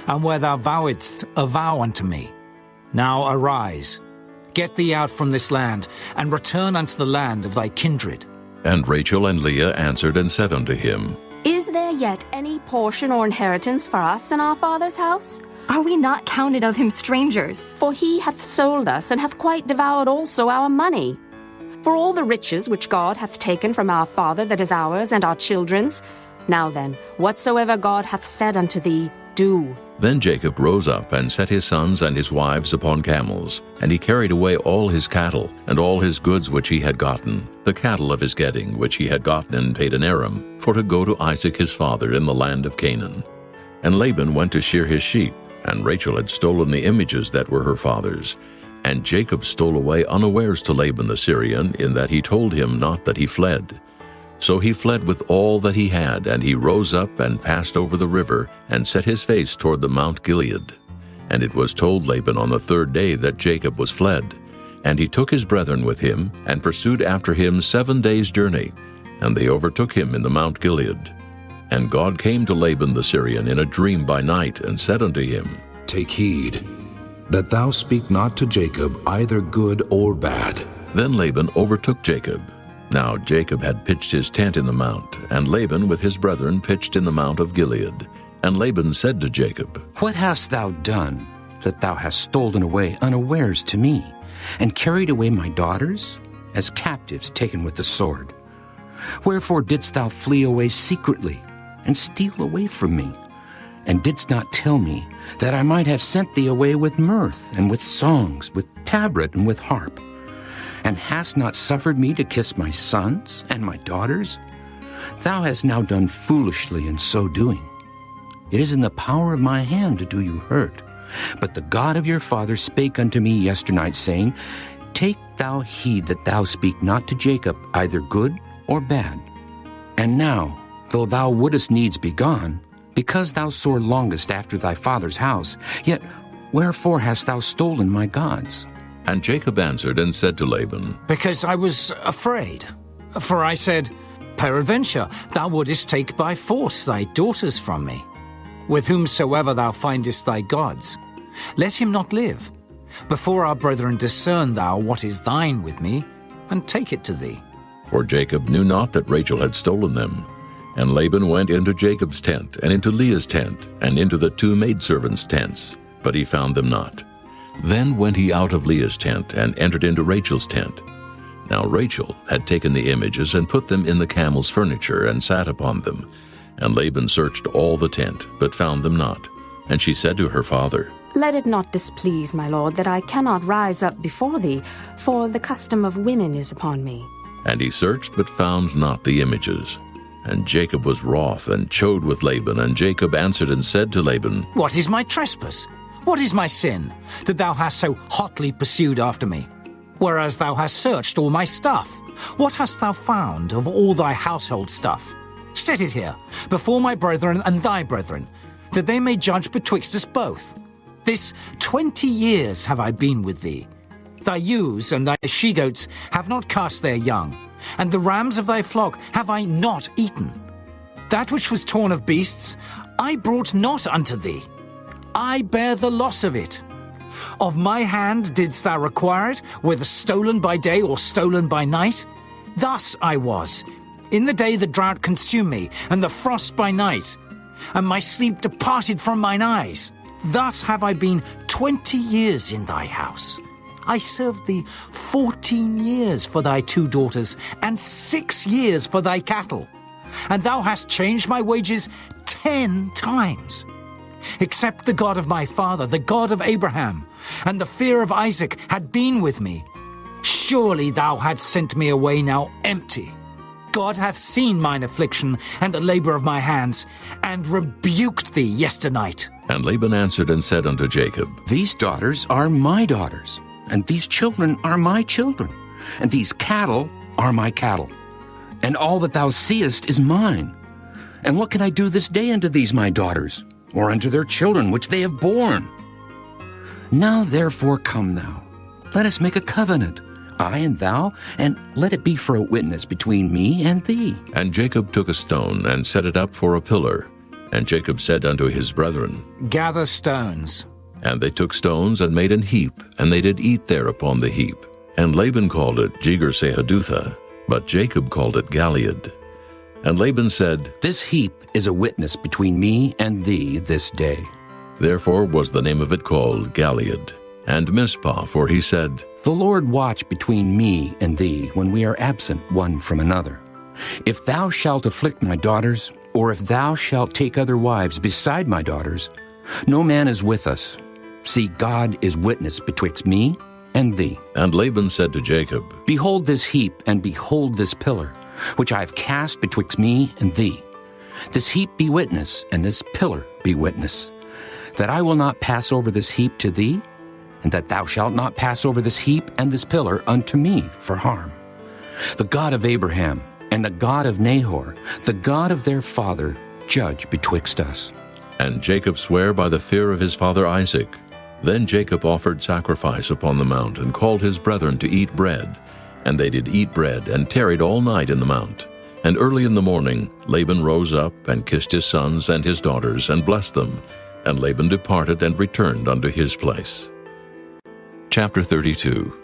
and where thou vowedst a vow unto me. Now arise, get thee out from this land, and return unto the land of thy kindred. And Rachel and Leah answered and said unto him, Is there yet any portion or inheritance for us in our father's house? Are we not counted of him strangers? For he hath sold us, and hath quite devoured also our money. For all the riches which God hath taken from our father that is ours and our children's. Now then, whatsoever God hath said unto thee, do. Then Jacob rose up and set his sons and his wives upon camels, and he carried away all his cattle, and all his goods which he had gotten, the cattle of his getting which he had gotten in Padan-aram, for to go to Isaac his father in the land of Canaan. And Laban went to shear his sheep, and Rachel had stolen the images that were her father's. And Jacob stole away unawares to Laban the Syrian, in that he told him not that he fled. So he fled with all that he had, and he rose up and passed over the river, and set his face toward the Mount Gilead. And it was told Laban on the 3rd day that Jacob was fled. And he took his brethren with him, and pursued after him 7 days' journey. And they overtook him in the Mount Gilead. And God came to Laban the Syrian in a dream by night, and said unto him, Take heed, that thou speak not to Jacob either good or bad. Then Laban overtook Jacob. Now Jacob had pitched his tent in the mount, and Laban with his brethren pitched in the mount of Gilead. And Laban said to Jacob, What hast thou done, that thou hast stolen away unawares to me, and carried away my daughters, as captives taken with the sword? Wherefore didst thou flee away secretly, and steal away from me, and didst not tell me, that I might have sent thee away with mirth, and with songs, with tabret, and with harp? And hast not suffered me to kiss my sons and my daughters? Thou hast now done foolishly in so doing. It is in the power of my hand to do you hurt. But the God of your father spake unto me yesternight, saying, Take thou heed that thou speak not to Jacob either good or bad. And now, though thou wouldest needs be gone, because thou sore longest after thy father's house, yet wherefore hast thou stolen my gods? And Jacob answered and said to Laban, Because I was afraid. For I said, Peradventure thou wouldest take by force thy daughters from me. With whomsoever thou findest thy gods, let him not live. Before our brethren discern thou what is thine with me, and take it to thee. For Jacob knew not that Rachel had stolen them. And Laban went into Jacob's tent, and into Leah's tent, and into the 2 maidservants' tents, but he found them not. Then went he out of Leah's tent, and entered into Rachel's tent. Now Rachel had taken the images, and put them in the camel's furniture, and sat upon them. And Laban searched all the tent, but found them not. And she said to her father, Let it not displease my lord that I cannot rise up before thee, for the custom of women is upon me. And he searched, but found not the images. And Jacob was wroth, and chode with Laban. And Jacob answered and said to Laban, What is my trespass? What is my sin, that thou hast so hotly pursued after me? Whereas thou hast searched all my stuff. What hast thou found of all thy household stuff? Set it here, before my brethren and thy brethren, that they may judge betwixt us both. This 20 years have I been with thee. Thy ewes and thy she-goats have not cast their young, and the rams of thy flock have I not eaten. That which was torn of beasts I brought not unto thee. I bear the loss of it. Of my hand didst thou require it, whether stolen by day or stolen by night? Thus I was, in the day the drought consumed me, and the frost by night, and my sleep departed from mine eyes. Thus have I been 20 years in thy house. I served thee 14 years for thy 2 daughters, and 6 years for thy cattle. And thou hast changed my wages 10 times. Except the God of my father, the God of Abraham, and the fear of Isaac had been with me, surely thou hadst sent me away now empty. God hath seen mine affliction and the labor of my hands, and rebuked thee yesternight. And Laban answered and said unto Jacob, These daughters are my daughters, and these children are my children, and these cattle are my cattle, and all that thou seest is mine. And what can I do this day unto these my daughters, or unto their children which they have borne? Now therefore come thou, let us make a covenant, I and thou, and let it be for a witness between me and thee. And Jacob took a stone, and set it up for a pillar. And Jacob said unto his brethren, Gather stones. And they took stones, and made an heap, and they did eat there upon the heap. And Laban called it Jegar-sahadutha, but Jacob called it Galeed. And Laban said, This heap is a witness between me and thee this day. Therefore was the name of it called Galeed. And Mizpah, for he said, The Lord watch between me and thee when we are absent one from another. If thou shalt afflict my daughters, or if thou shalt take other wives beside my daughters, no man is with us. See, God is witness betwixt me and thee. And Laban said to Jacob, Behold this heap, and behold this pillar, which I have cast betwixt me and thee. This heap be witness, and this pillar be witness, that I will not pass over this heap to thee, and that thou shalt not pass over this heap and this pillar unto me for harm. The God of Abraham, and the God of Nahor, the God of their father, judge betwixt us. And Jacob sware by the fear of his father Isaac. Then Jacob offered sacrifice upon the mount, and called his brethren to eat bread. And they did eat bread, and tarried all night in the mount. And early in the morning Laban rose up, and kissed his sons and his daughters, and blessed them. And Laban departed, and returned unto his place. Chapter 32.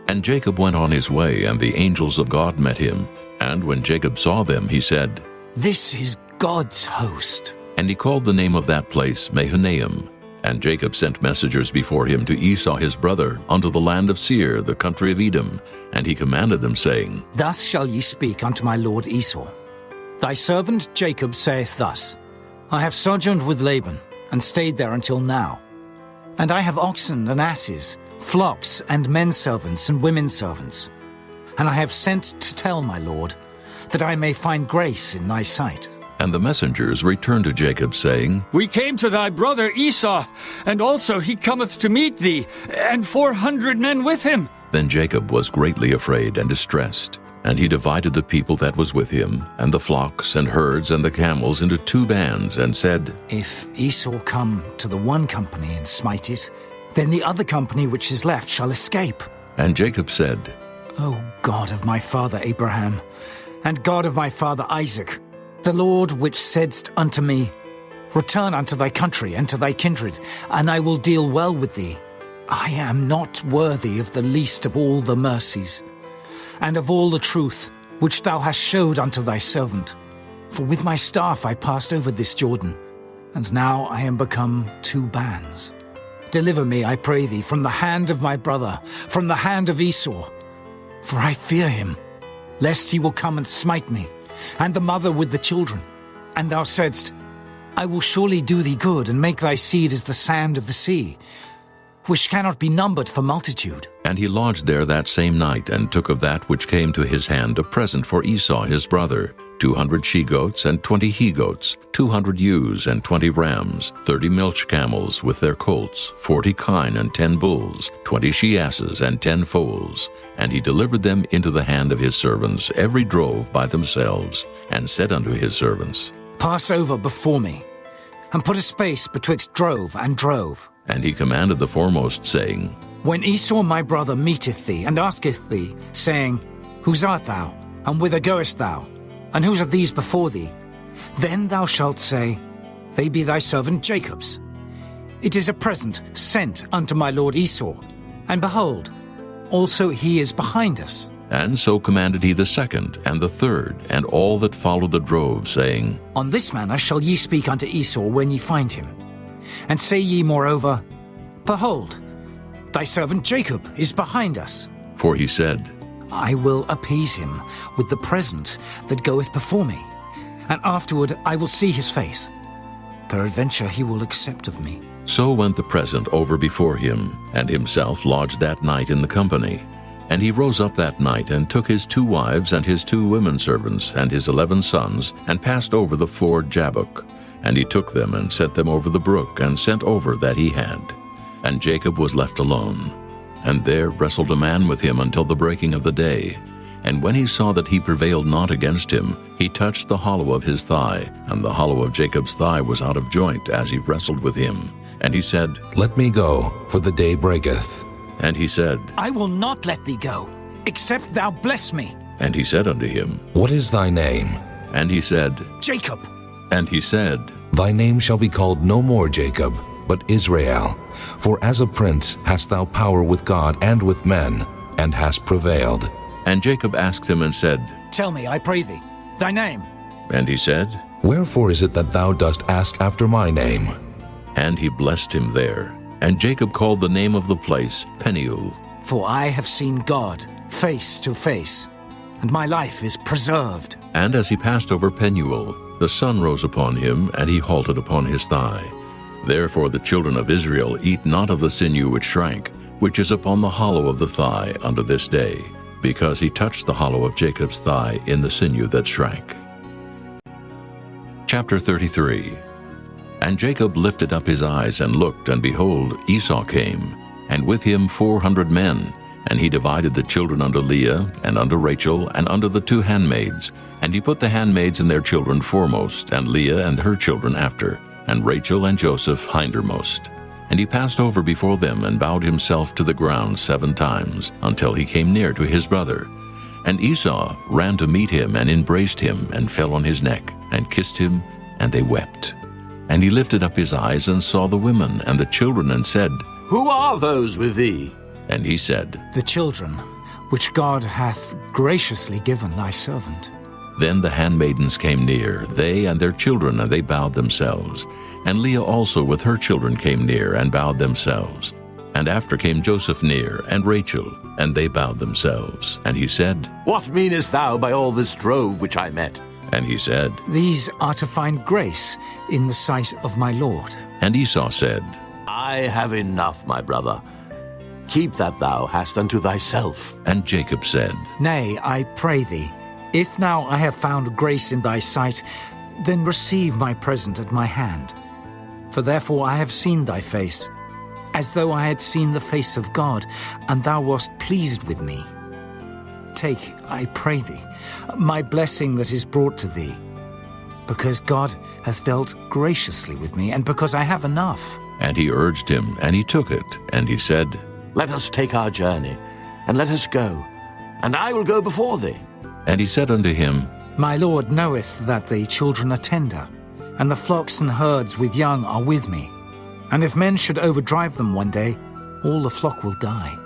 And Jacob went on his way, and the angels of God met him. And when Jacob saw them, he said, This is God's host. And he called the name of that place Mahanaim. And Jacob sent messengers before him to Esau his brother, unto the land of Seir, the country of Edom. And he commanded them, saying, Thus shall ye speak unto my lord Esau. Thy servant Jacob saith thus, I have sojourned with Laban, and stayed there until now. And I have oxen and asses, flocks and men servants and women servants. And I have sent to tell my lord, that I may find grace in thy sight. And the messengers returned to Jacob, saying, We came to thy brother Esau, and also he cometh to meet thee, and 400 men with him. Then Jacob was greatly afraid and distressed. And he divided the people that was with him, and the flocks and herds and the camels, into 2 bands, and said, If Esau come to the one company and smite it, then the other company which is left shall escape. And Jacob said, O God of my father Abraham, and God of my father Isaac, the Lord which saidst unto me, Return unto thy country and to thy kindred, and I will deal well with thee. I am not worthy of the least of all the mercies, and of all the truth which thou hast showed unto thy servant. For with my staff I passed over this Jordan, and now I am become 2 bands. Deliver me, I pray thee, from the hand of my brother, from the hand of Esau. For I fear him, lest he will come and smite me, and the mother with the children. And thou saidst, I will surely do thee good, and make thy seed as the sand of the sea, which cannot be numbered for multitude. And he lodged there that same night, and took of that which came to his hand a present for Esau his brother, 200 she-goats and 20 he-goats, 200 ewes and 20 rams, 30 milch camels with their colts, 40 kine and 10 bulls, 20 she-asses and 10 foals. And he delivered them into the hand of his servants, every drove by themselves, and said unto his servants, Pass over before me, and put a space betwixt drove and drove. And he commanded the foremost, saying, When Esau my brother meeteth thee, and asketh thee, saying, Whose art thou, and whither goest thou, and whose are these before thee? Then thou shalt say, They be thy servant Jacob's. It is a present sent unto my lord Esau, and behold, also he is behind us. And so commanded he the second, and the third, and all that followed the drove, saying, On this manner shall ye speak unto Esau when ye find him. And say ye moreover, Behold, thy servant Jacob is behind us. For he said, I will appease him with the present that goeth before me, and afterward I will see his face. Peradventure he will accept of me. So went the present over before him, and himself lodged that night in the company. And he rose up that night, and took his 2 wives and his 2 women servants, and his 11 sons, and passed over the ford Jabbok. And he took them, and set them over the brook, and sent over that he had. And Jacob was left alone. And there wrestled a man with him until the breaking of the day. And when he saw that he prevailed not against him, he touched the hollow of his thigh, and the hollow of Jacob's thigh was out of joint as he wrestled with him. And he said, Let me go, for the day breaketh. And he said, I will not let thee go, except thou bless me. And he said unto him, What is thy name? And he said, Jacob. And he said, Thy name shall be called no more Jacob, but Israel. For as a prince hast thou power with God and with men, and hast prevailed. And Jacob asked him and said, Tell me, I pray thee, thy name. And he said, Wherefore is it that thou dost ask after my name? And he blessed him there. And Jacob called the name of the place Peniel. For I have seen God face to face, and my life is preserved. And as he passed over Peniel, the sun rose upon him, and he halted upon his thigh. Therefore the children of Israel eat not of the sinew which shrank, which is upon the hollow of the thigh unto this day, because he touched the hollow of Jacob's thigh in the sinew that shrank. Chapter 33. And Jacob lifted up his eyes and looked, and behold, Esau came, and with him 400 men. And he divided the children unto Leah, and unto Rachel, and unto the 2 handmaids. And he put the handmaids and their children foremost, and Leah and her children after, and Rachel and Joseph hindermost. And he passed over before them, and bowed himself to the ground 7 times, until he came near to his brother. And Esau ran to meet him, and embraced him, and fell on his neck, and kissed him, and they wept. And he lifted up his eyes, and saw the women and the children, and said, Who are those with thee? And he said, The children, which God hath graciously given thy servant. Then the handmaidens came near, they and their children, and they bowed themselves. And Leah also with her children came near, and bowed themselves. And after came Joseph near, and Rachel, and they bowed themselves. And he said, What meanest thou by all this drove which I met? And he said, These are to find grace in the sight of my Lord. And Esau said, I have enough, my brother. Keep that thou hast unto thyself. And Jacob said, Nay, I pray thee, if now I have found grace in thy sight, then receive my present at my hand. For therefore I have seen thy face, as though I had seen the face of God, and thou wast pleased with me. Take, I pray thee, my blessing that is brought to thee, because God hath dealt graciously with me, and because I have enough. And he urged him, and he took it, and he said, Let us take our journey, and let us go, and I will go before thee. And he said unto him, My lord knoweth that the children are tender, and the flocks and herds with young are with me. And if men should overdrive them one day, all the flock will die.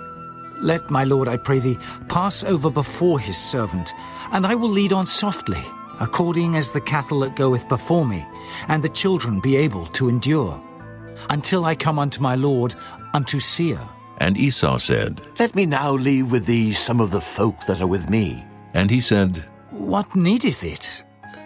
Let my lord, I pray thee, pass over before his servant, and I will lead on softly, according as the cattle that goeth before me, and the children be able to endure, until I come unto my lord, unto Seir. And Esau said, Let me now leave with thee some of the folk that are with me. And he said, What needeth it?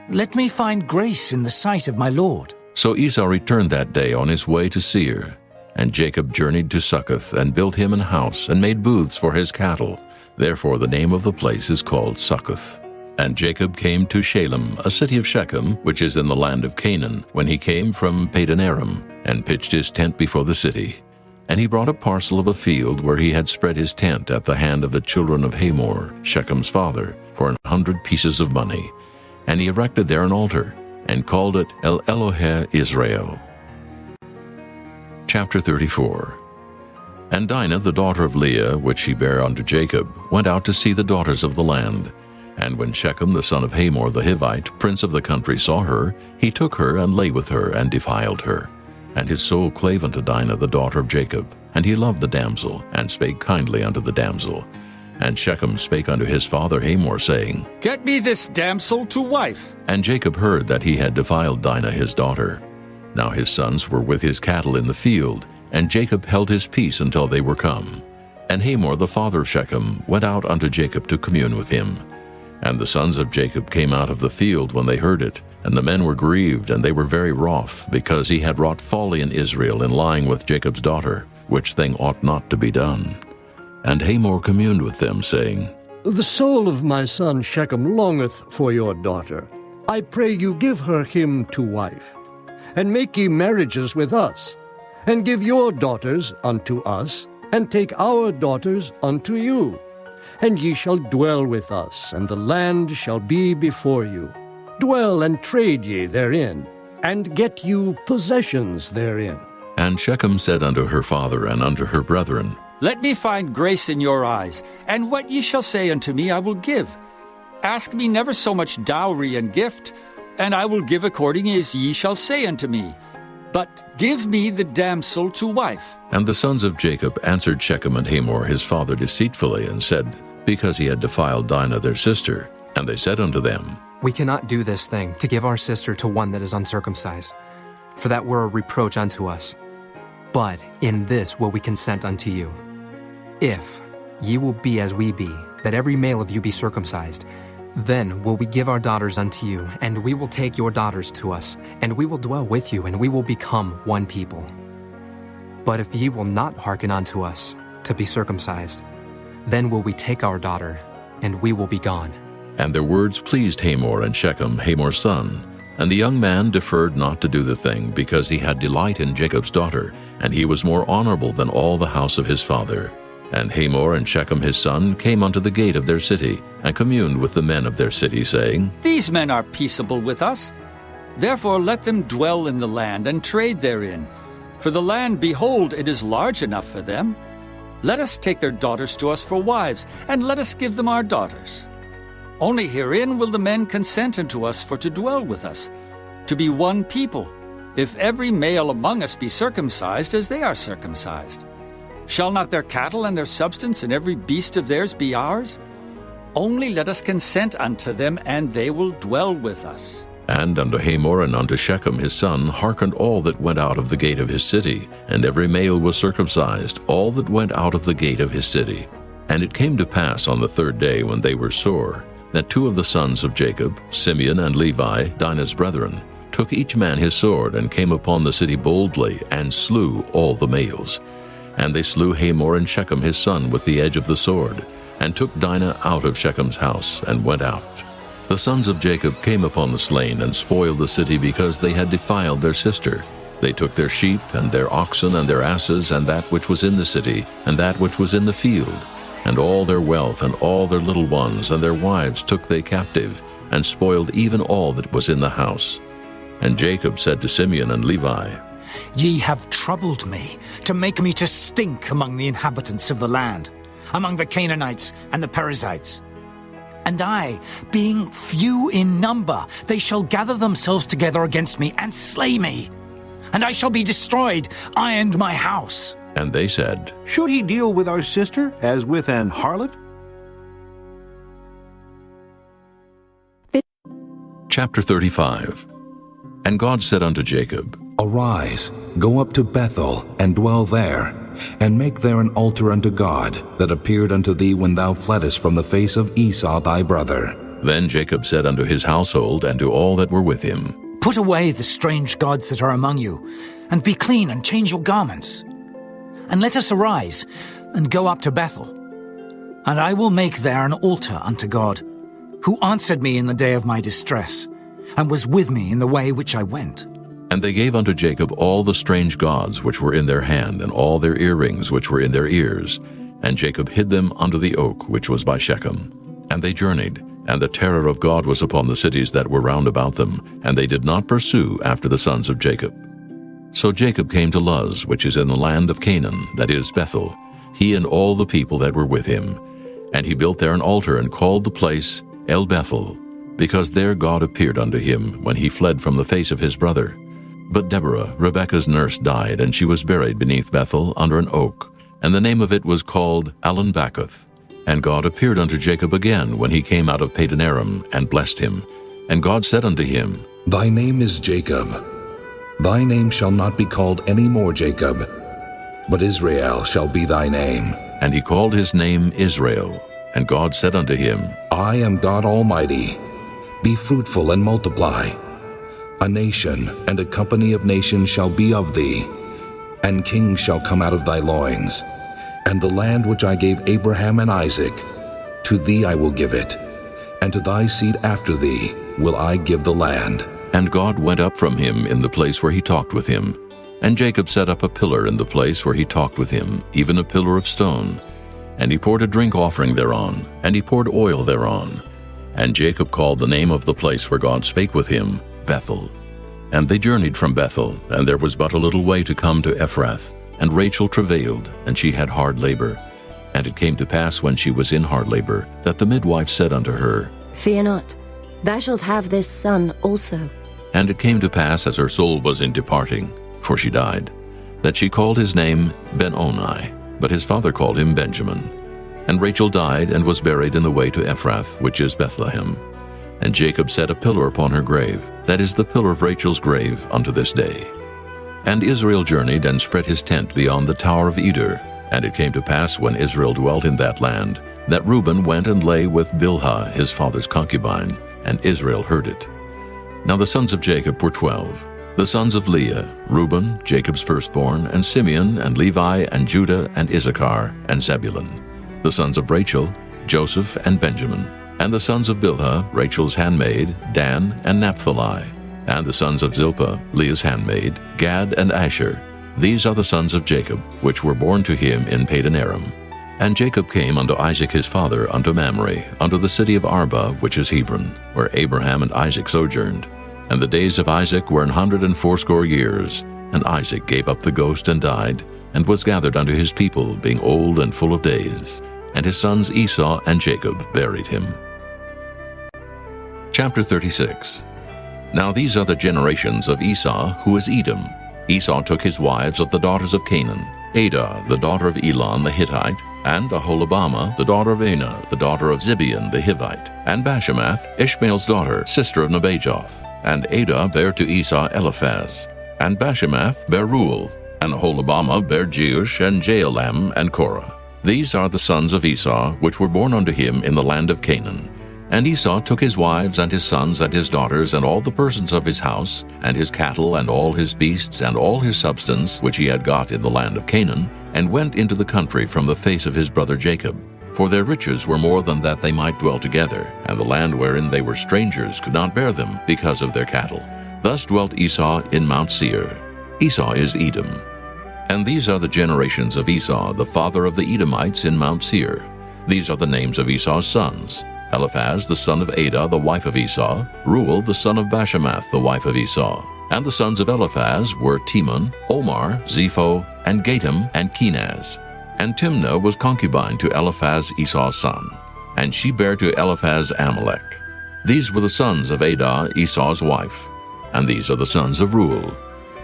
Let me find grace in the sight of my lord. So Esau returned that day on his way to Seir. And Jacob journeyed to Succoth, and built him an house, and made booths for his cattle. Therefore the name of the place is called Succoth. And Jacob came to Shalem, a city of Shechem, which is in the land of Canaan, when he came from Padan-aram, and pitched his tent before the city. And he brought a parcel of a field where he had spread his tent at the hand of the children of Hamor, Shechem's father, for 100 pieces of money. And he erected there an altar, and called it El Elohe Israel. Chapter 34. And Dinah, the daughter of Leah, which she bare unto Jacob, went out to see the daughters of the land. And when Shechem the son of Hamor the Hivite, prince of the country, saw her, he took her, and lay with her, and defiled her. And his soul clave unto Dinah the daughter of Jacob. And he loved the damsel, and spake kindly unto the damsel. And Shechem spake unto his father Hamor, saying, Get me this damsel to wife. And Jacob heard that he had defiled Dinah his daughter. Now his sons were with his cattle in the field, and Jacob held his peace until they were come. And Hamor the father of Shechem went out unto Jacob to commune with him. And the sons of Jacob came out of the field when they heard it, and the men were grieved, and they were very wroth, because he had wrought folly in Israel in lying with Jacob's daughter, which thing ought not to be done. And Hamor communed with them, saying, The soul of my son Shechem longeth for your daughter. I pray you give her him to wife. And make ye marriages with us, and give your daughters unto us, and take our daughters unto you. And ye shall dwell with us, and the land shall be before you. Dwell and trade ye therein, and get you possessions therein. And Shechem said unto her father and unto her brethren, Let me find grace in your eyes, and what ye shall say unto me I will give. Ask me never so much dowry and gift, and I will give according as ye shall say unto me. But give me the damsel to wife. And the sons of Jacob answered Shechem and Hamor his father deceitfully, and said, Because he had defiled Dinah their sister. And they said unto them, We cannot do this thing, to give our sister to one that is uncircumcised, for that were a reproach unto us. But in this will we consent unto you. If ye will be as we be, that every male of you be circumcised, then will we give our daughters unto you, and we will take your daughters to us, and we will dwell with you, and we will become one people. But if ye will not hearken unto us, to be circumcised, then will we take our daughter, and we will be gone. And their words pleased Hamor and Shechem, Hamor's son. And the young man deferred not to do the thing, because he had delight in Jacob's daughter, and he was more honorable than all the house of his father. And Hamor and Shechem his son came unto the gate of their city, and communed with the men of their city, saying, These men are peaceable with us. Therefore let them dwell in the land, and trade therein. For the land, behold, it is large enough for them. Let us take their daughters to us for wives, and let us give them our daughters. Only herein will the men consent unto us for to dwell with us, to be one people, if every male among us be circumcised as they are circumcised. Shall not their cattle and their substance and every beast of theirs be ours? Only let us consent unto them, and they will dwell with us. And unto Hamor and unto Shechem his son hearkened all that went out of the gate of his city, and every male was circumcised, all that went out of the gate of his city. And it came to pass on the third day, when they were sore, that two of the sons of Jacob, Simeon and Levi, Dinah's brethren, took each man his sword, and came upon the city boldly, and slew all the males. And they slew Hamor and Shechem his son with the edge of the sword, and took Dinah out of Shechem's house, and went out. The sons of Jacob came upon the slain, and spoiled the city, because they had defiled their sister. They took their sheep, and their oxen, and their asses, and that which was in the city, and that which was in the field, and all their wealth, and all their little ones, and their wives took they captive, and spoiled even all that was in the house. And Jacob said to Simeon and Levi, Ye have troubled me, to make me to stink among the inhabitants of the land, among the Canaanites and the Perizzites. And I, being few in number, they shall gather themselves together against me and slay me. And I shall be destroyed, I and my house. And they said, Should he deal with our sister as with an harlot? Chapter 35. And God said unto Jacob, Arise, go up to Bethel, and dwell there, and make there an altar unto God, that appeared unto thee when thou fleddest from the face of Esau thy brother. Then Jacob said unto his household and to all that were with him, Put away the strange gods that are among you, and be clean and change your garments. And let us arise, and go up to Bethel. And I will make there an altar unto God, who answered me in the day of my distress, and was with me in the way which I went. And they gave unto Jacob all the strange gods which were in their hand, and all their earrings which were in their ears. And Jacob hid them under the oak which was by Shechem. And they journeyed, and the terror of God was upon the cities that were round about them, and they did not pursue after the sons of Jacob. So Jacob came to Luz, which is in the land of Canaan, that is Bethel, he and all the people that were with him. And he built there an altar, and called the place El Bethel, because there God appeared unto him when he fled from the face of his brother. But Deborah, Rebekah's nurse, died, and she was buried beneath Bethel under an oak, and the name of it was called Alon-Bacuth. And God appeared unto Jacob again when he came out of Padan-aram, and blessed him. And God said unto him, Thy name is Jacob. Thy name shall not be called any more Jacob, but Israel shall be thy name. And he called his name Israel. And God said unto him, I am God Almighty. Be fruitful and multiply. A nation and a company of nations shall be of thee, and kings shall come out of thy loins. And the land which I gave Abraham and Isaac, to thee I will give it, and to thy seed after thee will I give the land. And God went up from him in the place where he talked with him. And Jacob set up a pillar in the place where he talked with him, even a pillar of stone. And he poured a drink offering thereon, and he poured oil thereon. And Jacob called the name of the place where God spake with him, Bethel. And they journeyed from Bethel, and there was but a little way to come to Ephrath. And Rachel travailed, and she had hard labor. And it came to pass when she was in hard labor, that the midwife said unto her, Fear not, thou shalt have this son also. And it came to pass as her soul was in departing, for she died, that she called his name Ben-Oni, but his father called him Benjamin. And Rachel died, and was buried in the way to Ephrath, which is Bethlehem. And Jacob set a pillar upon her grave, that is the pillar of Rachel's grave unto this day. And Israel journeyed, and spread his tent beyond the tower of Eder. And it came to pass, when Israel dwelt in that land, that Reuben went and lay with Bilhah his father's concubine, and Israel heard it. Now the sons of Jacob were 12. The sons of Leah, Reuben, Jacob's firstborn, and Simeon, and Levi, and Judah, and Issachar, and Zebulun. The sons of Rachel, Joseph, and Benjamin. And the sons of Bilhah, Rachel's handmaid, Dan, and Naphtali. And the sons of Zilpah, Leah's handmaid, Gad, and Asher. These are the sons of Jacob, which were born to him in Padan-aram. And Jacob came unto Isaac his father, unto Mamre, unto the city of Arba, which is Hebron, where Abraham and Isaac sojourned. And the days of Isaac were 180 years. And Isaac gave up the ghost and died, and was gathered unto his people, being old and full of days. And his sons Esau and Jacob buried him. Chapter 36. Now these are the generations of Esau, who is Edom. Esau took his wives of the daughters of Canaan, Adah, the daughter of Elon the Hittite, and Aholibamah, the daughter of Anah, the daughter of Zibeon the Hivite, and Bashemath, Ishmael's daughter, sister of Nebajoth. And Adah bare to Esau Eliphaz, and Bashemath bare Reuel, and Aholibamah bare Jeush, and Jaalam, and Korah. These are the sons of Esau, which were born unto him in the land of Canaan. And Esau took his wives and his sons and his daughters and all the persons of his house, and his cattle and all his beasts and all his substance which he had got in the land of Canaan, and went into the country from the face of his brother Jacob. For their riches were more than that they might dwell together, and the land wherein they were strangers could not bear them because of their cattle. Thus dwelt Esau in Mount Seir. Esau is Edom. And these are the generations of Esau, the father of the Edomites in Mount Seir. These are the names of Esau's sons: Eliphaz the son of Adah, the wife of Esau; Reuel the son of Bashemath, the wife of Esau; And the sons of Eliphaz were Teman, Omar, Zepho, and Gatam, and Kenaz. And Timnah was concubine to Eliphaz Esau's son, and she bare to Eliphaz Amalek. These were the sons of Adah, Esau's wife. And these are the sons of Reuel,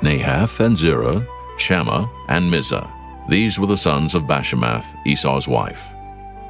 Nahath and Zerah, Shammah and Mizah. These were the sons of Bashemath, Esau's wife.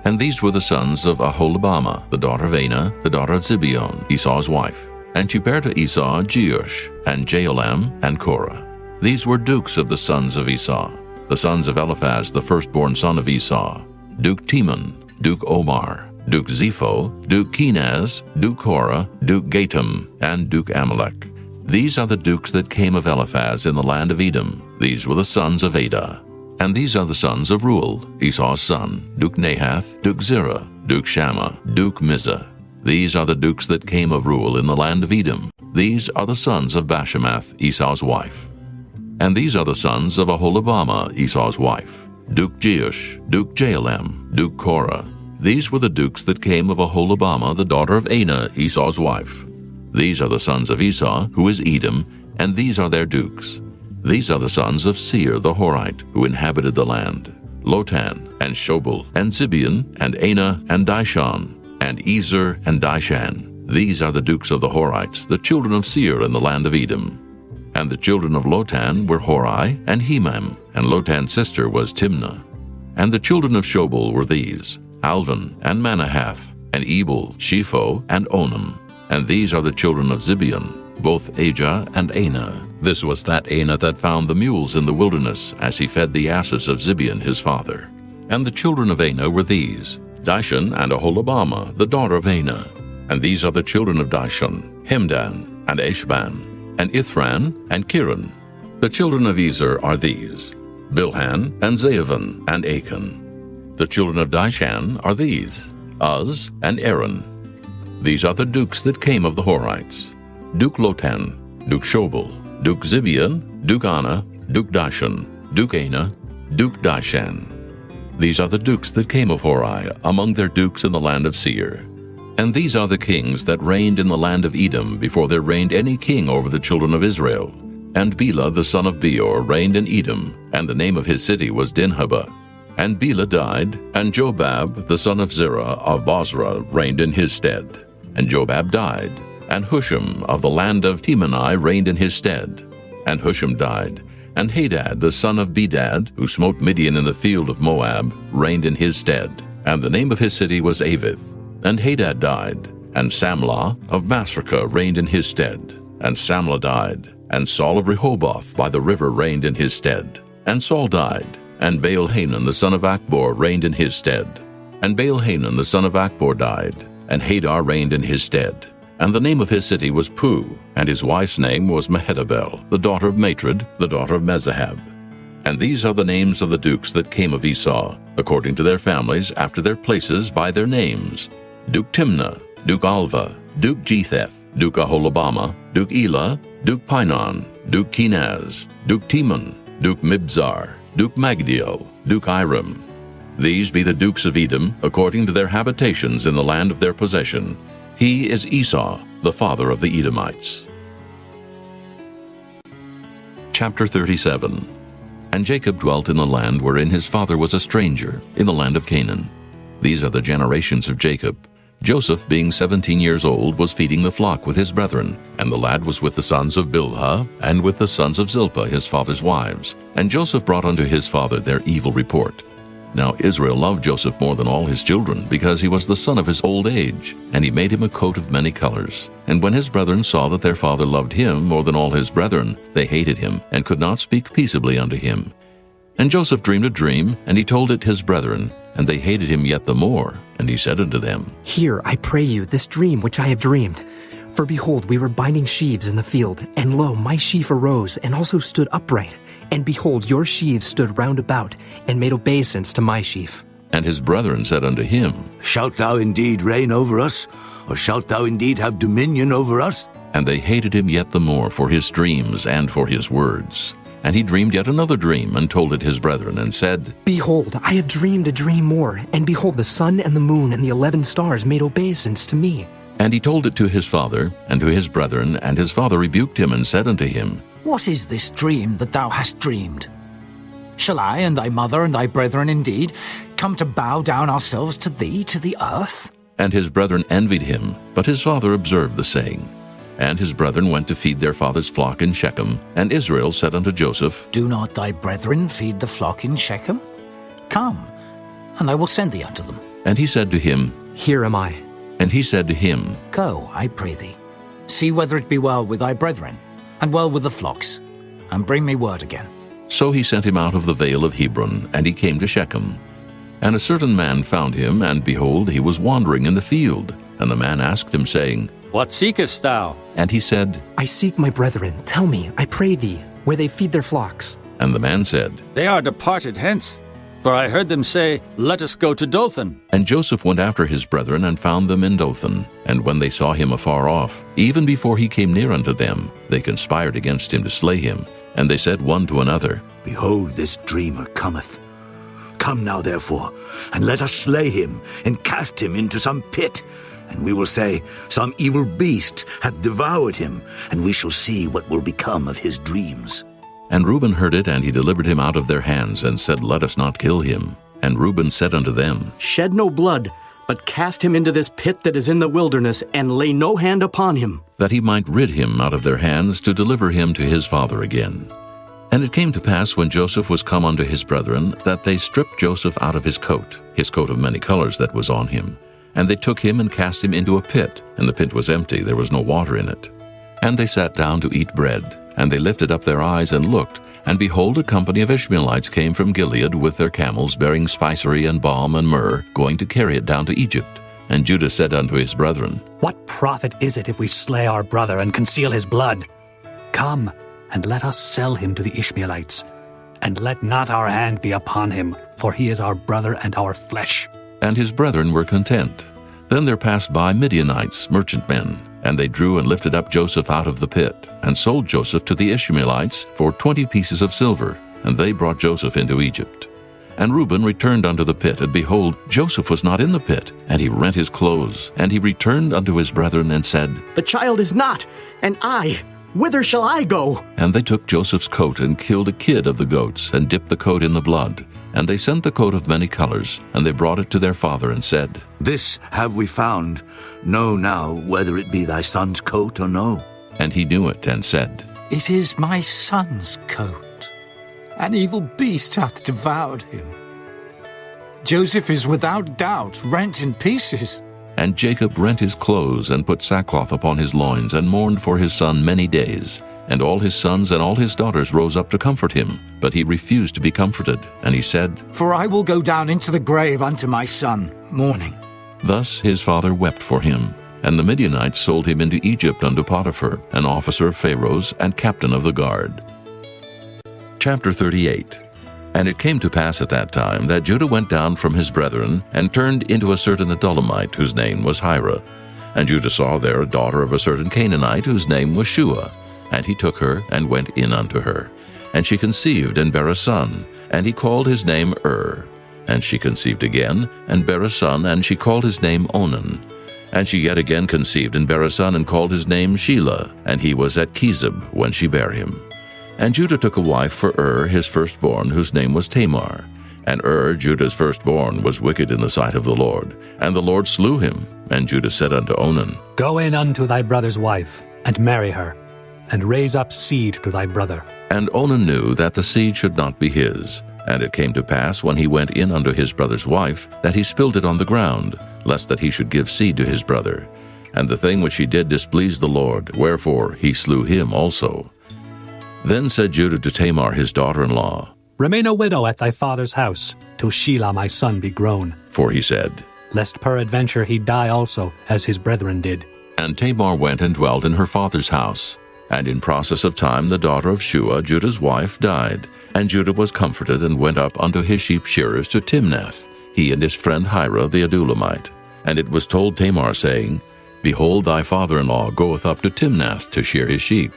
And these were the sons of Aholibamah, the daughter of Anah, the daughter of Zibeon, Esau's wife. And she bare to Esau Jeush, and Jaolam, and Korah. These were dukes of the sons of Esau. The sons of Eliphaz, the firstborn son of Esau, Duke Teman, Duke Omar, Duke Zepho, Duke Kenaz, Duke Korah, Duke Gatam, and Duke Amalek. These are the dukes that came of Eliphaz in the land of Edom. These were the sons of Adah. And these are the sons of Reuel, Esau's son, Duke Nahath, Duke Zerah, Duke Shammah, Duke Mizah. These are the dukes that came of Reuel in the land of Edom. These are the sons of Bashemath, Esau's wife. And these are the sons of Aholibamah, Esau's wife, Duke Jeush, Duke Jaolam, Duke Korah. These were the dukes that came of Aholibamah, the daughter of Anah, Esau's wife. These are the sons of Esau, who is Edom, and these are their dukes. These are the sons of Seir the Horite, who inhabited the land, Lotan, and Shobal, and Zibeon, and Anah, and Dishon, and Ezer, and Dishan. These are the dukes of the Horites, the children of Seir in the land of Edom. And the children of Lotan were Hori, and Hemam, and Lotan's sister was Timnah. And the children of Shobal were these, Alvan, and Manahath, and Ebal, Shepho, and Onam. And these are the children of Zibeon, both Ajah and Anah. This was that Anah that found the mules in the wilderness, as he fed the asses of Zibeon his father. And the children of Anah were these, Dishon and Aholibamah, the daughter of Anah. And these are the children of Dishon, Hemdan, and Eshban, and Ithran, and Kiran. The children of Ezer are these, Bilhan, and Zaavan, and Achan. The children of Dishan are these, Uz, and Aaron. These are the dukes that came of the Horites, Duke Lotan, Duke Shobal, Duke Zibeon, Duke Anah, Duke Dishon, Duke Anah, Duke Dishan. These are the dukes that came of Hori, among their dukes in the land of Seir. And these are the kings that reigned in the land of Edom before there reigned any king over the children of Israel. And Bela the son of Beor reigned in Edom, and the name of his city was Dinhabah. And Bela died, and Jobab the son of Zerah of Bozrah reigned in his stead. And Jobab died, and Husham of the land of Temani reigned in his stead. And Husham died, and Hadad the son of Bedad, who smote Midian in the field of Moab, reigned in his stead. And the name of his city was Avith. And Hadad died, and Samlah of Masrekah reigned in his stead. And Samlah died, and Saul of Rehoboth by the river reigned in his stead. And Saul died, and Baal-Hanan the son of Achbor reigned in his stead. And Baal-Hanan the son of Achbor died, and Hadar reigned in his stead. And the name of his city was Pu, and his wife's name was Mehetabel, the daughter of Matred, the daughter of Mezahab. And these are the names of the dukes that came of Esau, according to their families, after their places, by their names: Duke Timnah, Duke Alva, Duke Jetheth, Duke Aholibamah, Duke Elah, Duke Pinon, Duke Kenaz, Duke Teman, Duke Mibzar, Duke Magdiel, Duke Iram. These be the dukes of Edom, according to their habitations in the land of their possession. He is Esau, the father of the Edomites. Chapter 37. And Jacob dwelt in the land wherein his father was a stranger, in the land of Canaan. These are the generations of Jacob. Joseph, being 17 years old, was feeding the flock with his brethren, and the lad was with the sons of Bilhah, and with the sons of Zilpah his father's wives. And Joseph brought unto his father their evil report. Now Israel loved Joseph more than all his children, because he was the son of his old age, and he made him a coat of many colors. And when his brethren saw that their father loved him more than all his brethren, they hated him, and could not speak peaceably unto him. And Joseph dreamed a dream, and he told it his brethren, and they hated him yet the more. And he said unto them, Hear, I pray you, this dream which I have dreamed. For behold, we were binding sheaves in the field, and lo, my sheaf arose, and also stood upright. And behold, your sheaves stood round about, and made obeisance to my sheaf. And his brethren said unto him, Shalt thou indeed reign over us? Or shalt thou indeed have dominion over us? And they hated him yet the more for his dreams and for his words. And he dreamed yet another dream, and told it his brethren, and said, Behold, I have dreamed a dream more, and behold, the sun and the moon and the 11 stars made obeisance to me. And he told it to his father and to his brethren, and his father rebuked him and said unto him, What is this dream that thou hast dreamed? Shall I and thy mother and thy brethren indeed come to bow down ourselves to thee, to the earth? And his brethren envied him, but his father observed the saying. And his brethren went to feed their father's flock in Shechem. And Israel said unto Joseph, Do not thy brethren feed the flock in Shechem? Come, and I will send thee unto them. And he said to him, Here am I. And he said to him, Go, I pray thee, see whether it be well with thy brethren, and well with the flocks, and bring me word again. So he sent him out of the vale of Hebron, and he came to Shechem. And a certain man found him, and behold, he was wandering in the field. And the man asked him, saying, What seekest thou? And he said, I seek my brethren. Tell me, I pray thee, where they feed their flocks. And the man said, They are departed hence. For I heard them say, Let us go to Dothan. And Joseph went after his brethren, and found them in Dothan. And when they saw him afar off, even before he came near unto them, they conspired against him to slay him. And they said one to another, Behold, this dreamer cometh. Come now, therefore, and let us slay him, and cast him into some pit. And we will say, Some evil beast hath devoured him, and we shall see what will become of his dreams. And Reuben heard it, and he delivered him out of their hands, and said, Let us not kill him. And Reuben said unto them, Shed no blood, but cast him into this pit that is in the wilderness, and lay no hand upon him, that he might rid him out of their hands, to deliver him to his father again. And it came to pass, when Joseph was come unto his brethren, that they stripped Joseph out of his coat of many colors that was on him. And they took him and cast him into a pit, and the pit was empty, there was no water in it. And they sat down to eat bread, and they lifted up their eyes and looked, and behold, a company of Ishmaelites came from Gilead with their camels, bearing spicery and balm and myrrh, going to carry it down to Egypt. And Judah said unto his brethren, What profit is it if we slay our brother and conceal his blood? Come, and let us sell him to the Ishmaelites, and let not our hand be upon him, for he is our brother and our flesh. And his brethren were content. Then there passed by Midianites, merchantmen, and they drew and lifted up Joseph out of the pit, and sold Joseph to the Ishmaelites for 20 pieces of silver, and they brought Joseph into Egypt. And Reuben returned unto the pit, and behold, Joseph was not in the pit, and he rent his clothes. And he returned unto his brethren, and said, The child is not, and I, whither shall I go? And they took Joseph's coat, and killed a kid of the goats, and dipped the coat in the blood. And they sent the coat of many colors, and they brought it to their father, and said, This have we found. Know now whether it be thy son's coat or no. And he knew it, and said, It is my son's coat. An evil beast hath devoured him. Joseph is without doubt rent in pieces. And Jacob rent his clothes, and put sackcloth upon his loins, and mourned for his son many days. And all his sons and all his daughters rose up to comfort him. But he refused to be comforted. And he said, For I will go down into the grave unto my son, mourning. Thus his father wept for him. And the Midianites sold him into Egypt unto Potiphar, an officer of Pharaoh's, and captain of the guard. Chapter 38. And it came to pass at that time that Judah went down from his brethren, and turned into a certain Adullamite, whose name was Hira. And Judah saw there a daughter of a certain Canaanite, whose name was Shua. And he took her, and went in unto her. And she conceived, and bare a son, and he called his name And she conceived again, and bare a son, and she called his name Onan. And she yet again conceived, and bare a son, and called his name Shelah. And he was at Chezib when she bare him. And Judah took a wife for his firstborn, whose name was Tamar. And Judah's firstborn, was wicked in the sight of the Lord. And the Lord slew him. And Judah said unto Onan, Go in unto thy brother's wife, and marry her, and raise up seed to thy brother. And Onan knew that the seed should not be his. And it came to pass, when he went in unto his brother's wife, that he spilled it on the ground, lest that he should give seed to his brother. And the thing which he did displeased the Lord, wherefore he slew him also. Then said Judah to Tamar his daughter-in-law, Remain a widow at thy father's house, till Shelah my son be grown. For he said, Lest peradventure he die also, as his brethren did. And Tamar went and dwelt in her father's house. And in process of time the daughter of Shua, Judah's wife, died. And Judah was comforted, and went up unto his sheep shearers to Timnath, he and his friend Hira the Adullamite. And it was told Tamar, saying, Behold, thy father-in-law goeth up to Timnath to shear his sheep.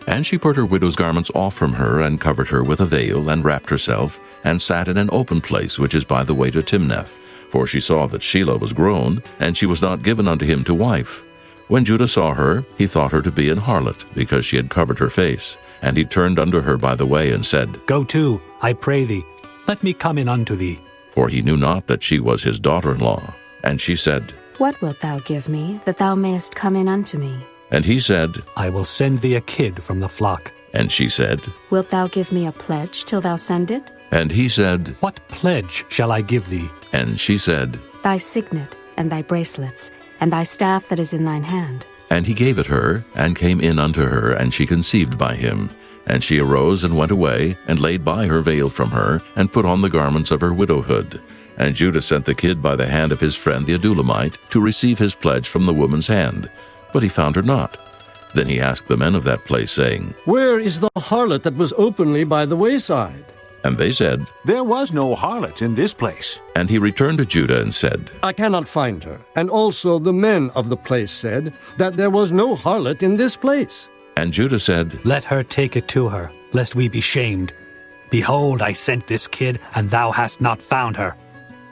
And she put her widow's garments off from her, and covered her with a veil, and wrapped herself, and sat in an open place which is by the way to Timnath, for she saw that Shelah was grown, and she was not given unto him to wife. When Judah saw her, he thought her to be an harlot, because she had covered her face. And he turned unto her by the way, and said, Go to, I pray thee, let me come in unto thee. For he knew not that she was his daughter-in-law. And she said, What wilt thou give me, that thou mayest come in unto me? And he said, I will send thee a kid from the flock. And she said, Wilt thou give me a pledge till thou send it? And he said, What pledge shall I give thee? And she said, Thy signet, and thy bracelets, and thy staff that is in thine hand. And he gave it her, and came in unto her, and she conceived by him. And she arose and went away, and laid by her veil from her, and put on the garments of her widowhood. And Judah sent the kid by the hand of his friend the Adullamite to receive his pledge from the woman's hand. But he found her not. Then he asked the men of that place, saying, Where is the harlot that was openly by the wayside? And they said, There was no harlot in this place. And he returned to Judah and said, I cannot find her. And also the men of the place said that there was no harlot in this place. And Judah said, Let her take it to her, lest we be shamed. Behold, I sent this kid, and thou hast not found her.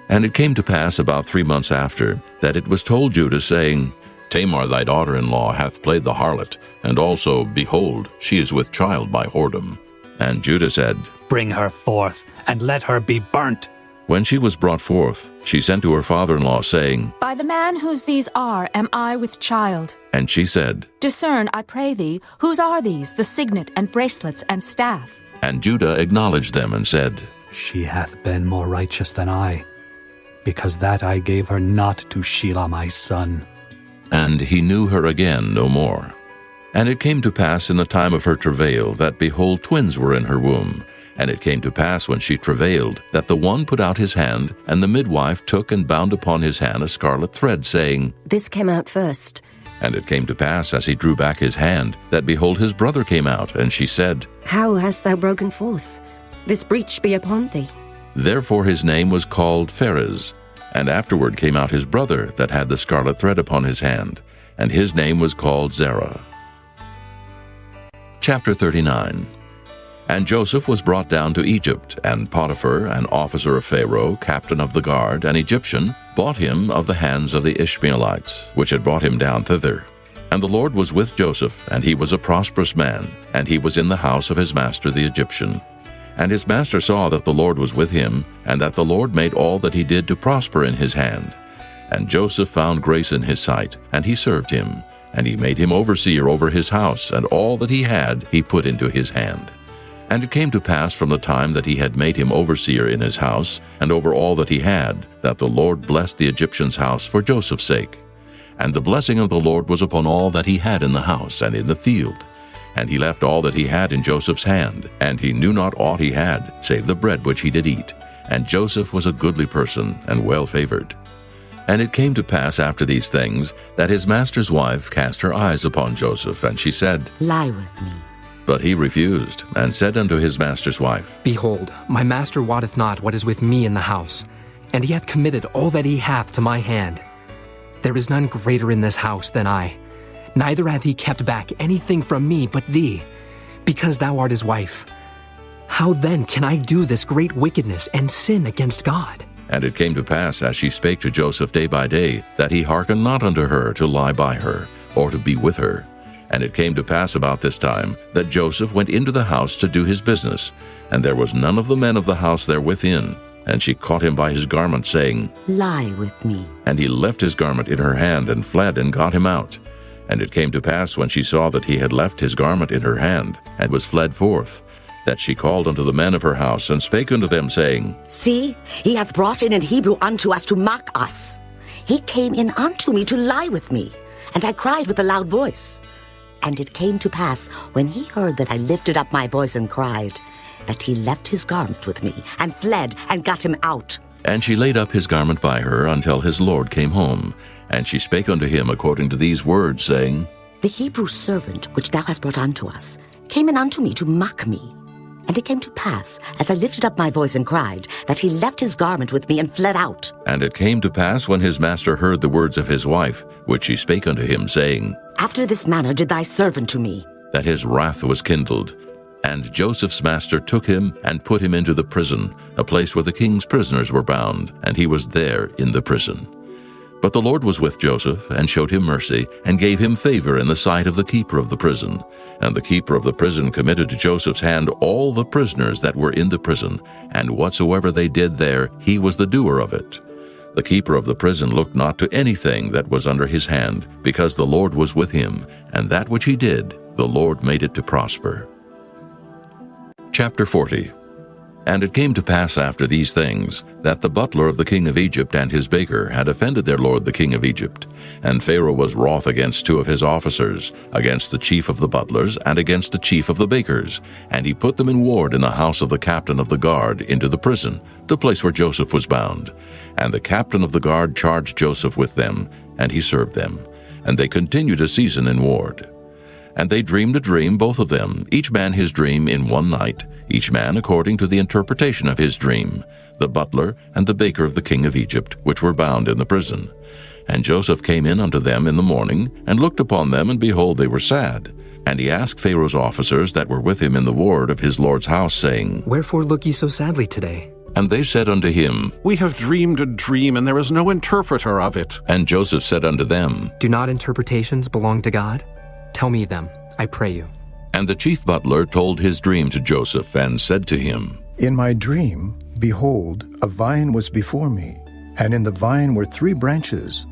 And it came to pass about 3 months after, that it was told Judah, saying, Tamar thy daughter-in-law hath played the harlot, and also, behold, she is with child by whoredom. And Judah said, Bring her forth, and let her be burnt. When she was brought forth, she sent to her father-in-law, saying, By the man whose these are am I with child. And she said, Discern, I pray thee, whose are these, the signet and bracelets and staff? And Judah acknowledged them and said, She hath been more righteous than I, because that I gave her not to Shelah my son. And he knew her again no more. And it came to pass in the time of her travail, that, behold, twins were in her womb. And it came to pass when she travailed, that the one put out his hand, and the midwife took and bound upon his hand a scarlet thread, saying, This came out first. And it came to pass, as he drew back his hand, that, behold, his brother came out. And she said, How hast thou broken forth? This breach be upon thee. Therefore his name was called Pharez. And afterward came out his brother, that had the scarlet thread upon his hand, and his name was called Zerah. Chapter 39. And Joseph was brought down to Egypt, and Potiphar, an officer of Pharaoh, captain of the guard, an Egyptian, bought him of the hands of the Ishmaelites, which had brought him down thither. And the Lord was with Joseph, and he was a prosperous man, and he was in the house of his master the Egyptian. And his master saw that the Lord was with him, and that the Lord made all that he did to prosper in his hand. And Joseph found grace in his sight, and he served him. And he made him overseer over his house, and all that he had he put into his hand. And it came to pass from the time that he had made him overseer in his house, and over all that he had, that the Lord blessed the Egyptian's house for Joseph's sake. And the blessing of the Lord was upon all that he had in the house and in the field. And he left all that he had in Joseph's hand, and he knew not aught he had, save the bread which he did eat. And Joseph was a goodly person, and well favored. And it came to pass after these things, that his master's wife cast her eyes upon Joseph, and she said, Lie with me. But he refused, and said unto his master's wife, Behold, my master wotteth not what is with me in the house, and he hath committed all that he hath to my hand. There is none greater in this house than I, neither hath he kept back anything from me but thee, because thou art his wife. How then can I do this great wickedness and sin against God? And it came to pass, as she spake to Joseph day by day, that he hearkened not unto her to lie by her, or to be with her. And it came to pass about this time, that Joseph went into the house to do his business, and there was none of the men of the house there within. And she caught him by his garment, saying, Lie with me. And he left his garment in her hand, and fled, and got him out. And it came to pass, when she saw that he had left his garment in her hand, and was fled forth, that she called unto the men of her house, and spake unto them, saying, See, he hath brought in an Hebrew unto us to mock us. He came in unto me to lie with me, and I cried with a loud voice. And it came to pass, when he heard that I lifted up my voice and cried, that he left his garment with me, and fled, and got him out. And she laid up his garment by her until his lord came home. And she spake unto him according to these words, saying, The Hebrew servant which thou hast brought unto us came in unto me to mock me. And it came to pass, as I lifted up my voice and cried, that he left his garment with me and fled out. And it came to pass, when his master heard the words of his wife, which she spake unto him, saying, After this manner did thy servant to me. That his wrath was kindled. And Joseph's master took him and put him into the prison, a place where the king's prisoners were bound, and he was there in the prison. But the Lord was with Joseph, and showed him mercy, and gave him favor in the sight of the keeper of the prison. And the keeper of the prison committed to Joseph's hand all the prisoners that were in the prison, and whatsoever they did there, he was the doer of it. The keeper of the prison looked not to anything that was under his hand, because the Lord was with him, and that which he did, the Lord made it to prosper. Chapter 40. And it came to pass after these things, that the butler of the king of Egypt and his baker had offended their lord the king of Egypt. And Pharaoh was wroth against two of his officers, against the chief of the butlers, and against the chief of the bakers. And he put them in ward in the house of the captain of the guard into the prison, the place where Joseph was bound. And the captain of the guard charged Joseph with them, and he served them. And they continued a season in ward. And they dreamed a dream, both of them, each man his dream in one night, each man according to the interpretation of his dream, the butler and the baker of the king of Egypt, which were bound in the prison. And Joseph came in unto them in the morning, and looked upon them, and behold, they were sad. And he asked Pharaoh's officers that were with him in the ward of his lord's house, saying, Wherefore look ye so sadly today? And they said unto him, We have dreamed a dream, and there is no interpreter of it. And Joseph said unto them, Do not interpretations belong to God? Tell me them, I pray you. And the chief butler told his dream to Joseph, and said to him, In my dream, behold, a vine was before me, and in the vine were 3 branches,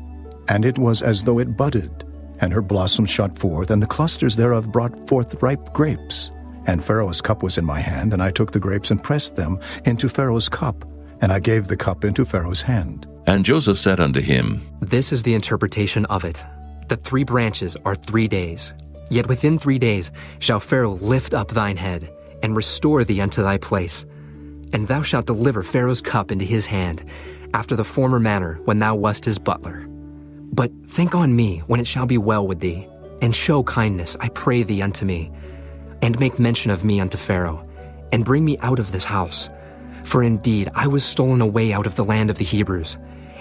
and it was as though it budded, and her blossoms shot forth, and the clusters thereof brought forth ripe grapes. And Pharaoh's cup was in my hand, and I took the grapes and pressed them into Pharaoh's cup, and I gave the cup into Pharaoh's hand. And Joseph said unto him, This is the interpretation of it. The 3 branches are 3 days. Yet within 3 days shall Pharaoh lift up thine head, and restore thee unto thy place. And thou shalt deliver Pharaoh's cup into his hand, after the former manner when thou wast his butler. But think on me when it shall be well with thee, and show kindness, I pray thee, unto me, and make mention of me unto Pharaoh, and bring me out of this house. For indeed I was stolen away out of the land of the Hebrews,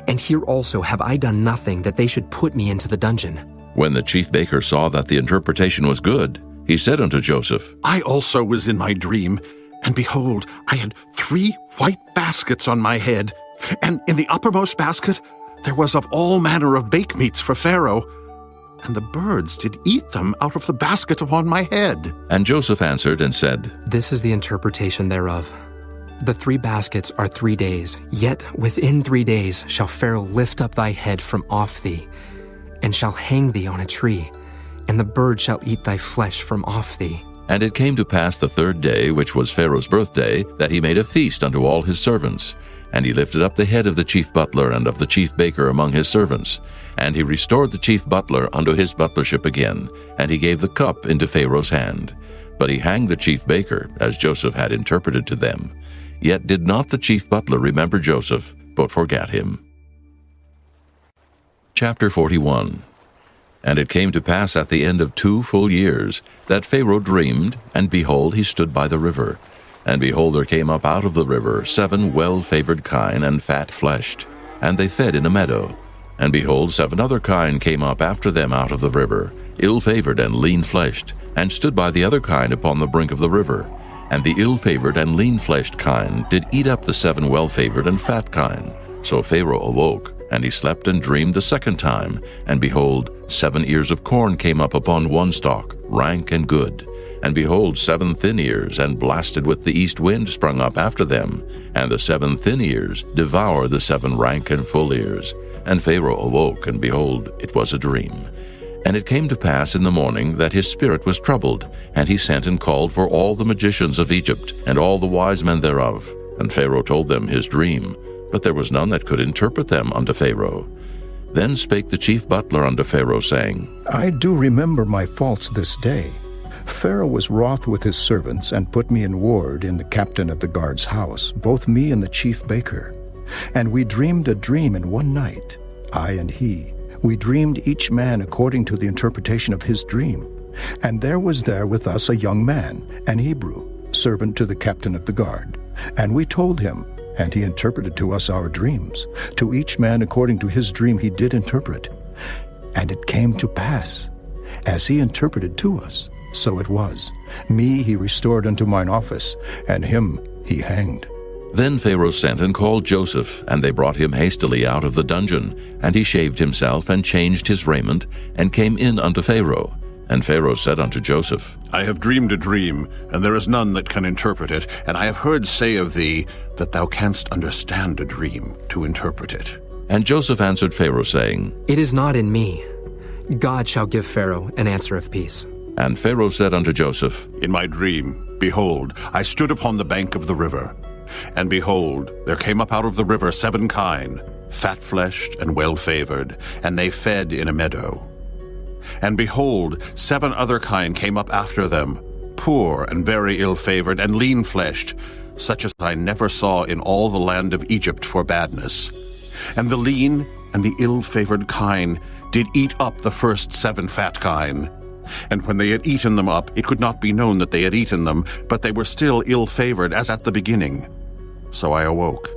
and here also have I done nothing that they should put me into the dungeon. When the chief baker saw that the interpretation was good, he said unto Joseph, I also was in my dream, and behold, I had 3 white baskets on my head, and in the uppermost basket there was of all manner of bake meats for Pharaoh, and the birds did eat them out of the basket upon my head. And Joseph answered and said, This is the interpretation thereof. The 3 baskets are 3 days, yet within 3 days shall Pharaoh lift up thy head from off thee, and shall hang thee on a tree, and the bird shall eat thy flesh from off thee. And it came to pass the 3rd day, which was Pharaoh's birthday, that he made a feast unto all his servants. And he lifted up the head of the chief butler and of the chief baker among his servants. And he restored the chief butler unto his butlership again, and he gave the cup into Pharaoh's hand. But he hanged the chief baker, as Joseph had interpreted to them. Yet did not the chief butler remember Joseph, but forgat him. Chapter 41. And it came to pass at the end of 2 full years, that Pharaoh dreamed, and behold, he stood by the river. And behold, there came up out of the river 7 well-favored kine and fat-fleshed, and they fed in a meadow. And behold, 7 other kine came up after them out of the river, ill-favored and lean-fleshed, and stood by the other kine upon the brink of the river. And the ill-favored and lean-fleshed kine did eat up the 7 well-favored and fat kine. So Pharaoh awoke, and he slept and dreamed the 2nd time. And behold, 7 ears of corn came up upon one stalk, rank and good. And behold, 7 thin ears, and blasted with the east wind, sprung up after them. And the 7 thin ears devoured the 7 rank and full ears. And Pharaoh awoke, and behold, it was a dream. And it came to pass in the morning that his spirit was troubled, and he sent and called for all the magicians of Egypt, and all the wise men thereof. And Pharaoh told them his dream, but there was none that could interpret them unto Pharaoh. Then spake the chief butler unto Pharaoh, saying, I do remember my faults this day. Pharaoh was wroth with his servants, and put me in ward in the captain of the guard's house, both me and the chief baker. And we dreamed a dream in one night, I and he. We dreamed each man according to the interpretation of his dream. And there was there with us a young man, an Hebrew, servant to the captain of the guard. And we told him, and he interpreted to us our dreams. To each man according to his dream he did interpret. And it came to pass, as he interpreted to us, So it was. Me he restored unto mine office, and him he hanged. Then Pharaoh sent and called Joseph, and they brought him hastily out of the dungeon. And he shaved himself, and changed his raiment, and came in unto Pharaoh. And Pharaoh said unto Joseph, I have dreamed a dream, and there is none that can interpret it. And I have heard say of thee, that thou canst understand a dream to interpret it. And Joseph answered Pharaoh, saying, It is not in me. God shall give Pharaoh an answer of peace. And Pharaoh said unto Joseph, In my dream, behold, I stood upon the bank of the river. And behold, there came up out of the river 7 kine, fat-fleshed and well-favored, and they fed in a meadow. And behold, 7 other kine came up after them, poor and very ill-favored and lean-fleshed, such as I never saw in all the land of Egypt for badness. And the lean and the ill-favored kine did eat up the first 7 fat kine. And when they had eaten them up, it could not be known that they had eaten them, but they were still ill-favored as at the beginning. So I awoke,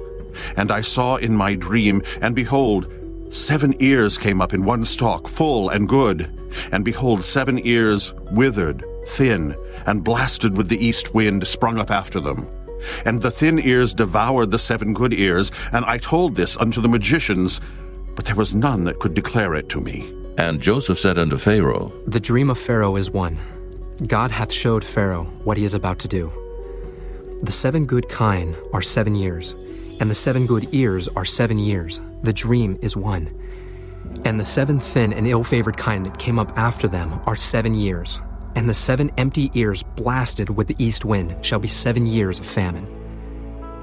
and I saw in my dream, and behold, 7 ears came up in one stalk, full and good. And behold, 7 ears withered, thin, and blasted with the east wind sprung up after them. And the thin ears devoured the 7 good ears, and I told this unto the magicians, but there was none that could declare it to me. And Joseph said unto Pharaoh, The dream of Pharaoh is one. God hath showed Pharaoh what he is about to do. The 7 good kine are 7 years, and the 7 good ears are 7 years. The dream is one. And the 7 thin and ill-favored kine that came up after them are 7 years. And the 7 empty ears blasted with the east wind shall be 7 years of famine.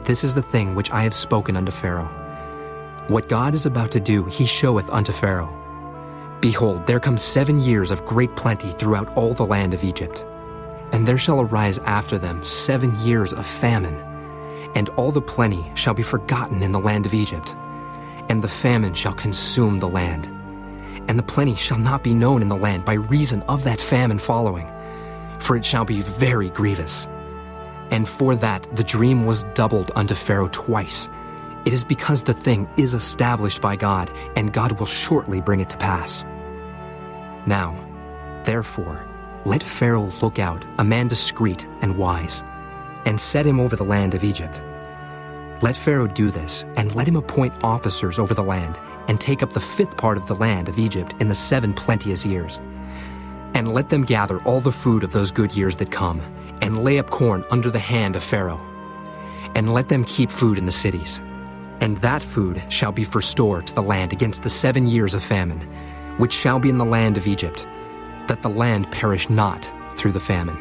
This is the thing which I have spoken unto Pharaoh. What God is about to do, he showeth unto Pharaoh. Behold, there come 7 years of great plenty throughout all the land of Egypt. And there shall arise after them 7 years of famine. And all the plenty shall be forgotten in the land of Egypt. And the famine shall consume the land. And the plenty shall not be known in the land by reason of that famine following. For it shall be very grievous. And for that the dream was doubled unto Pharaoh twice. It is because the thing is established by God, and God will shortly bring it to pass. Now, therefore, let Pharaoh look out, a man discreet and wise, and set him over the land of Egypt. Let Pharaoh do this, and let him appoint officers over the land, and take up the 5th part of the land of Egypt in the 7 plenteous years. And let them gather all the food of those good years that come, and lay up corn under the hand of Pharaoh. And let them keep food in the cities. And that food shall be for store to the land against the 7 years of famine, which shall be in the land of Egypt, that the land perish not through the famine.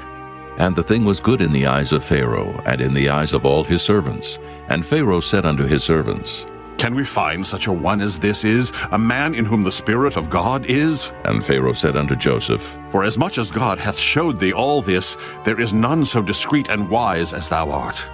And the thing was good in the eyes of Pharaoh, and in the eyes of all his servants. And Pharaoh said unto his servants, Can we find such a one as this is, a man in whom the Spirit of God is? And Pharaoh said unto Joseph, Forasmuch as God hath showed thee all this, there is none so discreet and wise as thou art.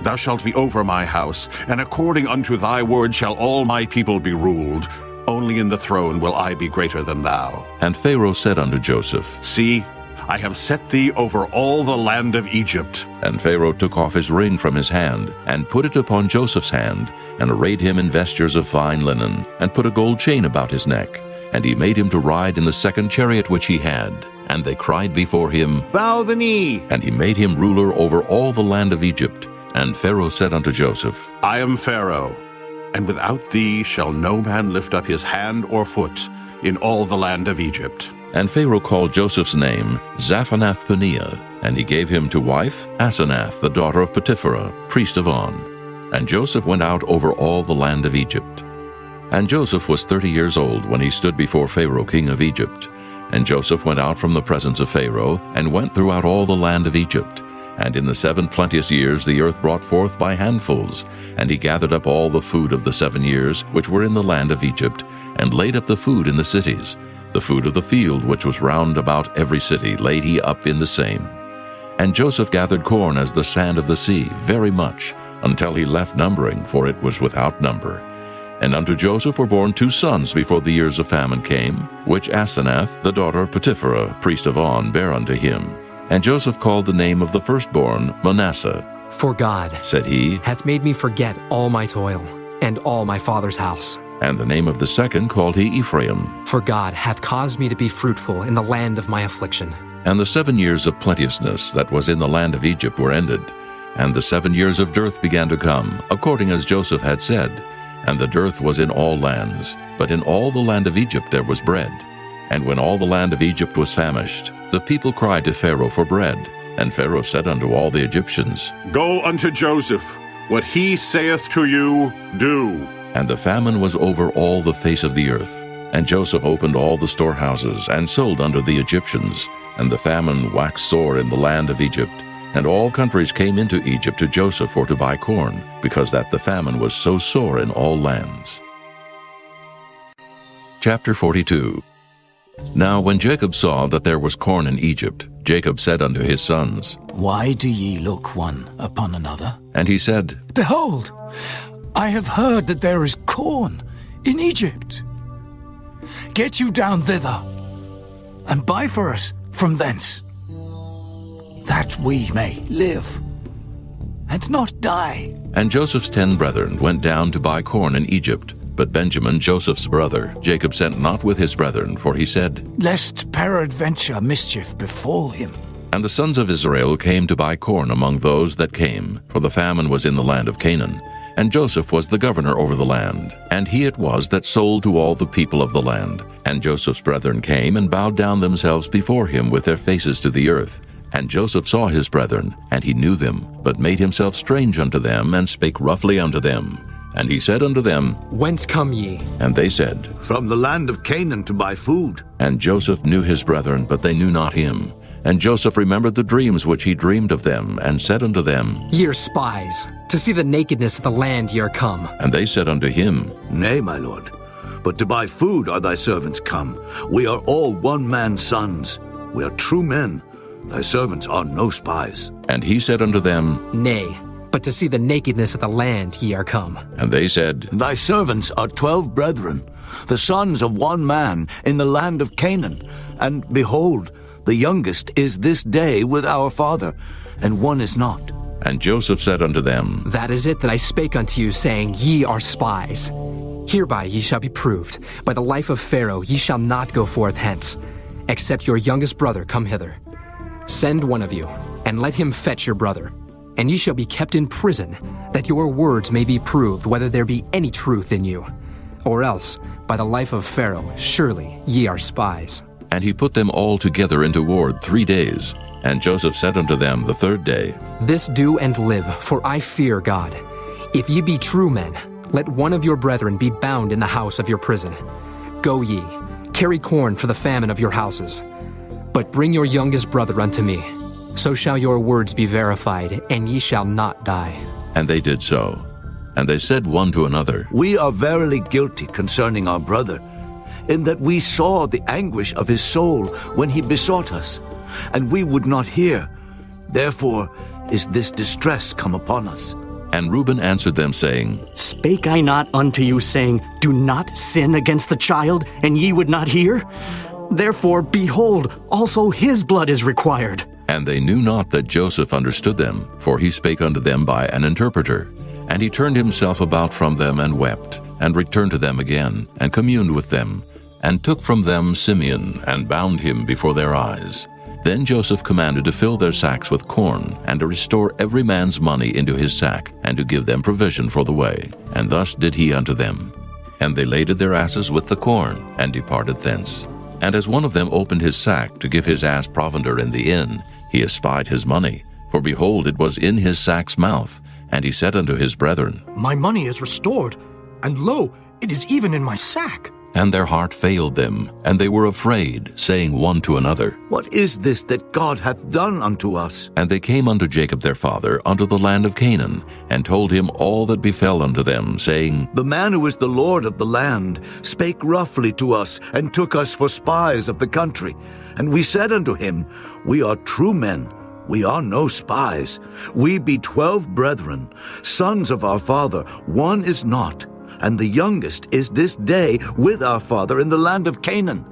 Thou shalt be over my house, and according unto thy word shall all my people be ruled. Only in the throne will I be greater than thou. And Pharaoh said unto Joseph, See, I have set thee over all the land of Egypt. And Pharaoh took off his ring from his hand, and put it upon Joseph's hand, and arrayed him in vestures of fine linen, and put a gold chain about his neck. And he made him to ride in the 2nd chariot which he had. And they cried before him, Bow the knee. And he made him ruler over all the land of Egypt. And Pharaoh said unto Joseph, I am Pharaoh, and without thee shall no man lift up his hand or foot in all the land of Egypt. And Pharaoh called Joseph's name Zaphanath-Paneah, and he gave him to wife Asenath, the daughter of Potipherah, priest of On. And Joseph went out over all the land of Egypt. And Joseph was 30 years old when he stood before Pharaoh king of Egypt. And Joseph went out from the presence of Pharaoh, and went throughout all the land of Egypt. And in the 7 plenteous years the earth brought forth by handfuls. And he gathered up all the food of the 7 years which were in the land of Egypt, and laid up the food in the cities. The food of the field which was round about every city laid he up in the same. And Joseph gathered corn as the sand of the sea, very much, until he left numbering, for it was without number. And unto Joseph were born 2 sons before the years of famine came, which Asenath, the daughter of Potipherah, priest of On, bare unto him. And Joseph called the name of the firstborn Manasseh. For God, said he, hath made me forget all my toil, and all my father's house. And the name of the second called he Ephraim. For God hath caused me to be fruitful in the land of my affliction. And the 7 years of plenteousness that was in the land of Egypt were ended, and the 7 years of dearth began to come, according as Joseph had said. And the dearth was in all lands, but in all the land of Egypt there was bread. And when all the land of Egypt was famished, the people cried to Pharaoh for bread. And Pharaoh said unto all the Egyptians, Go unto Joseph, what he saith to you, do. And the famine was over all the face of the earth. And Joseph opened all the storehouses, and sold unto the Egyptians. And the famine waxed sore in the land of Egypt. And all countries came into Egypt to Joseph for to buy corn, because that the famine was so sore in all lands. Chapter 42. Now when Jacob saw that there was corn in Egypt, Jacob said unto his sons, Why do ye look one upon another? And he said, Behold, I have heard that there is corn in Egypt. Get you down thither, and buy for us from thence, that we may live, and not die. And Joseph's 10 brethren went down to buy corn in Egypt. But Benjamin, Joseph's brother, Jacob sent not with his brethren, for he said, Lest peradventure mischief befall him. And the sons of Israel came to buy corn among those that came, for the famine was in the land of Canaan. And Joseph was the governor over the land, and he it was that sold to all the people of the land. And Joseph's brethren came and bowed down themselves before him with their faces to the earth. And Joseph saw his brethren, and he knew them, but made himself strange unto them, and spake roughly unto them. And he said unto them, Whence come ye? And they said, From the land of Canaan to buy food. And Joseph knew his brethren, but they knew not him. And Joseph remembered the dreams which he dreamed of them, and said unto them, Ye are spies, to see the nakedness of the land ye are come. And they said unto him, Nay, my lord, but to buy food are thy servants come. We are all one man's sons. We are true men. Thy servants are no spies. And he said unto them, Nay, but to see the nakedness of the land ye are come. And they said, Thy servants are 12 brethren, the sons of one man in the land of Canaan. And behold, the youngest is this day with our father, and one is not. And Joseph said unto them, That is it that I spake unto you, saying, Ye are spies. Hereby ye shall be proved. By the life of Pharaoh ye shall not go forth hence, except your youngest brother come hither. Send one of you, and let him fetch your brother. And ye shall be kept in prison, that your words may be proved whether there be any truth in you. Or else, by the life of Pharaoh, surely ye are spies. And he put them all together into ward 3 days. And Joseph said unto them the 3rd day, This do and live, for I fear God. If ye be true men, let one of your brethren be bound in the house of your prison. Go ye, carry corn for the famine of your houses. But bring your youngest brother unto me. So shall your words be verified, and ye shall not die. And they did so. And they said one to another, We are verily guilty concerning our brother, in that we saw the anguish of his soul when he besought us, and we would not hear. Therefore is this distress come upon us. And Reuben answered them, saying, Spake I not unto you, saying, Do not sin against the child, and ye would not hear? Therefore, behold, also his blood is required. And they knew not that Joseph understood them, for he spake unto them by an interpreter. And he turned himself about from them, and wept, and returned to them again, and communed with them, and took from them Simeon, and bound him before their eyes. Then Joseph commanded to fill their sacks with corn, and to restore every man's money into his sack, and to give them provision for the way. And thus did he unto them. And they laded their asses with the corn, and departed thence. And as one of them opened his sack to give his ass provender in the inn, he espied his money, for behold, it was in his sack's mouth. And he said unto his brethren, My money is restored, and lo, it is even in my sack. And their heart failed them, and they were afraid, saying one to another, What is this that God hath done unto us? And they came unto Jacob their father unto the land of Canaan, and told him all that befell unto them, saying, The man who is the Lord of the land spake roughly to us, and took us for spies of the country. And we said unto him, We are true men, we are no spies. We be 12 brethren, sons of our father, one is not. And the youngest is this day with our father in the land of Canaan.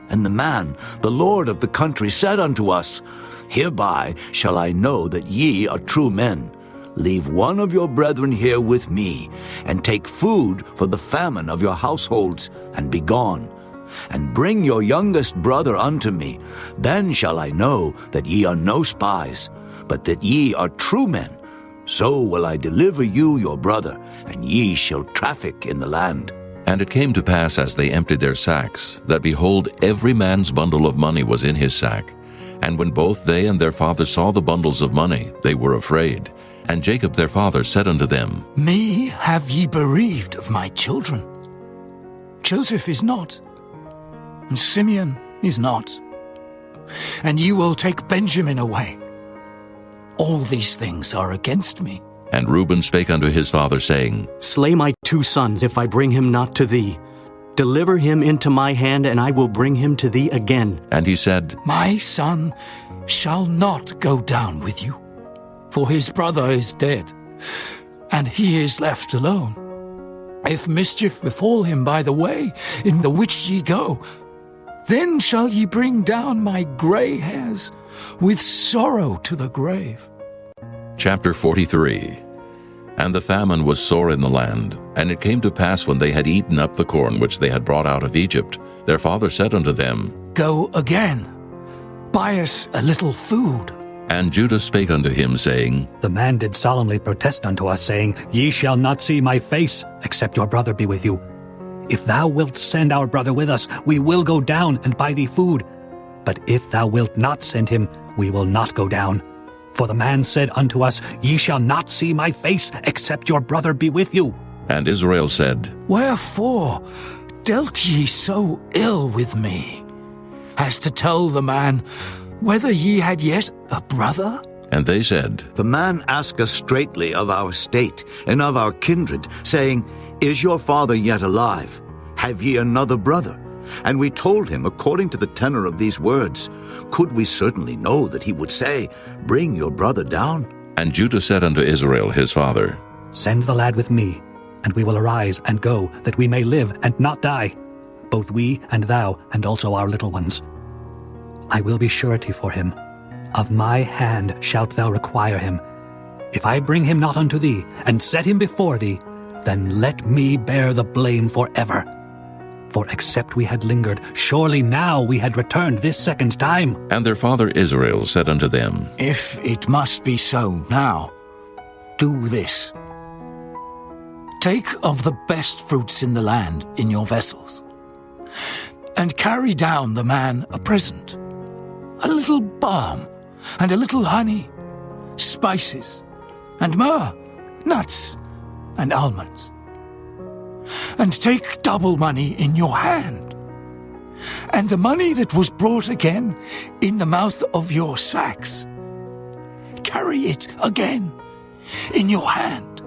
And the man, the Lord of the country, said unto us, Hereby shall I know that ye are true men. Leave one of your brethren here with me, and take food for the famine of your households, and be gone. and bring your youngest brother unto me. Then shall I know that ye are no spies, but that ye are true men. So will I deliver you your brother, and ye shall traffic in the land. And it came to pass, as they emptied their sacks, that behold, every man's bundle of money was in his sack. And when both they and their father saw the bundles of money, they were afraid. And Jacob their father said unto them, Me have ye bereaved of my children. Joseph is not, and Simeon is not, and ye will take Benjamin away. All these things are against me. And Reuben spake unto his father, saying, Slay my 2 sons, if I bring him not to thee. Deliver him into my hand, and I will bring him to thee again. And he said, My son shall not go down with you, for his brother is dead, and he is left alone. If mischief befall him by the way in the which ye go, then shall ye bring down my grey hairs with sorrow to the grave. Chapter 43. And the famine was sore in the land. And it came to pass, when they had eaten up the corn which they had brought out of Egypt, their father said unto them, Go again, buy us a little food. And Judah spake unto him, saying, The man did solemnly protest unto us, saying, Ye shall not see my face, except your brother be with you. If thou wilt send our brother with us, we will go down and buy thee food. But if thou wilt not send him, we will not go down. For the man said unto us, Ye shall not see my face, except your brother be with you. And Israel said, Wherefore dealt ye so ill with me, as to tell the man whether ye had yet a brother? And they said, The man asked us straitly of our state and of our kindred, saying, Is your father yet alive? Have ye another brother? And we told him according to the tenor of these words. Could we certainly know that he would say, Bring your brother down? And Judah said unto Israel his father, Send the lad with me, and we will arise and go, that we may live and not die, both we and thou, and also our little ones. I will be surety for him. Of my hand shalt thou require him. If I bring him not unto thee, and set him before thee, then let me bear the blame forever. For except we had lingered, surely now we had returned this second time. And their father Israel said unto them, If it must be so now, do this. Take of the best fruits in the land in your vessels, and carry down the man a present, a little balm, and a little honey, spices, and myrrh, nuts, and almonds. And take double money in your hand, and the money that was brought again in the mouth of your sacks. Carry it again in your hand.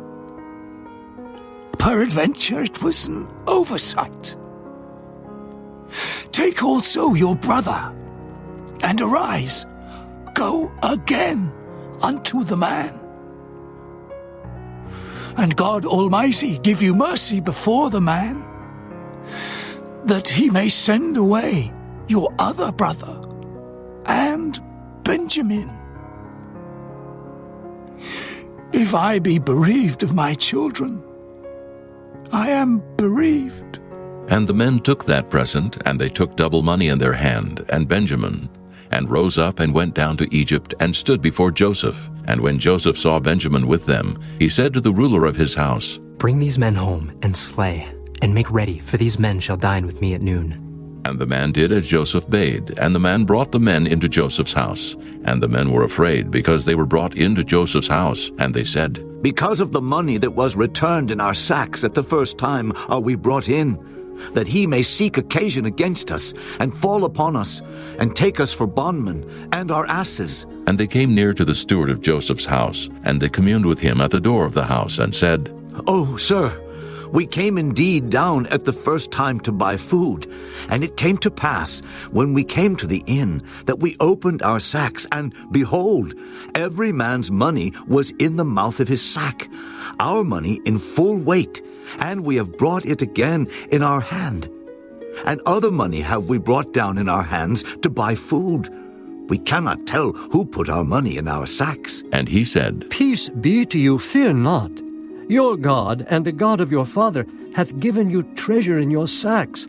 Peradventure it was an oversight. Take also your brother, and arise, go again unto the man. And God Almighty give you mercy before the man, that he may send away your other brother and Benjamin. If I be bereaved of my children, I am bereaved. And the men took that present, and they took double money in their hand, and Benjamin, and rose up and went down to Egypt, and stood before Joseph. And when Joseph saw Benjamin with them, he said to the ruler of his house, Bring these men home, and slay, and make ready, for these men shall dine with me at noon. And the man did as Joseph bade, and the man brought the men into Joseph's house. And the men were afraid, because they were brought into Joseph's house. And they said, Because of the money that was returned in our sacks at the first time are we brought in, that he may seek occasion against us, and fall upon us, and take us for bondmen, and our asses. And they came near to the steward of Joseph's house, and they communed with him at the door of the house, and said, Oh, sir, we came indeed down at the first time to buy food. And it came to pass, when we came to the inn, that we opened our sacks, and behold, every man's money was in the mouth of his sack, our money in full weight, and we have brought it again in our hand. And other money have we brought down in our hands to buy food. We cannot tell who put our money in our sacks. And he said, Peace be to you, fear not. Your God and the God of your father hath given you treasure in your sacks.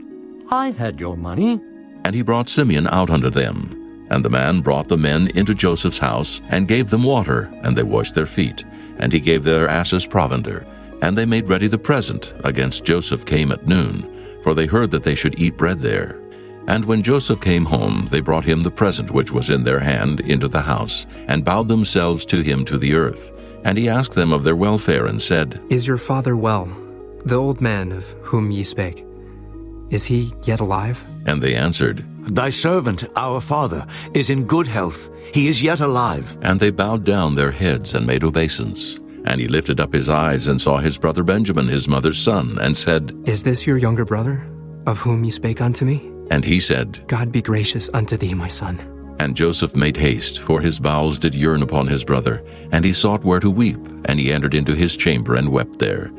I had your money. And he brought Simeon out unto them. And the man brought the men into Joseph's house, and gave them water, and they washed their feet. And he gave their asses provender. And they made ready the present against Joseph came at noon, for they heard that they should eat bread there. And when Joseph came home, they brought him the present which was in their hand into the house, and bowed themselves to him to the earth. And he asked them of their welfare, and said, Is your father well, the old man of whom ye spake? Is he yet alive? And they answered, Thy servant, our father, is in good health. He is yet alive. And they bowed down their heads and made obeisance. And he lifted up his eyes and saw his brother Benjamin, his mother's son, and said, Is this your younger brother, of whom ye spake unto me? And he said, God be gracious unto thee, my son. And Joseph made haste, for his bowels did yearn upon his brother. And he sought where to weep, and he entered into his chamber and wept there.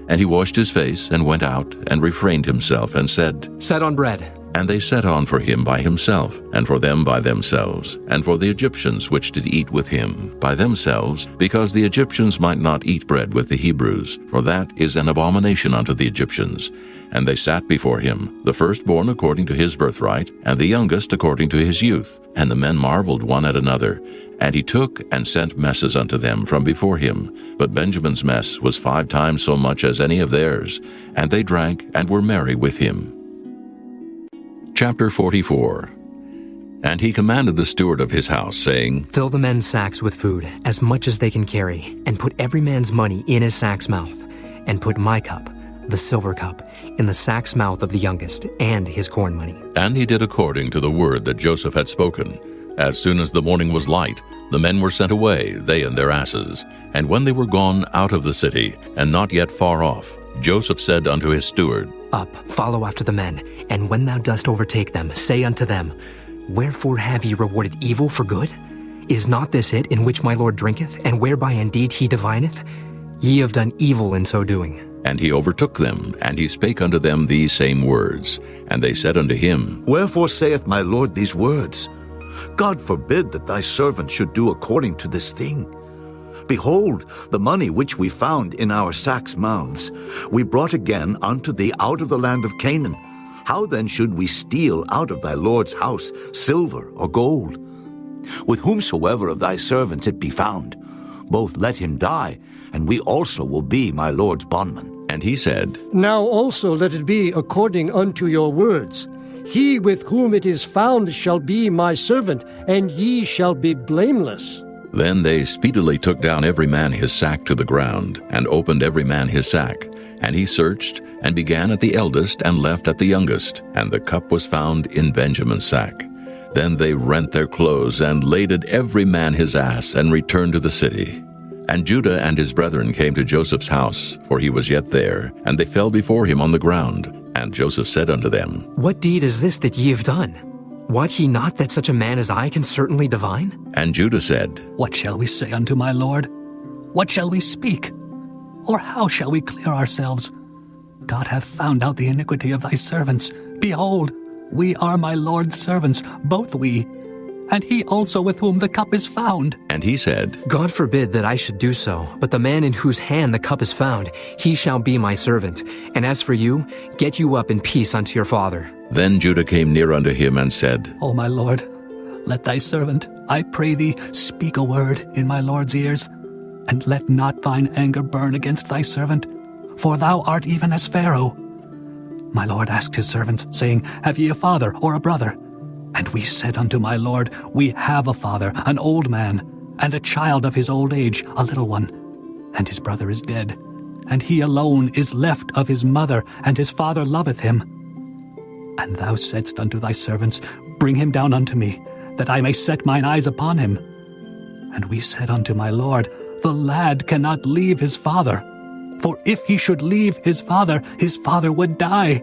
And he washed his face, and went out, and refrained himself, and said, Set on bread. And they set on for him by himself, and for them by themselves, and for the Egyptians which did eat with him by themselves, because the Egyptians might not eat bread with the Hebrews, for that is an abomination unto the Egyptians. And they sat before him, the firstborn according to his birthright, and the youngest according to his youth. And the men marveled one at another. And he took and sent messes unto them from before him. But Benjamin's mess was 5 times so much as any of theirs. And they drank and were merry with him. Chapter 44. And he commanded the steward of his house, saying, Fill the men's sacks with food, as much as they can carry, and put every man's money in his sack's mouth. And put my cup, the silver cup, in the sack's mouth of the youngest, and his corn money. And he did according to the word that Joseph had spoken. As soon as the morning was light, the men were sent away, they and their asses. And when they were gone out of the city, and not yet far off, Joseph said unto his steward, Up, follow after the men, and when thou dost overtake them, say unto them, Wherefore have ye rewarded evil for good? Is not this it in which my Lord drinketh, and whereby indeed he divineth? Ye have done evil in so doing. And he overtook them, and he spake unto them these same words. And they said unto him, Wherefore saith my Lord these words? God forbid that thy servant should do according to this thing. Behold, the money which we found in our sacks' mouths, we brought again unto thee out of the land of Canaan. How then should we steal out of thy Lord's house silver or gold? With whomsoever of thy servants it be found, both let him die, and we also will be my Lord's bondmen. And he said, Now also let it be according unto your words. He with whom it is found shall be my servant, and ye shall be blameless. Then they speedily took down every man his sack to the ground, and opened every man his sack. And he searched, and began at the eldest, and left at the youngest. And the cup was found in Benjamin's sack. Then they rent their clothes, and laded every man his ass, and returned to the city. And Judah and his brethren came to Joseph's house, for he was yet there, and they fell before him on the ground. And Joseph said unto them, What deed is this that ye have done? Wot ye not that such a man as I can certainly divine? And Judah said, What shall we say unto my Lord? What shall we speak? Or how shall we clear ourselves? God hath found out the iniquity of thy servants. Behold, we are my Lord's servants, both we, and he also with whom the cup is found. And he said, God forbid that I should do so, but the man in whose hand the cup is found, he shall be my servant. And as for you, get you up in peace unto your father. Then Judah came near unto him and said, O my Lord, let thy servant, I pray thee, speak a word in my Lord's ears, and let not thine anger burn against thy servant, for thou art even as Pharaoh. My Lord asked his servants, saying, Have ye a father or a brother? And we said unto my Lord, We have a father, an old man, and a child of his old age, a little one. And his brother is dead, and he alone is left of his mother, and his father loveth him. And thou saidst unto thy servants, Bring him down unto me, that I may set mine eyes upon him. And we said unto my Lord, The lad cannot leave his father, for if he should leave his father would die.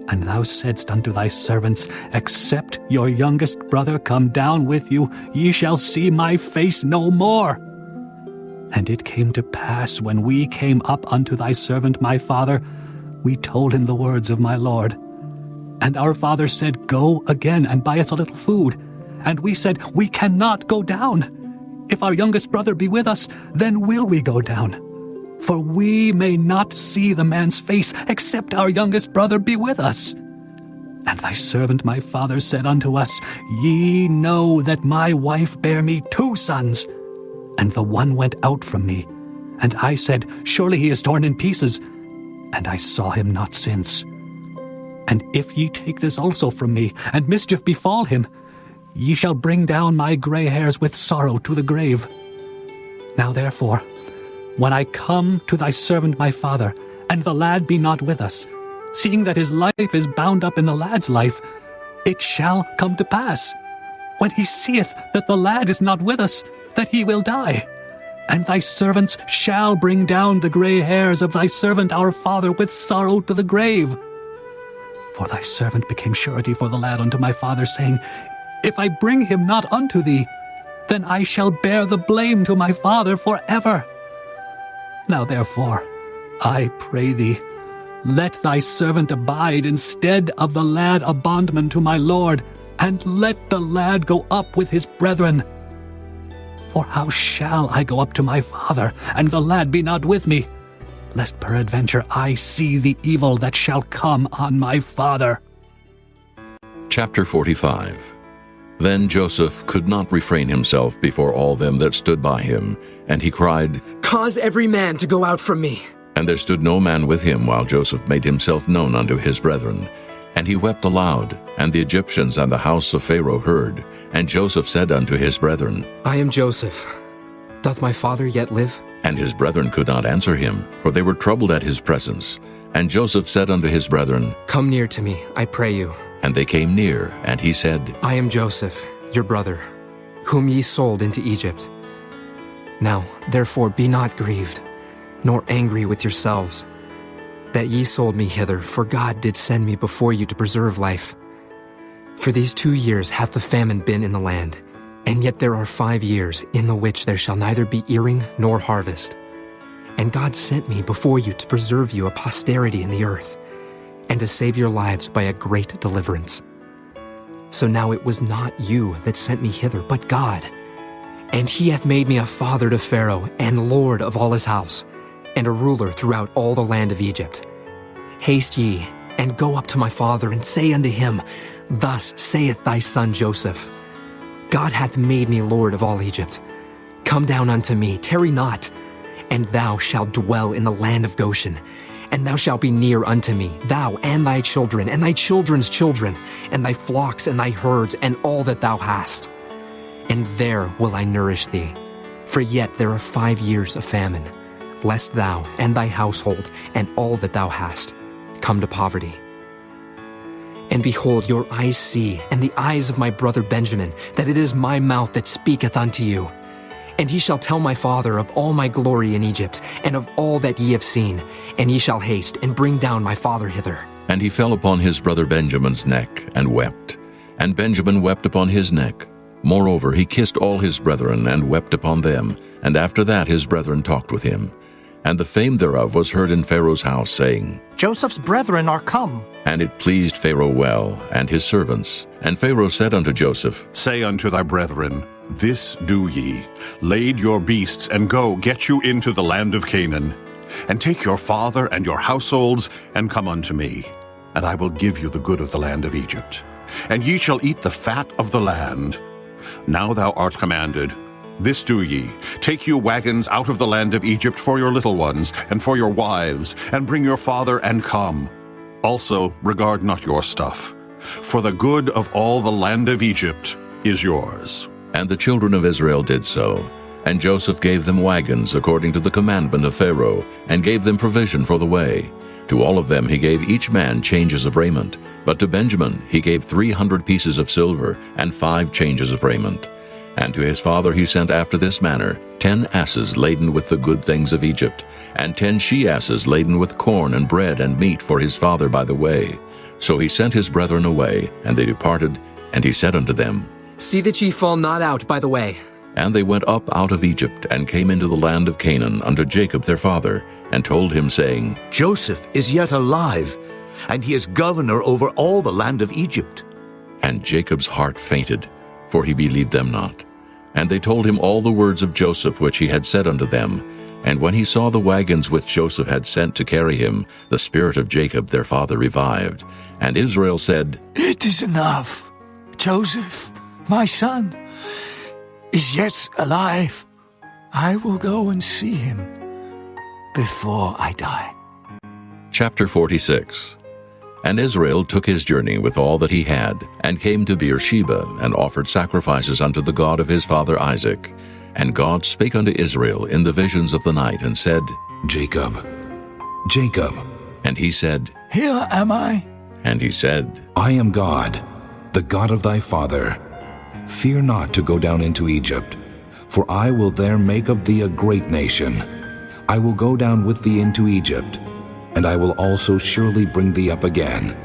And thou saidst unto thy servants, Except your youngest brother come down with you, ye shall see my face no more. And it came to pass, when we came up unto thy servant my father, we told him the words of my Lord. And our father said, Go again and buy us a little food. And we said, We cannot go down. If our youngest brother be with us, then will we go down. For we may not see the man's face, except our youngest brother be with us. And thy servant my father said unto us, Ye know that my wife bare me 2 sons, and the one went out from me. And I said, Surely he is torn in pieces, and I saw him not since. And if ye take this also from me, and mischief befall him, ye shall bring down my gray hairs with sorrow to the grave. Now therefore, when I come to thy servant my father, and the lad be not with us, seeing that his life is bound up in the lad's life, it shall come to pass, when he seeth that the lad is not with us, that he will die. And thy servants shall bring down the gray hairs of thy servant our father with sorrow to the grave. For thy servant became surety for the lad unto my father, saying, If I bring him not unto thee, then I shall bear the blame to my father forever. Now therefore, I pray thee, let thy servant abide instead of the lad a bondman to my lord, and let the lad go up with his brethren. For how shall I go up to my father, and the lad be not with me, lest peradventure I see the evil that shall come on my father? Chapter 45. Then Joseph could not refrain himself before all them that stood by him, and he cried, Cause every man to go out from me. And there stood no man with him while Joseph made himself known unto his brethren. And he wept aloud, and the Egyptians and the house of Pharaoh heard. And Joseph said unto his brethren, I am Joseph. Doth my father yet live? And his brethren could not answer him, for they were troubled at his presence. And Joseph said unto his brethren, Come near to me, I pray you. And they came near, and he said, I am Joseph, your brother, whom ye sold into Egypt. Now, therefore, be not grieved, nor angry with yourselves, that ye sold me hither, for God did send me before you to preserve life. For these 2 years hath the famine been in the land, and yet there are 5 years in the which there shall neither be earing nor harvest. And God sent me before you to preserve you a posterity in the earth, and to save your lives by a great deliverance. So now it was not you that sent me hither, but God. And he hath made me a father to Pharaoh, and lord of all his house, and a ruler throughout all the land of Egypt. Haste ye, and go up to my father, and say unto him, Thus saith thy son Joseph, God hath made me lord of all Egypt. Come down unto me, tarry not, and thou shalt dwell in the land of Goshen, and thou shalt be near unto me, thou and thy children, and thy children's children, and thy flocks and thy herds, and all that thou hast. And there will I nourish thee, for yet there are 5 years of famine, lest thou and thy household, and all that thou hast, come to poverty. And behold, your eyes see, and the eyes of my brother Benjamin, that it is my mouth that speaketh unto you. And ye shall tell my father of all my glory in Egypt, and of all that ye have seen, and ye shall haste, and bring down my father hither. And he fell upon his brother Benjamin's neck, and wept. And Benjamin wept upon his neck. Moreover, he kissed all his brethren, and wept upon them. And after that his brethren talked with him. And the fame thereof was heard in Pharaoh's house, saying, Joseph's brethren are come. And it pleased Pharaoh well, and his servants. And Pharaoh said unto Joseph, Say unto thy brethren, This do ye, lade your beasts, and go, get you into the land of Canaan. And take your father and your households, and come unto me, and I will give you the good of the land of Egypt. And ye shall eat the fat of the land. Now thou art commanded, This do ye, take you wagons out of the land of Egypt for your little ones, and for your wives, and bring your father, and come. Also regard not your stuff, for the good of all the land of Egypt is yours. And the children of Israel did so. And Joseph gave them wagons according to the commandment of Pharaoh, and gave them provision for the way. To all of them he gave each man changes of raiment. But to Benjamin he gave 300 pieces of silver, and 5 changes of raiment. And to his father he sent after this manner 10 asses laden with the good things of Egypt, and 10 she-asses laden with corn and bread and meat for his father by the way. So he sent his brethren away, and they departed, and he said unto them, See that ye fall not out by the way. And they went up out of Egypt, and came into the land of Canaan unto Jacob their father, and told him, saying, Joseph is yet alive, and he is governor over all the land of Egypt. And Jacob's heart fainted, for he believed them not. And they told him all the words of Joseph which he had said unto them. And when he saw the wagons which Joseph had sent to carry him, the spirit of Jacob their father revived. And Israel said, It is enough. Joseph, my son, is yet alive. I will go and see him before I die. Chapter 46. And Israel took his journey with all that he had, and came to Beersheba, and offered sacrifices unto the God of his father Isaac. And God spake unto Israel in the visions of the night, and said, Jacob, Jacob. And he said, Here am I. And he said, I am God, the God of thy father. Fear not to go down into Egypt, for I will there make of thee a great nation. I will go down with thee into Egypt, and I will also surely bring thee up again,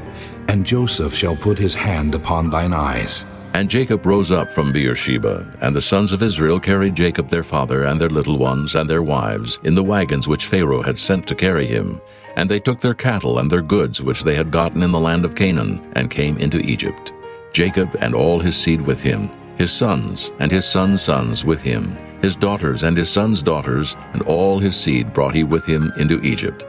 and Joseph shall put his hand upon thine eyes. And Jacob rose up from Beersheba, and the sons of Israel carried Jacob their father and their little ones and their wives in the wagons which Pharaoh had sent to carry him. And they took their cattle and their goods which they had gotten in the land of Canaan, and came into Egypt. Jacob and all his seed with him, his sons and his sons' sons with him, his daughters and his sons' daughters, and all his seed brought he with him into Egypt.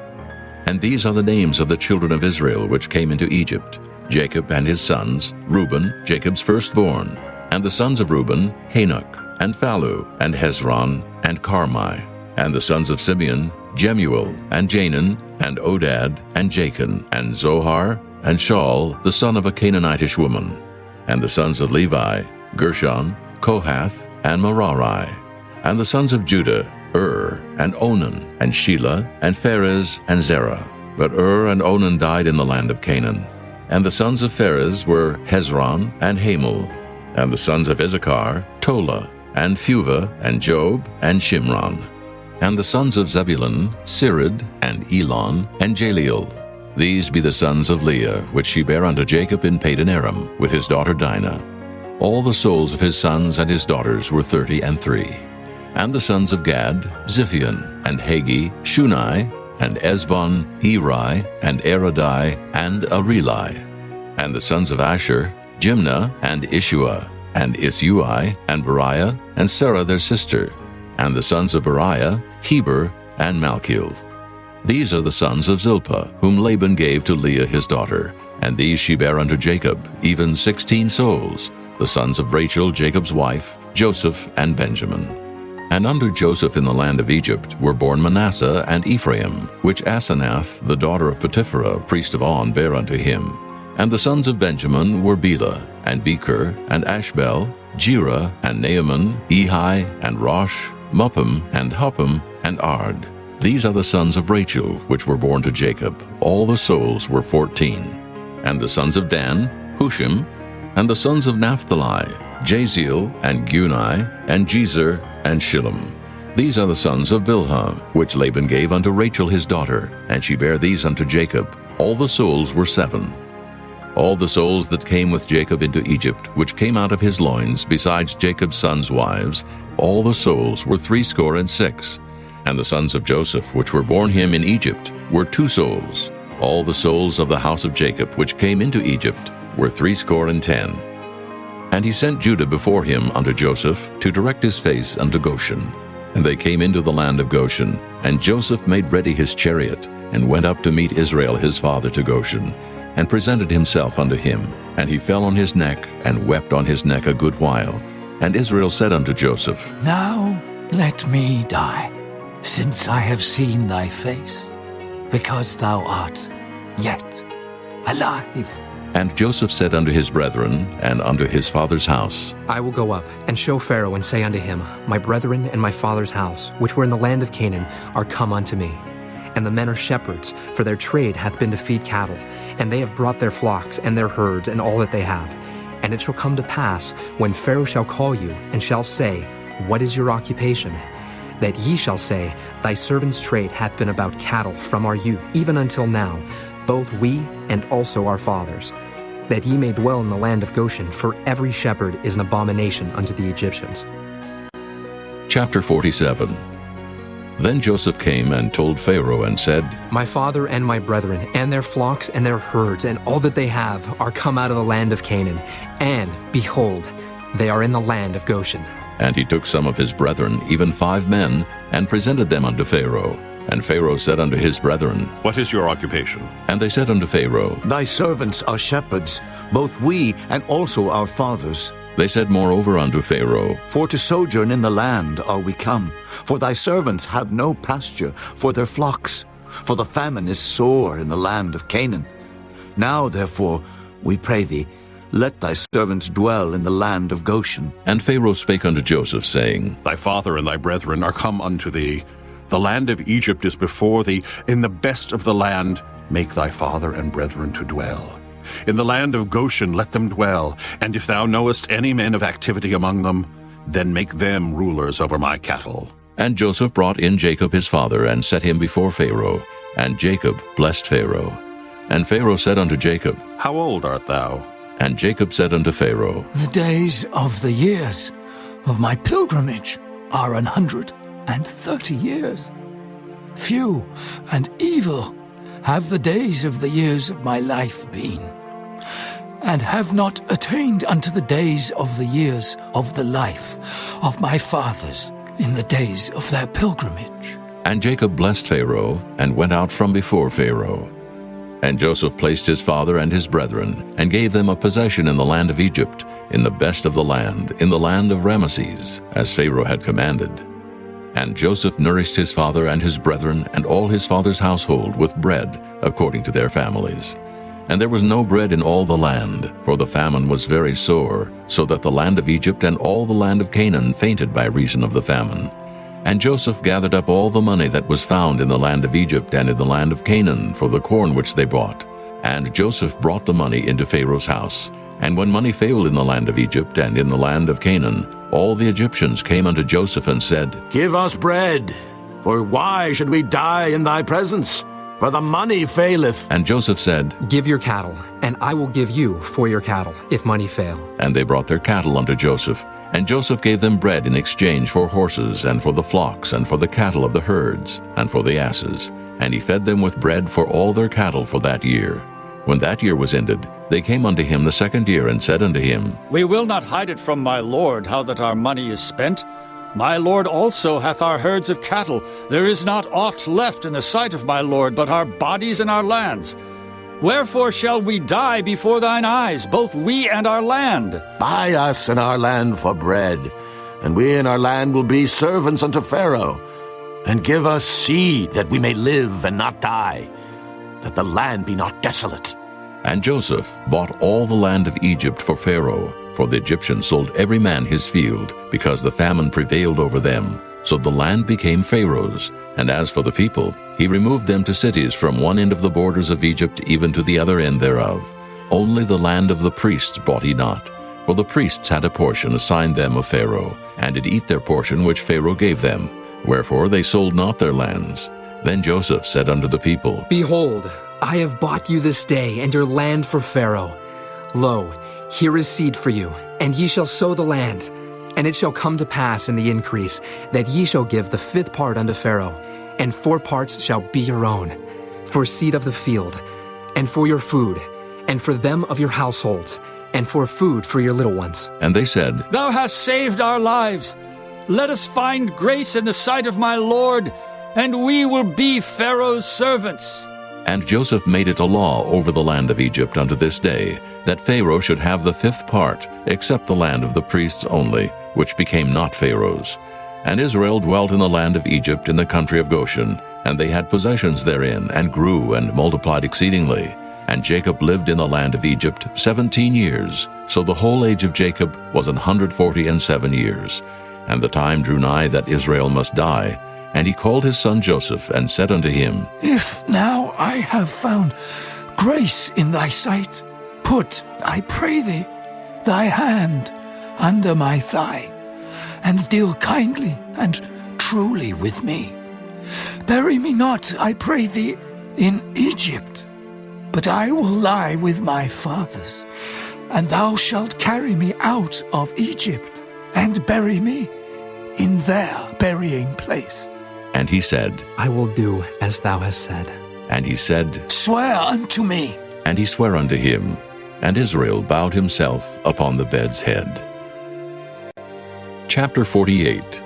And these are the names of the children of Israel which came into Egypt: Jacob and his sons, Reuben, Jacob's firstborn, and the sons of Reuben, Hanok, and Phalu, and Hezron, and Carmi, and the sons of Simeon, Jemuel, and Janaan, and Odad, and Jachin, and Zohar, and Shaul, the son of a Canaanitish woman, and the sons of Levi, Gershon, Kohath, and Merari, and the sons of Judah, and Onan, and Shelah, and Pharez, and Zerah. But and Onan died in the land of Canaan. And the sons of Pharez were Hezron, and Hamul. And the sons of Issachar, Tola, and Phuvah, and Job, and Shimron. And the sons of Zebulun, Sirid, and Elon, and Jaleel. These be the sons of Leah, which she bare unto Jacob in Padan Aram, with his daughter Dinah. All the souls of his sons and his daughters were 33. And the sons of Gad, Ziphion, and Hagi, Shunai, and Esbon, Eri, and Erodai, and Areli. And the sons of Asher, Jimnah, and Ishua, and Isui, and Beriah, and Sarah their sister. And the sons of Beriah, Heber, and Malchiel. These are the sons of Zilpah, whom Laban gave to Leah his daughter. And these she bare unto Jacob, even 16 souls, the sons of Rachel Jacob's wife, Joseph, and Benjamin. And under Joseph in the land of Egypt were born Manasseh and Ephraim, which Asenath, the daughter of Potipherah, priest of On, bare unto him. And the sons of Benjamin were Bela, and Becher, and Ashbel, Jerah, and Naaman, Ehi, and Rosh, Muppim, and Huppim, and Ard. These are the sons of Rachel, which were born to Jacob. All the souls were 14. And the sons of Dan, Hushim. And the sons of Naphtali, Jaziel, and Guni, and Jezer, and Shillem. These are the sons of Bilhah, which Laban gave unto Rachel his daughter, and she bare these unto Jacob. All the souls were 7. All the souls that came with Jacob into Egypt, which came out of his loins, besides Jacob's sons' wives, all the souls were 66. And the sons of Joseph, which were born him in Egypt, were 2 souls. All the souls of the house of Jacob, which came into Egypt, were 70. And he sent Judah before him unto Joseph, to direct his face unto Goshen. And they came into the land of Goshen, and Joseph made ready his chariot, and went up to meet Israel his father to Goshen, and presented himself unto him. And he fell on his neck, and wept on his neck a good while. And Israel said unto Joseph, Now let me die, since I have seen thy face, because thou art yet alive. And Joseph said unto his brethren, and unto his father's house, I will go up, and show Pharaoh, and say unto him, My brethren and my father's house, which were in the land of Canaan, are come unto me. And the men are shepherds, for their trade hath been to feed cattle, and they have brought their flocks, and their herds, and all that they have. And it shall come to pass, when Pharaoh shall call you, and shall say, What is your occupation? That ye shall say, Thy servant's trade hath been about cattle from our youth, even until now, both we and also our fathers, that ye may dwell in the land of Goshen, for every shepherd is an abomination unto the Egyptians. Chapter 47. Then Joseph came and told Pharaoh and said, My father and my brethren, and their flocks and their herds, and all that they have, are come out of the land of Canaan. And, behold, They are in the land of Goshen. And he took some of his brethren, even 5 men, and presented them unto Pharaoh. And Pharaoh said unto his brethren, What is your occupation? And they said unto Pharaoh, Thy servants are shepherds, both we and also our fathers. They said moreover unto Pharaoh, For to sojourn in the land are we come, for thy servants have no pasture for their flocks, for the famine is sore in the land of Canaan. Now therefore, we pray thee, let thy servants dwell in the land of Goshen. And Pharaoh spake unto Joseph, saying, Thy father and thy brethren are come unto thee. The land of Egypt is before thee. In the best of the land make thy father and brethren to dwell. In the land of Goshen let them dwell, and if thou knowest any men of activity among them, then make them rulers over my cattle. And Joseph brought in Jacob his father, and set him before Pharaoh. And Jacob blessed Pharaoh. And Pharaoh said unto Jacob, How old art thou? And Jacob said unto Pharaoh, The days of the years of my pilgrimage are 130 years. Few and evil have the days of the years of my life been, and have not attained unto the days of the years of the life of my fathers in the days of their pilgrimage. And Jacob blessed Pharaoh, and went out from before Pharaoh. And Joseph placed his father and his brethren, and gave them a possession in the land of Egypt, in the best of the land, in the land of Ramesses, as Pharaoh had commanded. And Joseph nourished his father and his brethren, and all his father's household, with bread, according to their families. And there was no bread in all the land, for the famine was very sore, so that the land of Egypt and all the land of Canaan fainted by reason of the famine. And Joseph gathered up all the money that was found in the land of Egypt and in the land of Canaan for the corn which they bought. And Joseph brought the money into Pharaoh's house. And when money failed in the land of Egypt and in the land of Canaan, all the Egyptians came unto Joseph and said, Give us bread, for why should we die in thy presence? For the money faileth. And Joseph said, Give your cattle, and I will give you for your cattle, if money fail. And they brought their cattle unto Joseph. And Joseph gave them bread in exchange for horses, and for the flocks, and for the cattle of the herds, and for the asses. And he fed them with bread for all their cattle for that year. When that year was ended, they came unto him the second year, and said unto him, We will not hide it from my lord, how that our money is spent. My lord also hath our herds of cattle. There is not aught left in the sight of my lord, but our bodies and our lands. Wherefore shall we die before thine eyes, both we and our land? Buy us and our land for bread, and we and our land will be servants unto Pharaoh. And give us seed, that we may live and not die, that the land be not desolate. And Joseph bought all the land of Egypt for Pharaoh, for the Egyptians sold every man his field, because the famine prevailed over them. So the land became Pharaoh's. And as for the people, he removed them to cities from one end of the borders of Egypt even to the other end thereof. Only the land of the priests bought he not, for the priests had a portion assigned them of Pharaoh, and did eat their portion which Pharaoh gave them. Wherefore they sold not their lands. Then Joseph said unto the people, Behold, I have bought you this day and your land for Pharaoh. Lo, here is seed for you, and ye shall sow the land. And it shall come to pass in the increase, that ye shall give the 5th part unto Pharaoh, and 4 parts shall be your own, for seed of the field, and for your food, and for them of your households, and for food for your little ones. And they said, Thou hast saved our lives. Let us find grace in the sight of my lord, and we will be Pharaoh's servants. And Joseph made it a law over the land of Egypt unto this day, that Pharaoh should have the 5th part, except the land of the priests only, which became not Pharaoh's. And Israel dwelt in the land of Egypt in the country of Goshen, and they had possessions therein, and grew and multiplied exceedingly. And Jacob lived in the land of Egypt 17 years. So the whole age of Jacob was 147 years. And the time drew nigh that Israel must die. And he called his son Joseph, and said unto him, If now I have found grace in thy sight, put, I pray thee, thy hand under my thigh, and deal kindly and truly with me. Bury me not, I pray thee, in Egypt, but I will lie with my fathers, and thou shalt carry me out of Egypt, and bury me in their burying place. And he said, I will do as thou hast said. And he said, Swear unto me. And he sware unto him. And Israel bowed himself upon the bed's head. Chapter 48.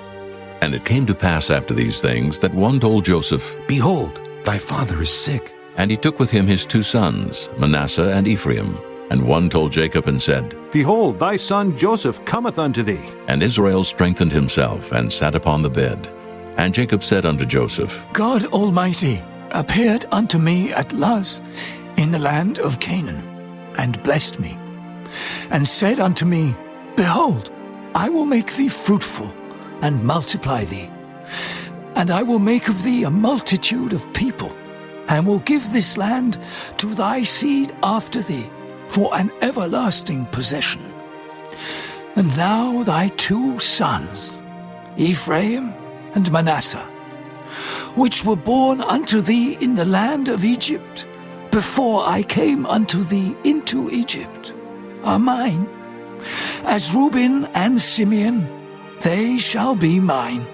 And it came to pass after these things that one told Joseph, Behold, thy father is sick. And he took with him his 2 sons, Manasseh and Ephraim. And one told Jacob and said, Behold, thy son Joseph cometh unto thee. And Israel strengthened himself, and sat upon the bed. And Jacob said unto Joseph, God Almighty appeared unto me at Luz in the land of Canaan, and blessed me, and said unto me, Behold, I will make thee fruitful, and multiply thee, and I will make of thee a multitude of people, and will give this land to thy seed after thee, for an everlasting possession. And now thy 2 sons, Ephraim and Manasseh, which were born unto thee in the land of Egypt, before I came unto thee into Egypt, are mine. As Reuben and Simeon, they shall be mine.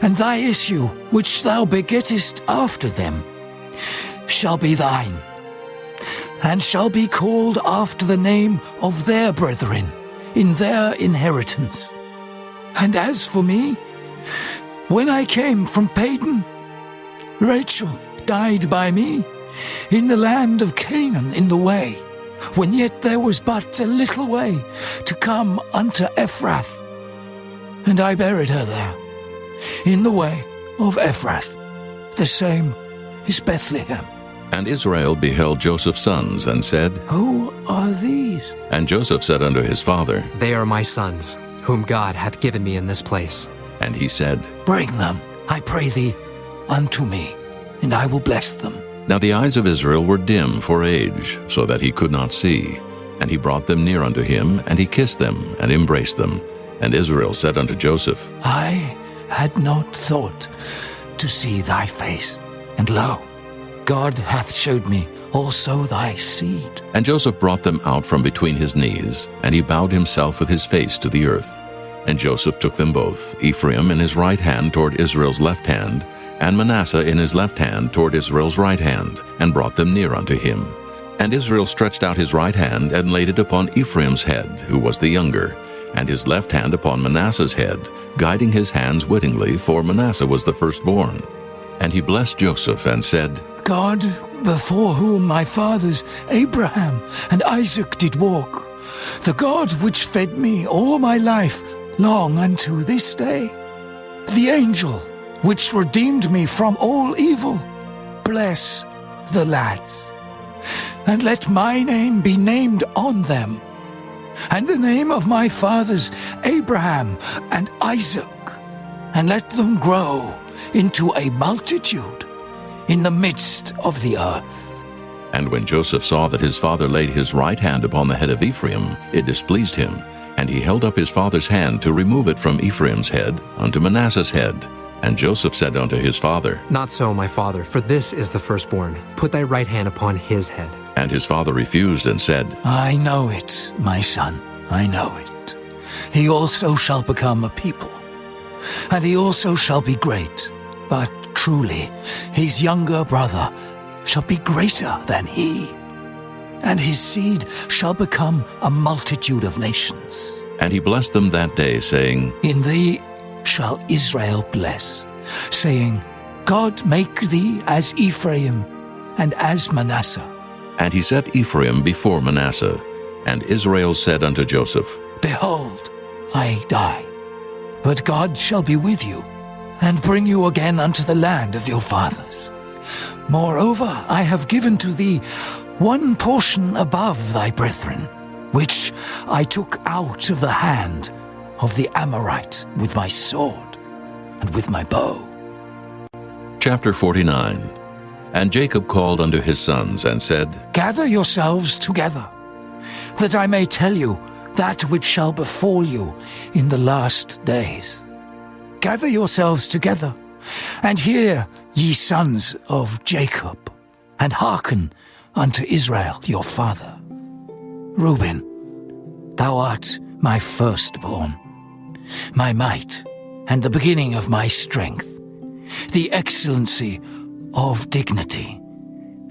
And thy issue, which thou begettest after them, shall be thine, and shall be called after the name of their brethren in their inheritance. And as for me, when I came from Padan, Rachel died by me in the land of Canaan in the way, when yet there was but a little way to come unto Ephrath. And I buried her there, in the way of Ephrath. The same is Bethlehem. And Israel beheld Joseph's sons, and said, Who are these? And Joseph said unto his father, They are my sons, whom God hath given me in this place. And he said, Bring them, I pray thee, unto me, and I will bless them. Now the eyes of Israel were dim for age, so that he could not see. And he brought them near unto him, and he kissed them, and embraced them. And Israel said unto Joseph, I had not thought to see thy face, and lo, God hath showed me also thy seed. And Joseph brought them out from between his knees, and he bowed himself with his face to the earth. And Joseph took them both, Ephraim in his right hand toward Israel's left hand, and Manasseh in his left hand toward Israel's right hand, and brought them near unto him. And Israel stretched out his right hand, and laid it upon Ephraim's head, who was the younger, and his left hand upon Manasseh's head, guiding his hands wittingly, for Manasseh was the firstborn. And he blessed Joseph, and said, God, before whom my fathers Abraham and Isaac did walk, the God which fed me all my life long unto this day, the angel which redeemed me from all evil, bless the lads, and let my name be named on them, and the name of my fathers Abraham and Isaac, and let them grow into a multitude in the midst of the earth. And when Joseph saw that his father laid his right hand upon the head of Ephraim, it displeased him, and he held up his father's hand to remove it from Ephraim's head unto Manasseh's head. And Joseph said unto his father, Not so, my father, for this is the firstborn. Put thy right hand upon his head. And his father refused, and said, I know it, my son, I know it. He also shall become a people, and he also shall be great. But truly, his younger brother shall be greater than he, and his seed shall become a multitude of nations. And he blessed them that day, saying, In thee shall Israel bless, saying, God make thee as Ephraim and as Manasseh. And he set Ephraim before Manasseh. And Israel said unto Joseph, Behold, I die, but God shall be with you, and bring you again unto the land of your fathers. Moreover, I have given to thee one portion above thy brethren, which I took out of the hand of the Amorite with my sword and with my bow. Chapter 49. And Jacob called unto his sons, and said, Gather yourselves together, that I may tell you that which shall befall you in the last days. Gather yourselves together, and hear, ye sons of Jacob, and hearken unto Israel your father. Reuben, thou art my firstborn, my might, and the beginning of my strength, the excellency of dignity,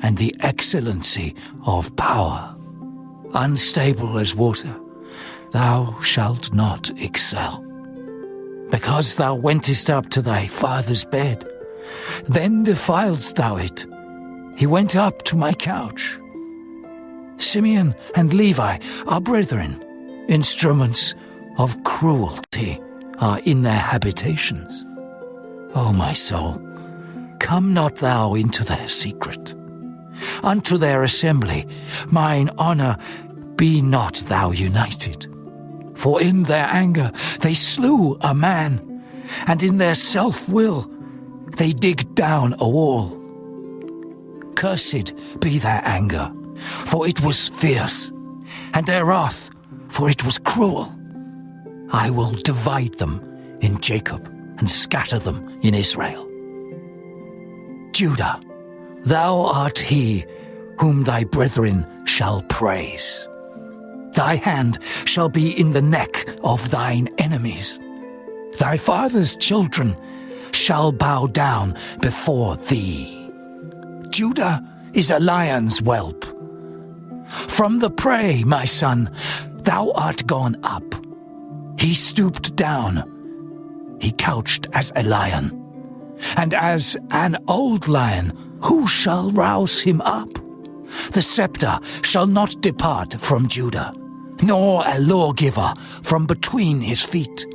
and the excellency of power. Unstable as water, thou shalt not excel. because thou wentest up to thy father's bed. Then defiledst thou it. He went up to my couch. Simeon and Levi are brethren. Instruments of cruelty are in their habitations. O my soul, come not thou into their secret. Unto their assembly, mine honor, be not thou united. For in their anger they slew a man, and in their self-will they dig down a wall. Cursed be their anger, for it was fierce, and their wrath, for it was cruel. I will divide them in Jacob and scatter them in Israel. Judah, thou art he whom thy brethren shall praise. Thy hand shall be in the neck of thine enemies. Thy father's children shall bow down before thee. Judah is a lion's whelp. From the prey, my son, thou art gone up. He stooped down. He couched as a lion. And as an old lion, who shall rouse him up? The scepter shall not depart from Judah, nor a lawgiver from between his feet,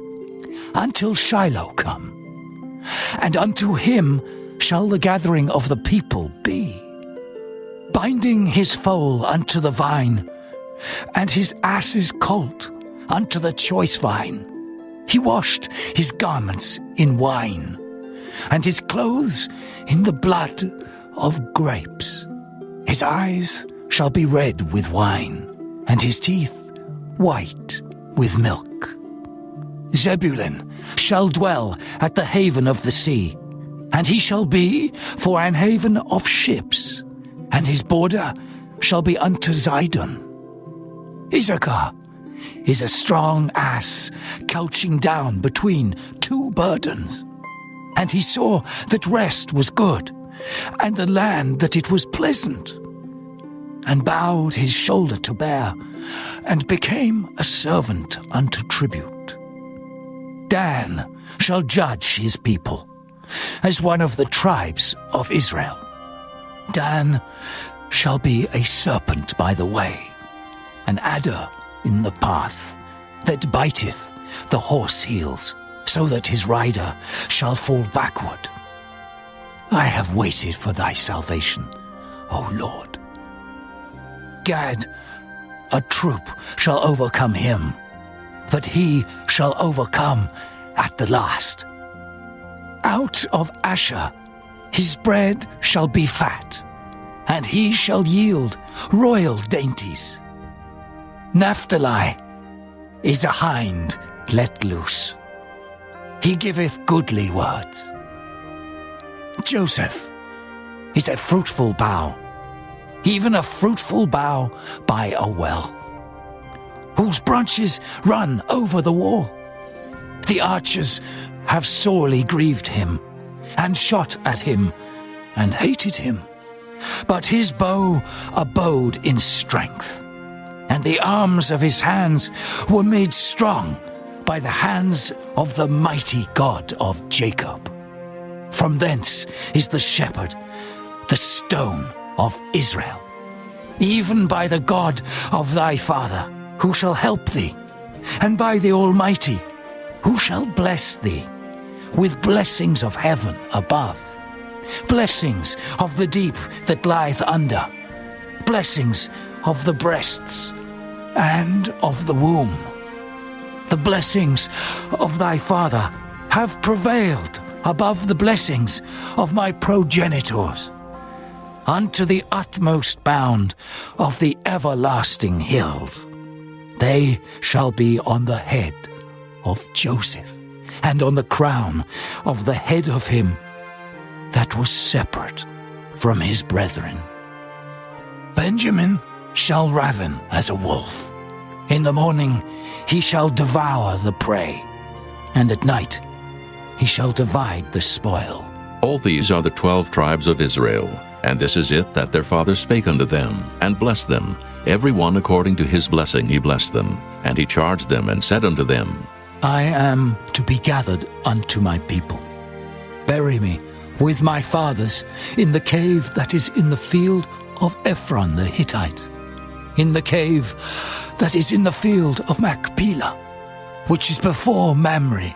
until Shiloh come. And unto him shall the gathering of the people be, binding his foal unto the vine, and his ass's colt unto the choice vine. He washed his garments in wine, and his clothes in the blood of grapes. His eyes shall be red with wine, and his teeth white with milk. Zebulun shall dwell at the haven of the sea, and he shall be for an haven of ships, and his border shall be unto Zidon. Issachar is a strong ass couching down between two burdens. And he saw that rest was good, and the land that it was pleasant, and bowed his shoulder to bear, and became a servant unto tribute. Dan shall judge his people, as one of the tribes of Israel. Dan shall be a serpent by the way, an adder in the path, that biteth the horse heels, so that his rider shall fall backward. I have waited for thy salvation, O Lord. Gad, a troop shall overcome him, but he shall overcome at the last. Out of Asher his bread shall be fat, and he shall yield royal dainties. Naphtali is a hind let loose. He giveth goodly words. Joseph is a fruitful bough, even a fruitful bough by a well, whose branches run over the wall. The archers have sorely grieved him, and shot at him, and hated him. But his bow abode in strength, and the arms of his hands were made strong by the hands of the mighty God of Jacob. From thence is the shepherd, the stone of Israel, even by the God of thy father, who shall help thee, and by the Almighty, who shall bless thee, with blessings of heaven above, blessings of the deep that lieth under, blessings of the breasts and of the womb. The blessings of thy father have prevailed above the blessings of my progenitors, unto the utmost bound of the everlasting hills. They shall be on the head of Joseph, and on the crown of the head of him that was separate from his brethren. Benjamin shall raven as a wolf. In the morning he shall devour the prey, and at night he shall divide the spoil. All these are the 12 tribes of Israel, and this is it that their father spake unto them, and blessed them. Every one according to his blessing he blessed them. And he charged them, and said unto them, I am to be gathered unto my people. Bury me with my fathers in the cave that is in the field of Ephron the Hittite, in the cave that is in the field of Machpelah, which is before Mamre,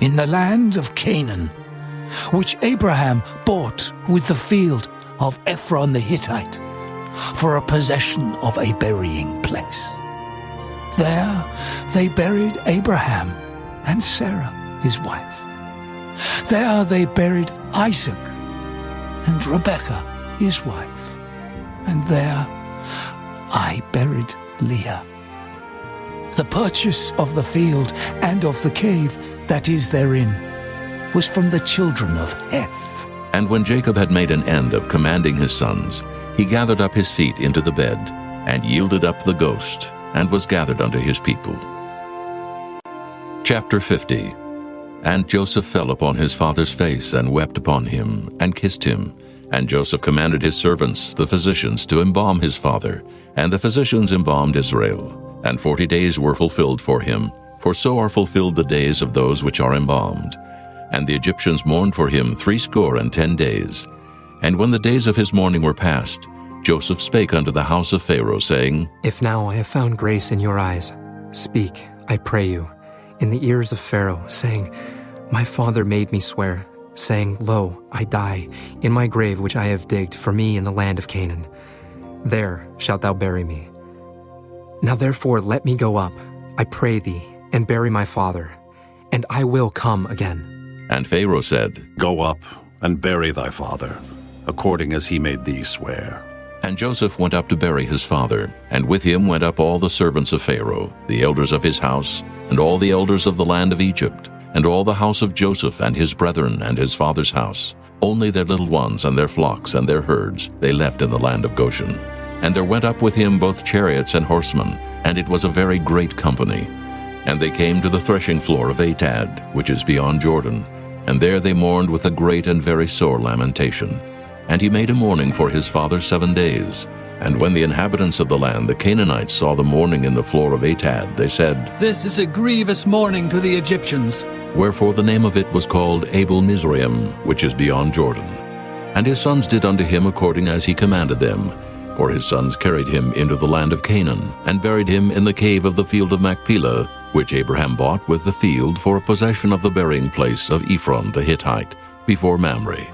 in the land of Canaan, which Abraham bought with the field of Ephron the Hittite, for a possession of a burying place. There they buried Abraham and Sarah, his wife. There they buried Isaac and Rebekah, his wife. And there I buried Leah. The purchase of the field and of the cave that is therein was from the children of Heth. And when Jacob had made an end of commanding his sons, he gathered up his feet into the bed, and yielded up the ghost, and was gathered unto his people. Chapter 50. And Joseph fell upon his father's face, and wept upon him, and kissed him. And Joseph commanded his servants, the physicians, to embalm his father. And the physicians embalmed Israel. And 40 days were fulfilled for him, for so are fulfilled the days of those which are embalmed. And the Egyptians mourned for him 60 days. And when the days of his mourning were past, Joseph spake unto the house of Pharaoh, saying, If now I have found grace in your eyes, speak, I pray you, in the ears of Pharaoh, saying, My father made me swear, saying, Lo, I die in my grave which I have digged for me in the land of Canaan. There shalt thou bury me. Now therefore let me go up, I pray thee, and bury my father, and I will come again. And Pharaoh said, Go up and bury thy father, according as he made thee swear. And Joseph went up to bury his father, and with him went up all the servants of Pharaoh, the elders of his house, and all the elders of the land of Egypt, and all the house of Joseph and his brethren and his father's house. Only their little ones and their flocks and their herds they left in the land of Goshen. And there went up with him both chariots and horsemen, and it was a very great company. And they came to the threshing floor of Atad, which is beyond Jordan, and there they mourned with a great and very sore lamentation. And he made a mourning for his father 7 days. And when the inhabitants of the land, the Canaanites, saw the mourning in the floor of Atad, they said, This is a grievous mourning to the Egyptians. Wherefore the name of it was called Abel-Mizraim, which is beyond Jordan. And his sons did unto him according as he commanded them. For his sons carried him into the land of Canaan, and buried him in the cave of the field of Machpelah, which Abraham bought with the field for a possession of the burying place of Ephron the Hittite, before Mamre.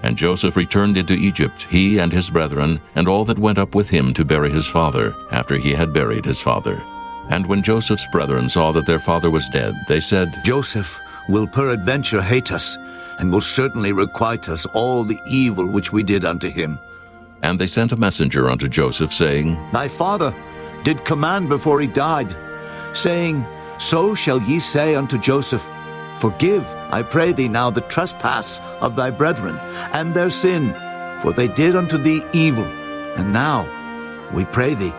And Joseph returned into Egypt, he and his brethren, and all that went up with him to bury his father, after he had buried his father. And when Joseph's brethren saw that their father was dead, they said, Joseph will peradventure hate us, and will certainly requite us all the evil which we did unto him. And they sent a messenger unto Joseph, saying, Thy father did command before he died, saying, So shall ye say unto Joseph, Forgive, I pray thee now, the trespass of thy brethren, and their sin, for they did unto thee evil. And now, we pray thee,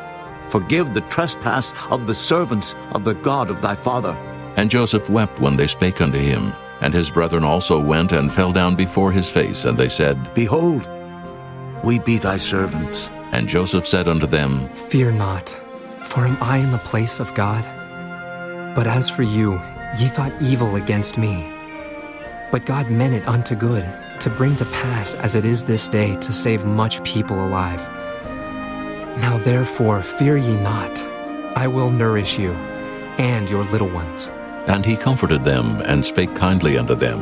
forgive the trespass of the servants of the God of thy father. And Joseph wept when they spake unto him. And his brethren also went and fell down before his face, and they said, Behold, we be thy servants. And Joseph said unto them, Fear not, for am I in the place of God? But as for you, ye thought evil against me. But God meant it unto good, to bring to pass as it is this day, to save much people alive. Now therefore fear ye not, I will nourish you, and your little ones. And he comforted them, and spake kindly unto them.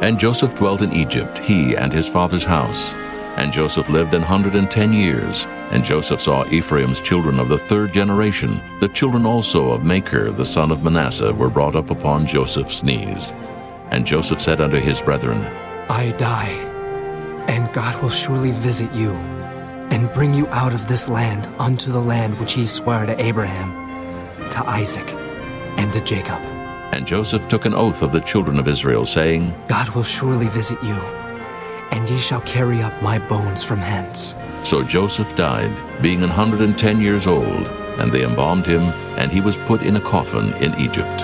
And Joseph dwelt in Egypt, he and his father's house. And Joseph lived 110 years. And Joseph saw Ephraim's children of the 3rd generation. The children also of Machir the son of Manasseh were brought up upon Joseph's knees. And Joseph said unto his brethren, I die, and God will surely visit you, and bring you out of this land unto the land which he sware to Abraham, to Isaac, and to Jacob. And Joseph took an oath of the children of Israel, saying, God will surely visit you, and ye shall carry up my bones from hence. So Joseph died, being 110 years old, and they embalmed him, and he was put in a coffin in Egypt.